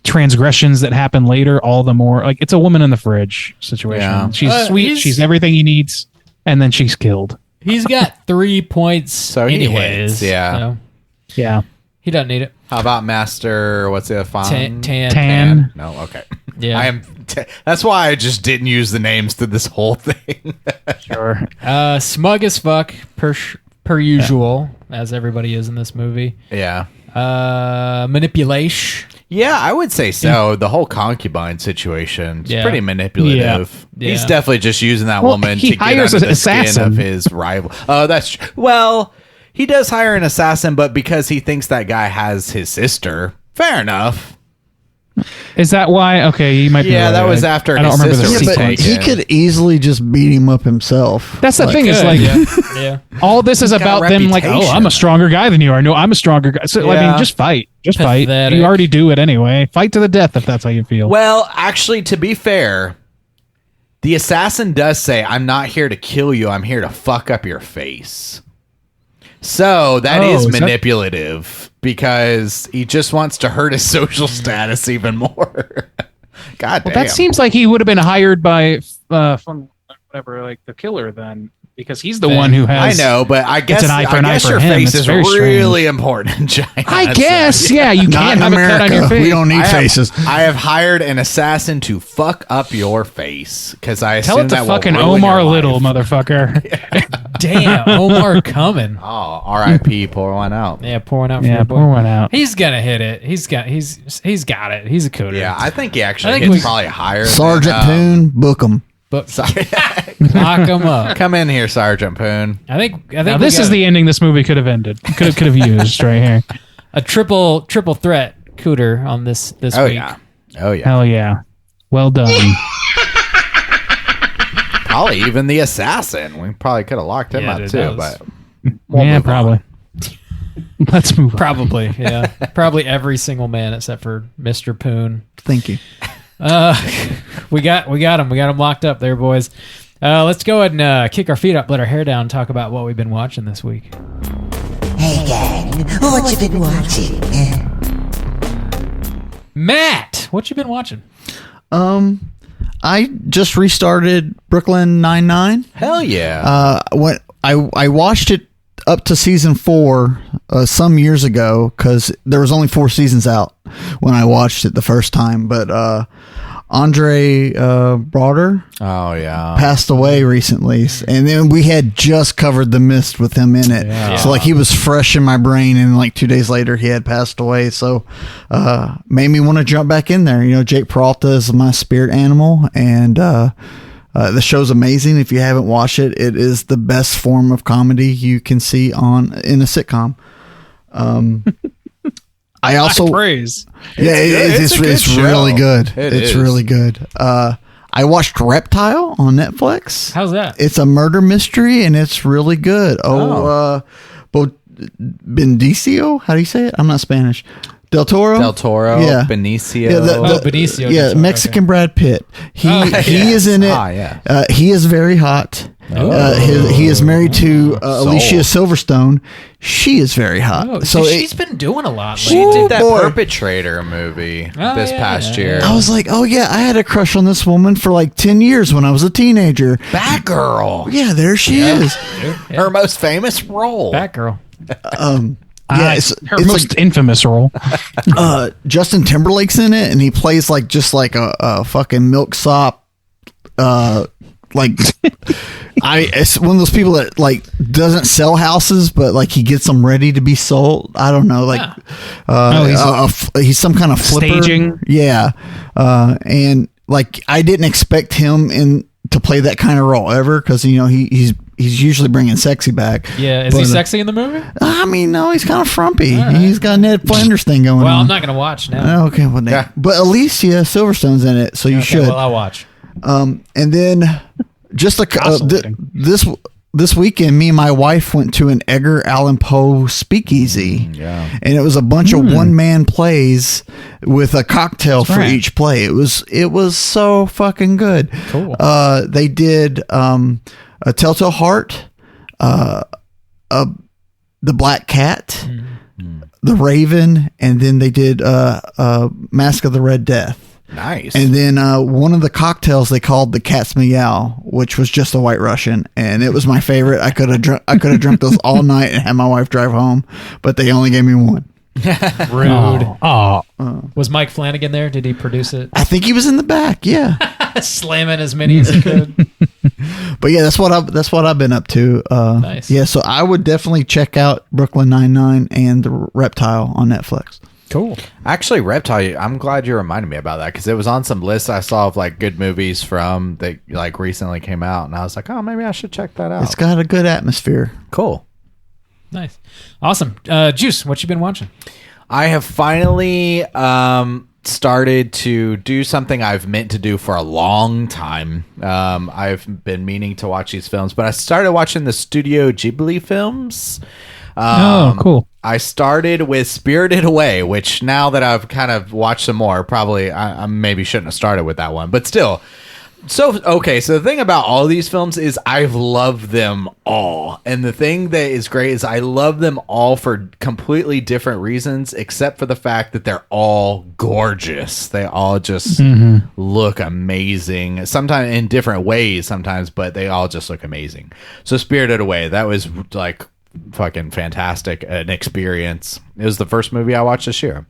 Speaker 3: transgressions that happen later all the more like it's a woman in the fridge situation.
Speaker 4: Yeah.
Speaker 3: She's sweet.
Speaker 2: he's-
Speaker 3: She's everything he needs. And then she's killed.
Speaker 2: He's got 3 points
Speaker 4: So he
Speaker 2: anyways.
Speaker 4: hits, yeah.
Speaker 2: So
Speaker 3: Yeah.
Speaker 2: he doesn't need it.
Speaker 4: How about Master? What's it?
Speaker 2: Tan.
Speaker 4: No, okay.
Speaker 2: Yeah.
Speaker 4: I am. That's why I just didn't use the names to this whole thing.
Speaker 3: Sure.
Speaker 2: Smug as fuck, per usual, as everybody is in this movie.
Speaker 4: Yeah.
Speaker 2: Manipulation.
Speaker 4: Yeah, I would say so. The whole concubine situation is
Speaker 2: Yeah.
Speaker 4: pretty manipulative.
Speaker 2: Yeah.
Speaker 4: He's definitely just using that
Speaker 3: Well,
Speaker 4: woman
Speaker 3: he
Speaker 4: to get
Speaker 3: hires
Speaker 4: under
Speaker 3: an
Speaker 4: the skin
Speaker 3: assassin.
Speaker 4: of his rival. Oh, that's true. Well, he does hire an assassin, but because he thinks that guy has his sister. Fair enough.
Speaker 3: Is that why? Okay, you might be
Speaker 4: Yeah,
Speaker 3: right.
Speaker 4: that was after
Speaker 3: I don't
Speaker 4: his
Speaker 3: remember
Speaker 4: sister
Speaker 3: the
Speaker 4: was
Speaker 5: Yeah, but
Speaker 3: sequence.
Speaker 4: taken.
Speaker 5: he could easily just beat him up himself.
Speaker 3: That's the thing is like
Speaker 2: yeah.
Speaker 3: all this is
Speaker 4: got a
Speaker 3: about them like, oh,
Speaker 4: reputation.
Speaker 3: I'm a stronger guy than you are. No, I'm a stronger guy. So I
Speaker 4: Yeah.
Speaker 3: mean, just fight. Just fight.
Speaker 2: Pathetic.
Speaker 3: You already do it anyway. Fight to the death if that's how you feel.
Speaker 4: Well, actually, to be fair, the assassin does say, I'm not here to kill you. I'm here to fuck up your face. So that
Speaker 3: Oh,
Speaker 4: is
Speaker 3: is that-
Speaker 4: manipulative because he just wants to hurt his social status even more. God damn.
Speaker 3: Well, that seems like he would have been hired by from whatever, like the killer then, because he's the one who
Speaker 4: I
Speaker 3: has.
Speaker 4: know, but I guess
Speaker 3: an eye for an eye for
Speaker 4: your
Speaker 3: him.
Speaker 4: face
Speaker 3: It's
Speaker 4: is
Speaker 3: very
Speaker 4: really important in China.
Speaker 3: I guess, yeah, you
Speaker 5: Not
Speaker 3: can't
Speaker 5: in
Speaker 3: have a cut
Speaker 5: America.
Speaker 3: on your face.
Speaker 5: We don't need
Speaker 4: I have-
Speaker 5: faces.
Speaker 4: I have hired an assassin to fuck up your face because I
Speaker 3: Tell
Speaker 4: assume
Speaker 3: it to
Speaker 4: that will
Speaker 3: fucking
Speaker 4: ruin
Speaker 3: Omar
Speaker 4: your
Speaker 3: Little,
Speaker 4: life.
Speaker 3: motherfucker.
Speaker 2: Damn, Omar coming.
Speaker 4: Oh, R.I.P. Pour one out.
Speaker 2: Yeah, pouring out for
Speaker 3: Yeah,
Speaker 2: your boy.
Speaker 3: pour one out.
Speaker 2: He's gonna hit it. He's got it. He's a cooter.
Speaker 4: Yeah, I think he actually
Speaker 2: I think
Speaker 4: hits
Speaker 2: we-
Speaker 4: probably higher.
Speaker 5: Sergeant
Speaker 4: than,
Speaker 5: Poon, book him.
Speaker 2: But
Speaker 4: Sorry.
Speaker 2: lock him up.
Speaker 4: Come in here, Sergeant Poon.
Speaker 2: I think
Speaker 3: Now, this is the ending this movie could have ended. Could have used right here.
Speaker 2: a triple threat cooter on this
Speaker 4: Oh
Speaker 2: week.
Speaker 4: yeah. Oh yeah.
Speaker 3: Hell yeah. Well done.
Speaker 4: Probably even the assassin. We probably could have locked him
Speaker 2: Yeah,
Speaker 4: up
Speaker 2: dude,
Speaker 4: too,
Speaker 2: that was-
Speaker 4: but we'll
Speaker 3: Yeah,
Speaker 4: move on.
Speaker 3: probably. Let's move on.
Speaker 2: Probably, yeah. Probably every single man except for Mr. Poon.
Speaker 5: Thank you.
Speaker 2: We got him. We got him locked up there, boys. Let's go ahead and kick our feet up, let our hair down, and talk about what we've been watching this week.
Speaker 6: Hey gang, what you been watching?
Speaker 2: Matt, what you been watching?
Speaker 5: I just restarted Brooklyn Nine-Nine.
Speaker 4: Hell yeah.
Speaker 5: When I watched it up to season 4 some years ago because there was only 4 seasons out when I watched it the first time. But Andre Broder
Speaker 4: Oh yeah.
Speaker 5: passed away recently, and then we had just covered The Mist with him in it.
Speaker 4: Yeah.
Speaker 5: So like he was fresh in my brain, and like 2 days later he had passed away. So made me want to jump back in there. You know, Jake Peralta is my spirit animal, and the show's amazing. If you haven't watched it, it is the best form of comedy you can see in a sitcom. I also
Speaker 3: Praise.
Speaker 5: yeah,
Speaker 4: It's a good
Speaker 5: it's
Speaker 4: show.
Speaker 5: really good.
Speaker 4: It
Speaker 5: It's
Speaker 4: is.
Speaker 5: really good. I watched Reptile on Netflix.
Speaker 2: How's that?
Speaker 5: It's a murder mystery and it's really good. Benicio, how do you say it? I'm not Spanish. Del Toro. Yeah.
Speaker 4: Benicio.
Speaker 2: Benicio.
Speaker 5: Yeah,
Speaker 2: Del Toro,
Speaker 5: Mexican
Speaker 2: okay.
Speaker 5: Brad Pitt. He is in it.
Speaker 4: Ah, yeah.
Speaker 5: He is very hot. He is married to Alicia Silverstone. She is very hot.
Speaker 2: Oh,
Speaker 5: so
Speaker 2: she's been doing a lot
Speaker 4: She
Speaker 2: lately.
Speaker 4: did that
Speaker 5: boy.
Speaker 4: Perpetrator movie this
Speaker 2: yeah,
Speaker 4: past
Speaker 2: yeah,
Speaker 4: year.
Speaker 5: I was like, oh yeah, I had a crush on this woman for like 10 years when I was a teenager.
Speaker 4: Batgirl.
Speaker 5: Yeah, there she is.
Speaker 4: Her most famous role.
Speaker 2: Batgirl.
Speaker 5: Yeah, it's
Speaker 3: Her most infamous role.
Speaker 5: Justin Timberlake's in it, and he plays like just like a fucking milksop. It's one of those people that like doesn't sell houses, but like he gets them ready to be sold. I don't know, like he's some kind of flipper.
Speaker 3: Staging?
Speaker 5: Yeah, and like I didn't expect him to play that kind of role ever because you know he's usually bringing sexy back.
Speaker 2: Yeah, is he
Speaker 5: But,
Speaker 2: sexy in the movie?
Speaker 5: I mean, no, he's kind of frumpy. He's got a Ned Flanders thing going
Speaker 2: Well,
Speaker 5: on.
Speaker 2: I'm not going to watch now.
Speaker 5: Okay, well,
Speaker 4: Yeah.
Speaker 5: but Alicia Silverstone's in it, so you
Speaker 2: Okay,
Speaker 5: should.
Speaker 2: well, I'll watch.
Speaker 5: And then just
Speaker 3: Oscillating.
Speaker 5: this weekend, me and my wife went to an Edgar Allan Poe speakeasy.
Speaker 4: Yeah.
Speaker 5: And it was a bunch of one-man plays with a cocktail for
Speaker 3: right.
Speaker 5: each play. It was so fucking good.
Speaker 2: Cool.
Speaker 5: They did a Telltale Heart, the Black Cat, the Raven, and then they did Mask of the Red Death.
Speaker 4: Nice.
Speaker 5: And then one of the cocktails they called the Cat's Meow, which was just a White Russian, and it was my favorite. I could have drunk those all night and had my wife drive home, but they only gave me one.
Speaker 2: Rude.
Speaker 3: Oh,
Speaker 2: Was Mike Flanagan there? Did he produce it?
Speaker 5: I think he was in the back, yeah.
Speaker 2: Slamming as many as he could.
Speaker 5: But yeah, that's what I've been up to.
Speaker 2: Nice.
Speaker 5: Yeah, so I would definitely check out Brooklyn Nine-Nine and The Reptile on Netflix.
Speaker 2: Cool.
Speaker 4: Actually, Reptile, I'm glad you reminded me about that because it was on some lists I saw of like good movies from that like recently came out, and I was like, oh, maybe I should check that out.
Speaker 5: It's got a good atmosphere.
Speaker 4: Cool.
Speaker 2: Nice. Awesome. Juice, what you been watching?
Speaker 4: I have finally started to do something I've meant to do for a long time. I've been meaning to watch these films, but I started watching the Studio Ghibli films.
Speaker 3: Cool.
Speaker 4: I started with Spirited Away, which now that I've kind of watched some more, probably I maybe shouldn't have started with that one, but still, So the thing about all these films is I've loved them all. And the thing that is great is I love them all for completely different reasons, except for the fact that they're all gorgeous. They all just look amazing. Sometimes in different ways sometimes, but they all just look amazing. So Spirited Away, that was like fucking fantastic, an experience. It was the first movie I watched this year.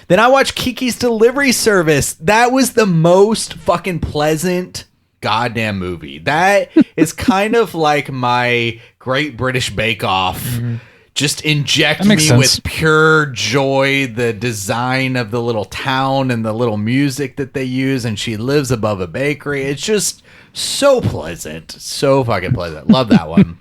Speaker 4: Then I watched Kiki's Delivery Service. That was the most fucking pleasant goddamn movie. That is kind of like my Great British Bake Off. Just inject me with pure joy. The design of the little town and the little music that they use, and she lives above a bakery. It's just so pleasant. So fucking pleasant. Love that one.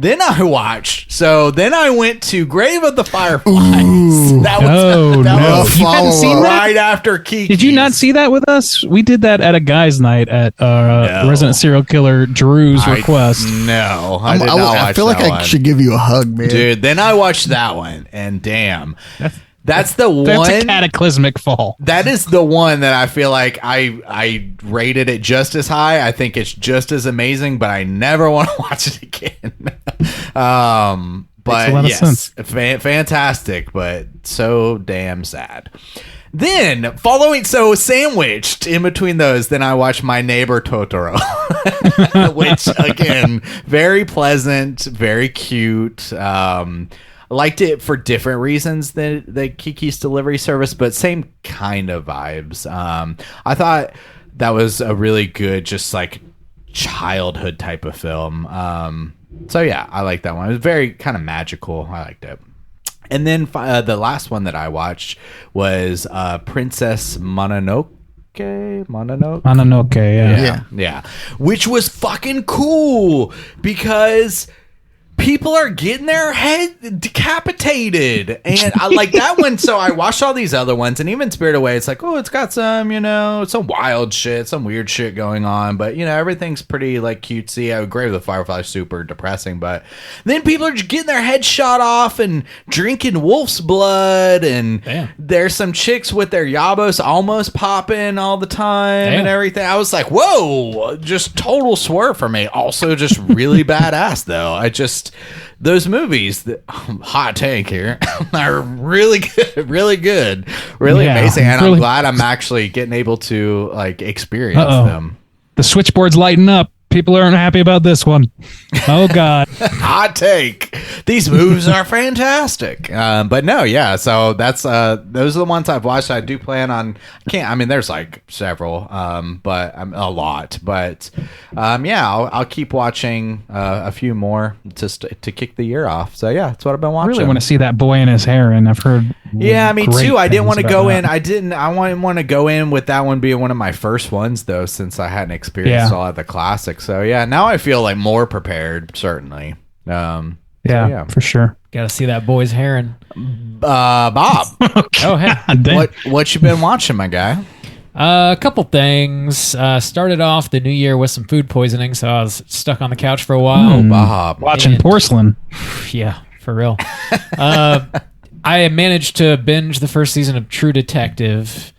Speaker 4: Then I went to Grave of the Fireflies. That was
Speaker 3: You hadn't seen that?
Speaker 4: right after Kiki.
Speaker 3: Did you not see that with us? We did that at a guy's night at Resident Serial Killer Drew's request.
Speaker 4: No, I did not watch
Speaker 5: I feel like
Speaker 4: that
Speaker 5: I
Speaker 4: one.
Speaker 5: should give you a hug, man.
Speaker 4: Dude, then I watched that one, and damn. That's the one.
Speaker 3: That's a cataclysmic fall.
Speaker 4: That is the one that I feel like I rated it just as high. I think it's just as amazing, but I never want to watch it again. But yes, fantastic, but so damn sad. Then sandwiched in between those, then I watched My Neighbor Totoro, which again, very pleasant, very cute. Liked it for different reasons than the Kiki's Delivery Service, but same kind of vibes. I thought that was a really good, just like childhood type of film. So yeah, I like that one. It was very kind of magical. I liked it. And then the last one that I watched was Princess Mononoke. Yeah. Which was fucking cool because people are getting their head decapitated, and I like that one. So I watched all these other ones, and even Spirited Away, it's like, oh, it's got some, some wild shit, some weird shit going on, but everything's pretty like cutesy. Grave of the Firefly, super depressing, but then people are just getting their head shot off and drinking wolf's blood, and there's some chicks with their yabos almost popping all the time and everything. I was like, whoa, just total swerve for me. Also, just really badass though. Those movies, hot take here, are really good, really amazing, and I'm glad I'm actually getting able to like experience them.
Speaker 3: The switchboard's lighting up. People aren't happy about this one. Oh God.
Speaker 4: Hot take. These movies are fantastic. But no, yeah. So that's those are the ones I've watched. I do plan on. There's like several, but a lot. But I'll keep watching a few more just to kick the year off. So yeah, that's what I've been watching.
Speaker 3: I really want to see that boy in his hair, and I've heard.
Speaker 4: Yeah, me too. I didn't want to go in.
Speaker 3: That.
Speaker 4: I didn't want to go in with that one being one of my first ones though, since I hadn't experienced all of the classics. So yeah, now I feel like more prepared. Certainly.
Speaker 3: Yeah, for sure.
Speaker 2: Got to see that boy's hair.
Speaker 4: Bob.
Speaker 2: Oh, hey.
Speaker 4: What you been watching, my guy?
Speaker 2: A couple things. Started off the new year with some food poisoning, so I was stuck on the couch for a while.
Speaker 4: Bob.
Speaker 3: Watching porcelain.
Speaker 2: Yeah, for real. I managed to binge the first season of True Detective.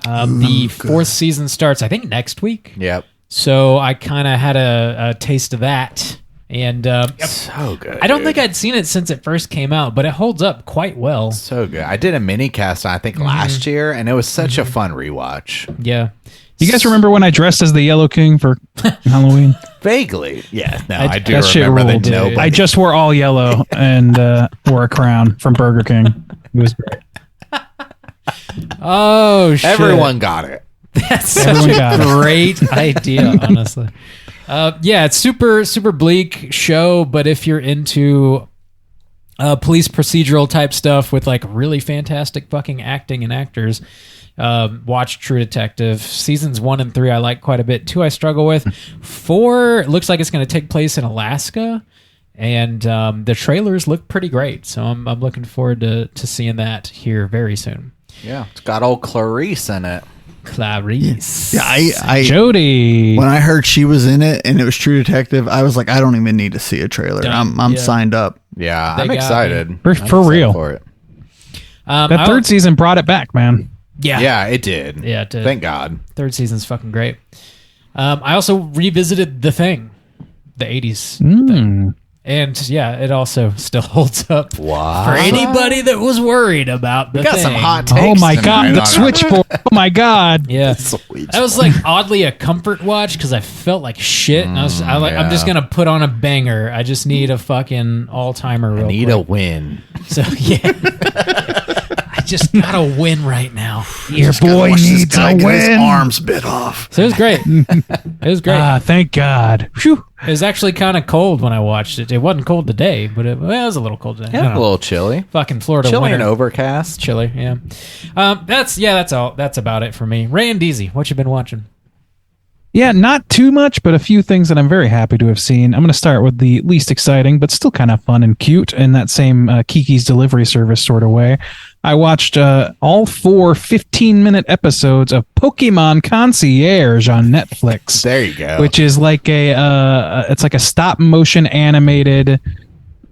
Speaker 2: The fourth season starts, I think, next week.
Speaker 4: Yep.
Speaker 2: So I kind of had a taste of that. And
Speaker 4: so good.
Speaker 2: I don't think I'd seen it since it first came out, but it holds up quite well.
Speaker 4: So good. I did a mini cast, I think, last year, and it was such a fun rewatch.
Speaker 2: Yeah.
Speaker 3: You guys remember when I dressed as the Yellow King for Halloween?
Speaker 4: Vaguely. Yeah. No, I do
Speaker 3: that
Speaker 4: remember
Speaker 3: shit
Speaker 4: that.
Speaker 3: I just wore all yellow and wore a crown from Burger King. It was great.
Speaker 2: Oh, shit.
Speaker 4: Everyone got it.
Speaker 2: That's such a great idea, honestly. It's super bleak show, but if you're into police procedural type stuff with like really fantastic fucking acting and actors, watch True Detective. Seasons 1 and 3 I like quite a bit. 2 I struggle with. 4 looks like it's going to take place in Alaska, and the trailers look pretty great, so I'm looking forward to seeing that here very soon.
Speaker 4: Yeah, it's got old Clarice in it.
Speaker 2: Clarice.
Speaker 5: Yeah, I
Speaker 3: Jody.
Speaker 5: When I heard she was in it and it was True Detective, I was like, I don't even need to see a trailer. I'm signed up.
Speaker 4: Yeah, I'm excited.
Speaker 3: For real.
Speaker 4: For it.
Speaker 3: That third season brought it back, man.
Speaker 2: Yeah.
Speaker 4: Yeah, it did.
Speaker 2: Yeah, it did.
Speaker 4: Thank God.
Speaker 2: Third season's fucking great. I also revisited The Thing, the 80s
Speaker 3: Hmm.
Speaker 2: thing. And yeah, it also still holds up
Speaker 4: Wow.
Speaker 2: for anybody that was worried about the
Speaker 4: We got
Speaker 2: thing.
Speaker 4: some hot takes.
Speaker 3: Oh my god,
Speaker 4: tonight
Speaker 3: the
Speaker 4: on
Speaker 3: switchboard. Oh my god.
Speaker 2: Yeah, that was like oddly a comfort watch because I felt like shit, and I'm just gonna put on a banger. I just need a fucking all timer.
Speaker 4: I need a win.
Speaker 2: So yeah, I just gotta win right now.
Speaker 3: Your boy needs a win.
Speaker 5: Arms bit off.
Speaker 2: So it was great. It was great.
Speaker 3: Ah, thank God. Phew.
Speaker 2: It was actually kind of cold when I watched it. It wasn't cold today, but it was a little cold today. I
Speaker 4: Yeah,
Speaker 2: don't
Speaker 4: a
Speaker 2: know.
Speaker 4: little chilly.
Speaker 2: Fucking Florida
Speaker 4: Chilly
Speaker 2: winter.
Speaker 4: and overcast.
Speaker 2: Chilly, yeah. That's all. That's about it for me. Ray and Deezy, what you been watching?
Speaker 3: Yeah, not too much, but a few things that I'm very happy to have seen. I'm going to start with the least exciting, but still kind of fun and cute in that same Kiki's Delivery Service sort of way. I watched all 4 15-minute episodes of Pokemon Concierge on Netflix.
Speaker 4: There you go.
Speaker 3: Which is like it's like a stop motion animated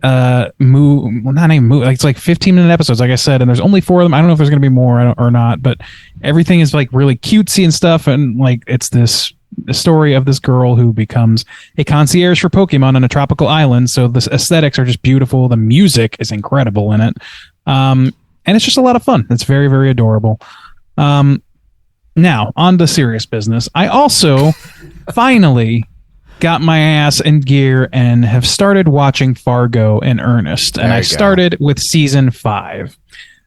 Speaker 3: like it's like 15-minute episodes, like I said, and there's only 4 of them. I don't know if there's going to be more or not, but everything is like really cutesy and stuff, and like it's the story of this girl who becomes a concierge for Pokemon on a tropical island. So the aesthetics are just beautiful. The music is incredible in it. And it's just a lot of fun. It's very, very adorable. Now, on to serious business. I also finally got my ass in gear and have started watching Fargo in earnest. And
Speaker 4: There
Speaker 3: I
Speaker 4: you go.
Speaker 3: started with season 5.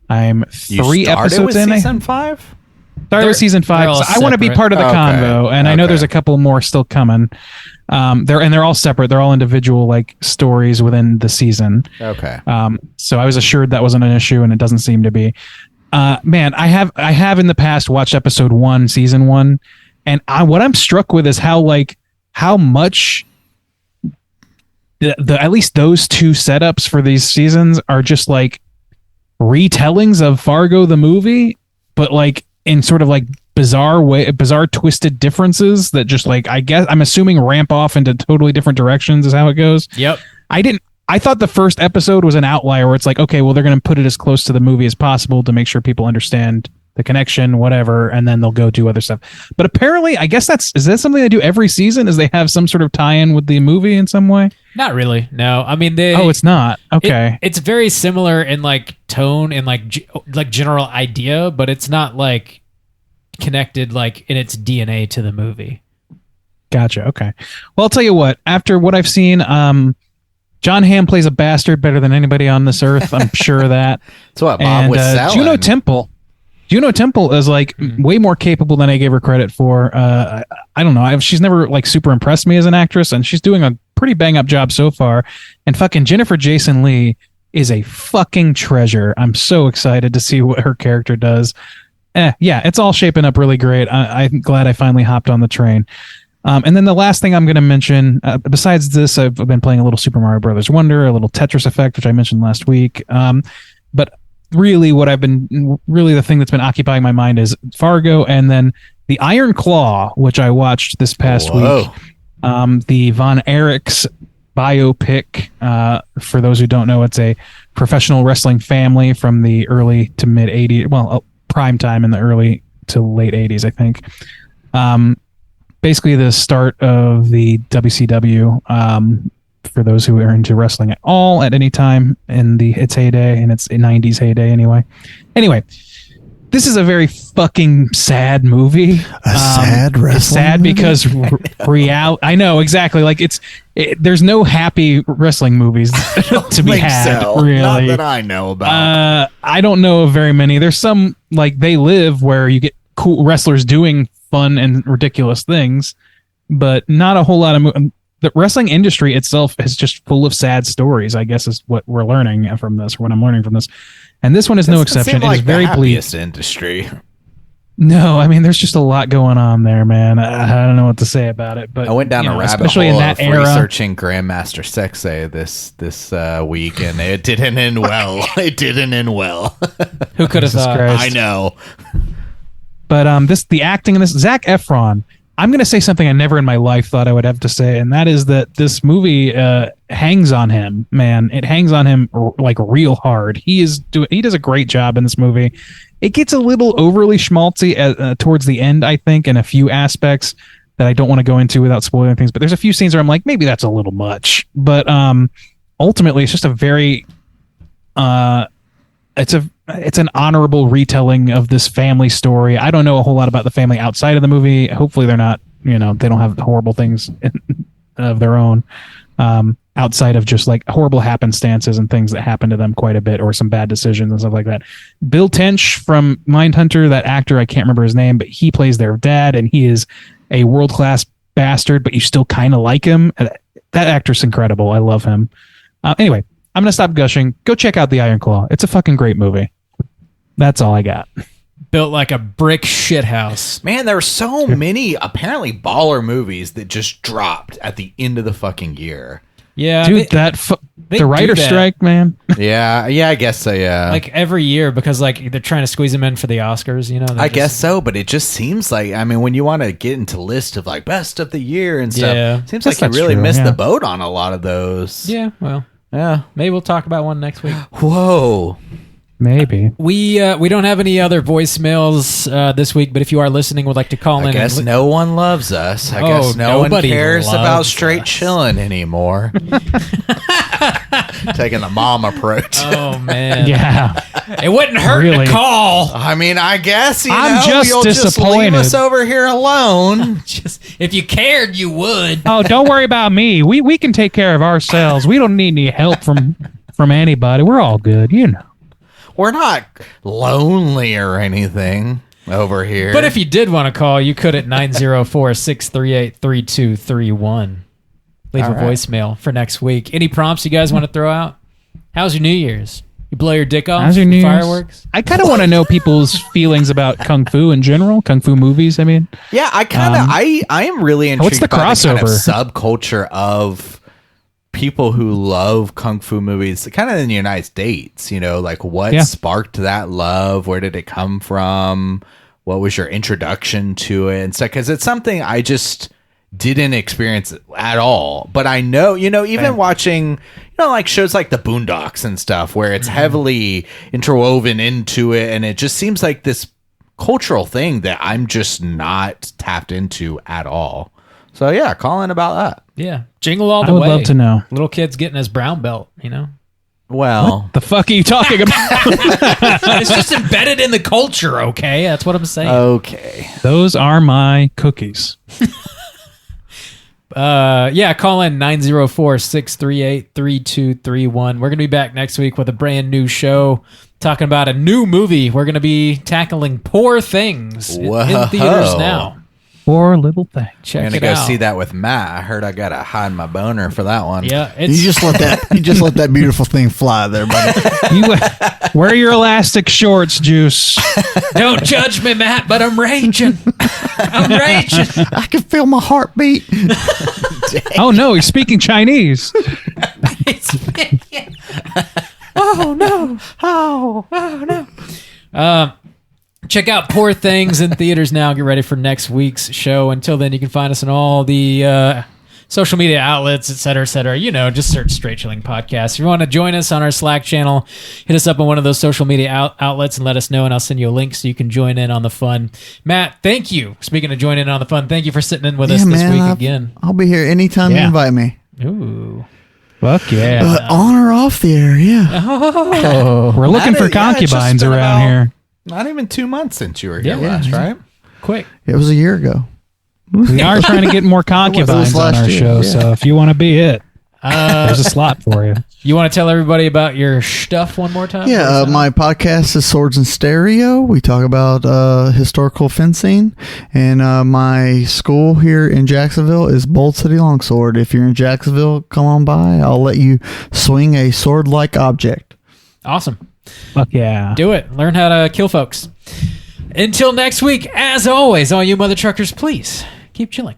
Speaker 3: I'm
Speaker 4: You
Speaker 3: 3
Speaker 4: started
Speaker 3: episodes
Speaker 4: with
Speaker 3: in.
Speaker 4: season 5?
Speaker 3: Started with season 5.
Speaker 2: they're all
Speaker 3: I want to be
Speaker 2: separate.
Speaker 3: part of the
Speaker 4: Okay.
Speaker 3: convo, and I know
Speaker 4: Okay.
Speaker 3: there's a couple more still coming. They're all separate. They're all individual like stories within the season.
Speaker 4: Okay.
Speaker 3: So I was assured that wasn't an issue, and it doesn't seem to be. Man, I have in the past watched episode 1, season 1, and what I'm struck with is how much the at least those 2 setups for these seasons are just like retellings of Fargo the movie, but like in sort of like bizarre twisted differences that just like I'm assuming ramp off into totally different directions is how it goes.
Speaker 2: Yep.
Speaker 3: I thought the first episode was an outlier where it's like, okay, well, they're going to put it as close to the movie as possible to make sure people understand the connection, whatever, and then they'll go do other stuff. But apparently, I guess is that something they do every season? Is they have some sort of tie-in with the movie in some way?
Speaker 2: Not really. No. I mean,
Speaker 3: It's not. Okay.
Speaker 2: It's very similar in like tone and like general idea, but it's not like connected like in its DNA to the movie.
Speaker 3: Gotcha. Okay. Well, I'll tell you what. After what I've seen, John Hamm plays a bastard better than anybody on this earth. I'm sure of that.
Speaker 4: That's what Bob was selling.
Speaker 3: Juno Temple is like way more capable than I gave her credit for. I don't know. She's never like super impressed me as an actress, and she's doing a pretty bang up job so far. And fucking Jennifer Jason Leigh is a fucking treasure. I'm so excited to see what her character does. Yeah, it's all shaping up really great. I'm glad I finally hopped on the train. And then the last thing I'm going to mention, besides this, I've been playing a little Super Mario Brothers Wonder, a little Tetris Effect, which I mentioned last week. But really the thing that's been occupying my mind is Fargo, and then the Iron Claw, which I watched this past week. The Von Erichs biopic. For those who don't know, it's a professional wrestling family from the early to mid 80s. Well, prime time in the early to late 80s, I think. Basically the start of the WCW, for those who are into wrestling at all at any time in its heyday, and its 90s heyday anyway. Anyway, this is a very fucking sad movie.
Speaker 5: Sad wrestling
Speaker 3: It's sad
Speaker 5: movie?
Speaker 3: because I know, exactly. Like there's no happy wrestling movies to be had, really.
Speaker 4: Not that I know about.
Speaker 3: I don't know of very many. There's some like They Live where you get cool wrestlers doing fun and ridiculous things, but not a whole lot of the wrestling industry itself is just full of sad stories, I guess, is what we're learning from this, what I'm learning from this. And this one is no exception. It is very bleak.
Speaker 4: Industry.
Speaker 3: No, I mean, there's just a lot going on there, man. I don't know what to say about it, but
Speaker 4: I went down a rabbit
Speaker 3: especially
Speaker 4: hole
Speaker 3: in that
Speaker 4: of
Speaker 3: era.
Speaker 4: researching Grandmaster Sexay this week, and it didn't end well. It didn't end well.
Speaker 2: Who could have
Speaker 3: Jesus
Speaker 2: thought?
Speaker 3: Christ.
Speaker 4: I know.
Speaker 3: But the acting in this, Zac Efron, I'm going to say something I never in my life thought I would have to say, and that is that this movie hangs on him, man. It hangs on him like real hard. He does a great job in this movie. It gets a little overly schmaltzy towards the end, I think, in a few aspects, that I don't want to go into without spoiling things. But there's a few scenes where I'm like, maybe that's a little much. But ultimately, it's just a very it's an honorable retelling of this family story. I don't know a whole lot about the family outside of the movie. Hopefully, they're not, they don't have horrible things of their own. Outside of just like horrible happenstances and things that happen to them quite a bit, or some bad decisions and stuff like that. Bill Tench from Mindhunter, that actor, I can't remember his name, but he plays their dad, and he is a world-class bastard, but you still kind of like him. That actor's incredible. I love him. Anyway, I'm going to stop gushing. Go check out The Iron Claw. It's a fucking great movie. That's all I got.
Speaker 2: Built like a brick shithouse.
Speaker 4: Man, there are so many apparently baller movies that just dropped at the end of the fucking year.
Speaker 2: Yeah,
Speaker 3: dude, the writer strike, man.
Speaker 4: yeah, I guess so. Yeah,
Speaker 2: like every year, because like they're trying to squeeze them in for the Oscars. I
Speaker 4: guess so, but it just seems like, I mean, when you want to get into list of like best of the year and stuff, it seems like you really missed the boat on a lot of those.
Speaker 2: Yeah, well,
Speaker 4: yeah,
Speaker 2: maybe we'll talk about one next week.
Speaker 4: Whoa.
Speaker 3: Maybe.
Speaker 2: We don't have any other voicemails this week, but if you are listening, would like to call in.
Speaker 4: I guess no one loves us. I guess no one cares about straight chilling anymore. Taking the mom approach.
Speaker 2: Oh, man.
Speaker 3: Yeah.
Speaker 2: It wouldn't hurt to call.
Speaker 4: I mean, I guess,
Speaker 3: I'm just
Speaker 4: you'll
Speaker 3: disappointed.
Speaker 4: Just leave us over here alone.
Speaker 2: If you cared, you would.
Speaker 3: Oh, don't worry about me. We can take care of ourselves. We don't need any help from anybody. We're all good,
Speaker 4: We're not lonely or anything over here.
Speaker 2: But if you did want to call, you could at 904-638-3231. Leave a voicemail for next week. Any prompts you guys want to throw out? How's your New Year's? You blow your dick off?
Speaker 3: How's your New Year's?
Speaker 2: Fireworks?
Speaker 3: I kind of want to know people's feelings about Kung Fu in general, Kung Fu movies, I mean.
Speaker 4: Yeah, I kind of, I am really intrigued
Speaker 3: what's the
Speaker 4: by
Speaker 3: crossover?
Speaker 4: the kind of subculture of people who love Kung Fu movies, kind of in the United States, like what sparked that love? Where did it come from? What was your introduction to it and stuff? Because it's something I just didn't experience at all. But I know, even watching, like shows like The Boondocks and stuff, where it's heavily interwoven into it, and it just seems like this cultural thing that I'm just not tapped into at all. So yeah, call in about that.
Speaker 2: Yeah. Jingle all the way.
Speaker 3: I would love to know.
Speaker 2: Little kid's getting his brown belt,
Speaker 4: Well,
Speaker 3: what the fuck are you talking about?
Speaker 2: It's just embedded in the culture, okay? That's what I'm saying.
Speaker 4: Okay.
Speaker 3: Those are my cookies.
Speaker 2: Call in 904-638-3231. We're going to be back next week with a brand new show talking about a new movie. We're going to be tackling Poor Things in theaters now.
Speaker 3: Poor little thing.
Speaker 2: Check
Speaker 4: I'm
Speaker 2: it
Speaker 4: gonna
Speaker 2: out.
Speaker 4: go see that with Matt. I heard I gotta hide my boner for that one.
Speaker 2: Yeah,
Speaker 5: You just let that beautiful thing fly there, buddy.
Speaker 3: Wear your elastic shorts, Juice.
Speaker 2: Don't judge me, Matt, but I'm raging. I'm raging.
Speaker 5: I can feel my heartbeat.
Speaker 3: Oh no, he's speaking Chinese.
Speaker 2: Oh no. Oh no. Check out Poor Things in theaters now. Get ready for next week's show. Until then, you can find us on all the social media outlets, et cetera, et cetera. Just search Straight Chilling Podcast. If you want to join us on our Slack channel, hit us up on one of those social media outlets and let us know, and I'll send you a link so you can join in on the fun. Matt, thank you. Speaking of joining in on the fun, thank you for sitting in with us this week again.
Speaker 5: I'll be here anytime you invite me.
Speaker 2: Ooh.
Speaker 3: Fuck yeah.
Speaker 5: On or off the air, yeah.
Speaker 3: Oh, we're looking for concubines around here.
Speaker 4: Not even 2 months since you were here last, right?
Speaker 2: Quick.
Speaker 5: It was a year ago.
Speaker 3: We are trying to get more concubines on our show, so if you want to be it, there's a slot for you.
Speaker 2: You want to tell everybody about your stuff one more time?
Speaker 5: Yeah, my podcast is Swords and Stereo. We talk about historical fencing. And my school here in Jacksonville is Bold City Longsword. If you're in Jacksonville, come on by. I'll let you swing a sword-like object.
Speaker 2: Awesome.
Speaker 3: Fuck yeah.
Speaker 2: Do it. Learn how to kill folks. Until next week, as always, all you mother truckers, please keep chilling.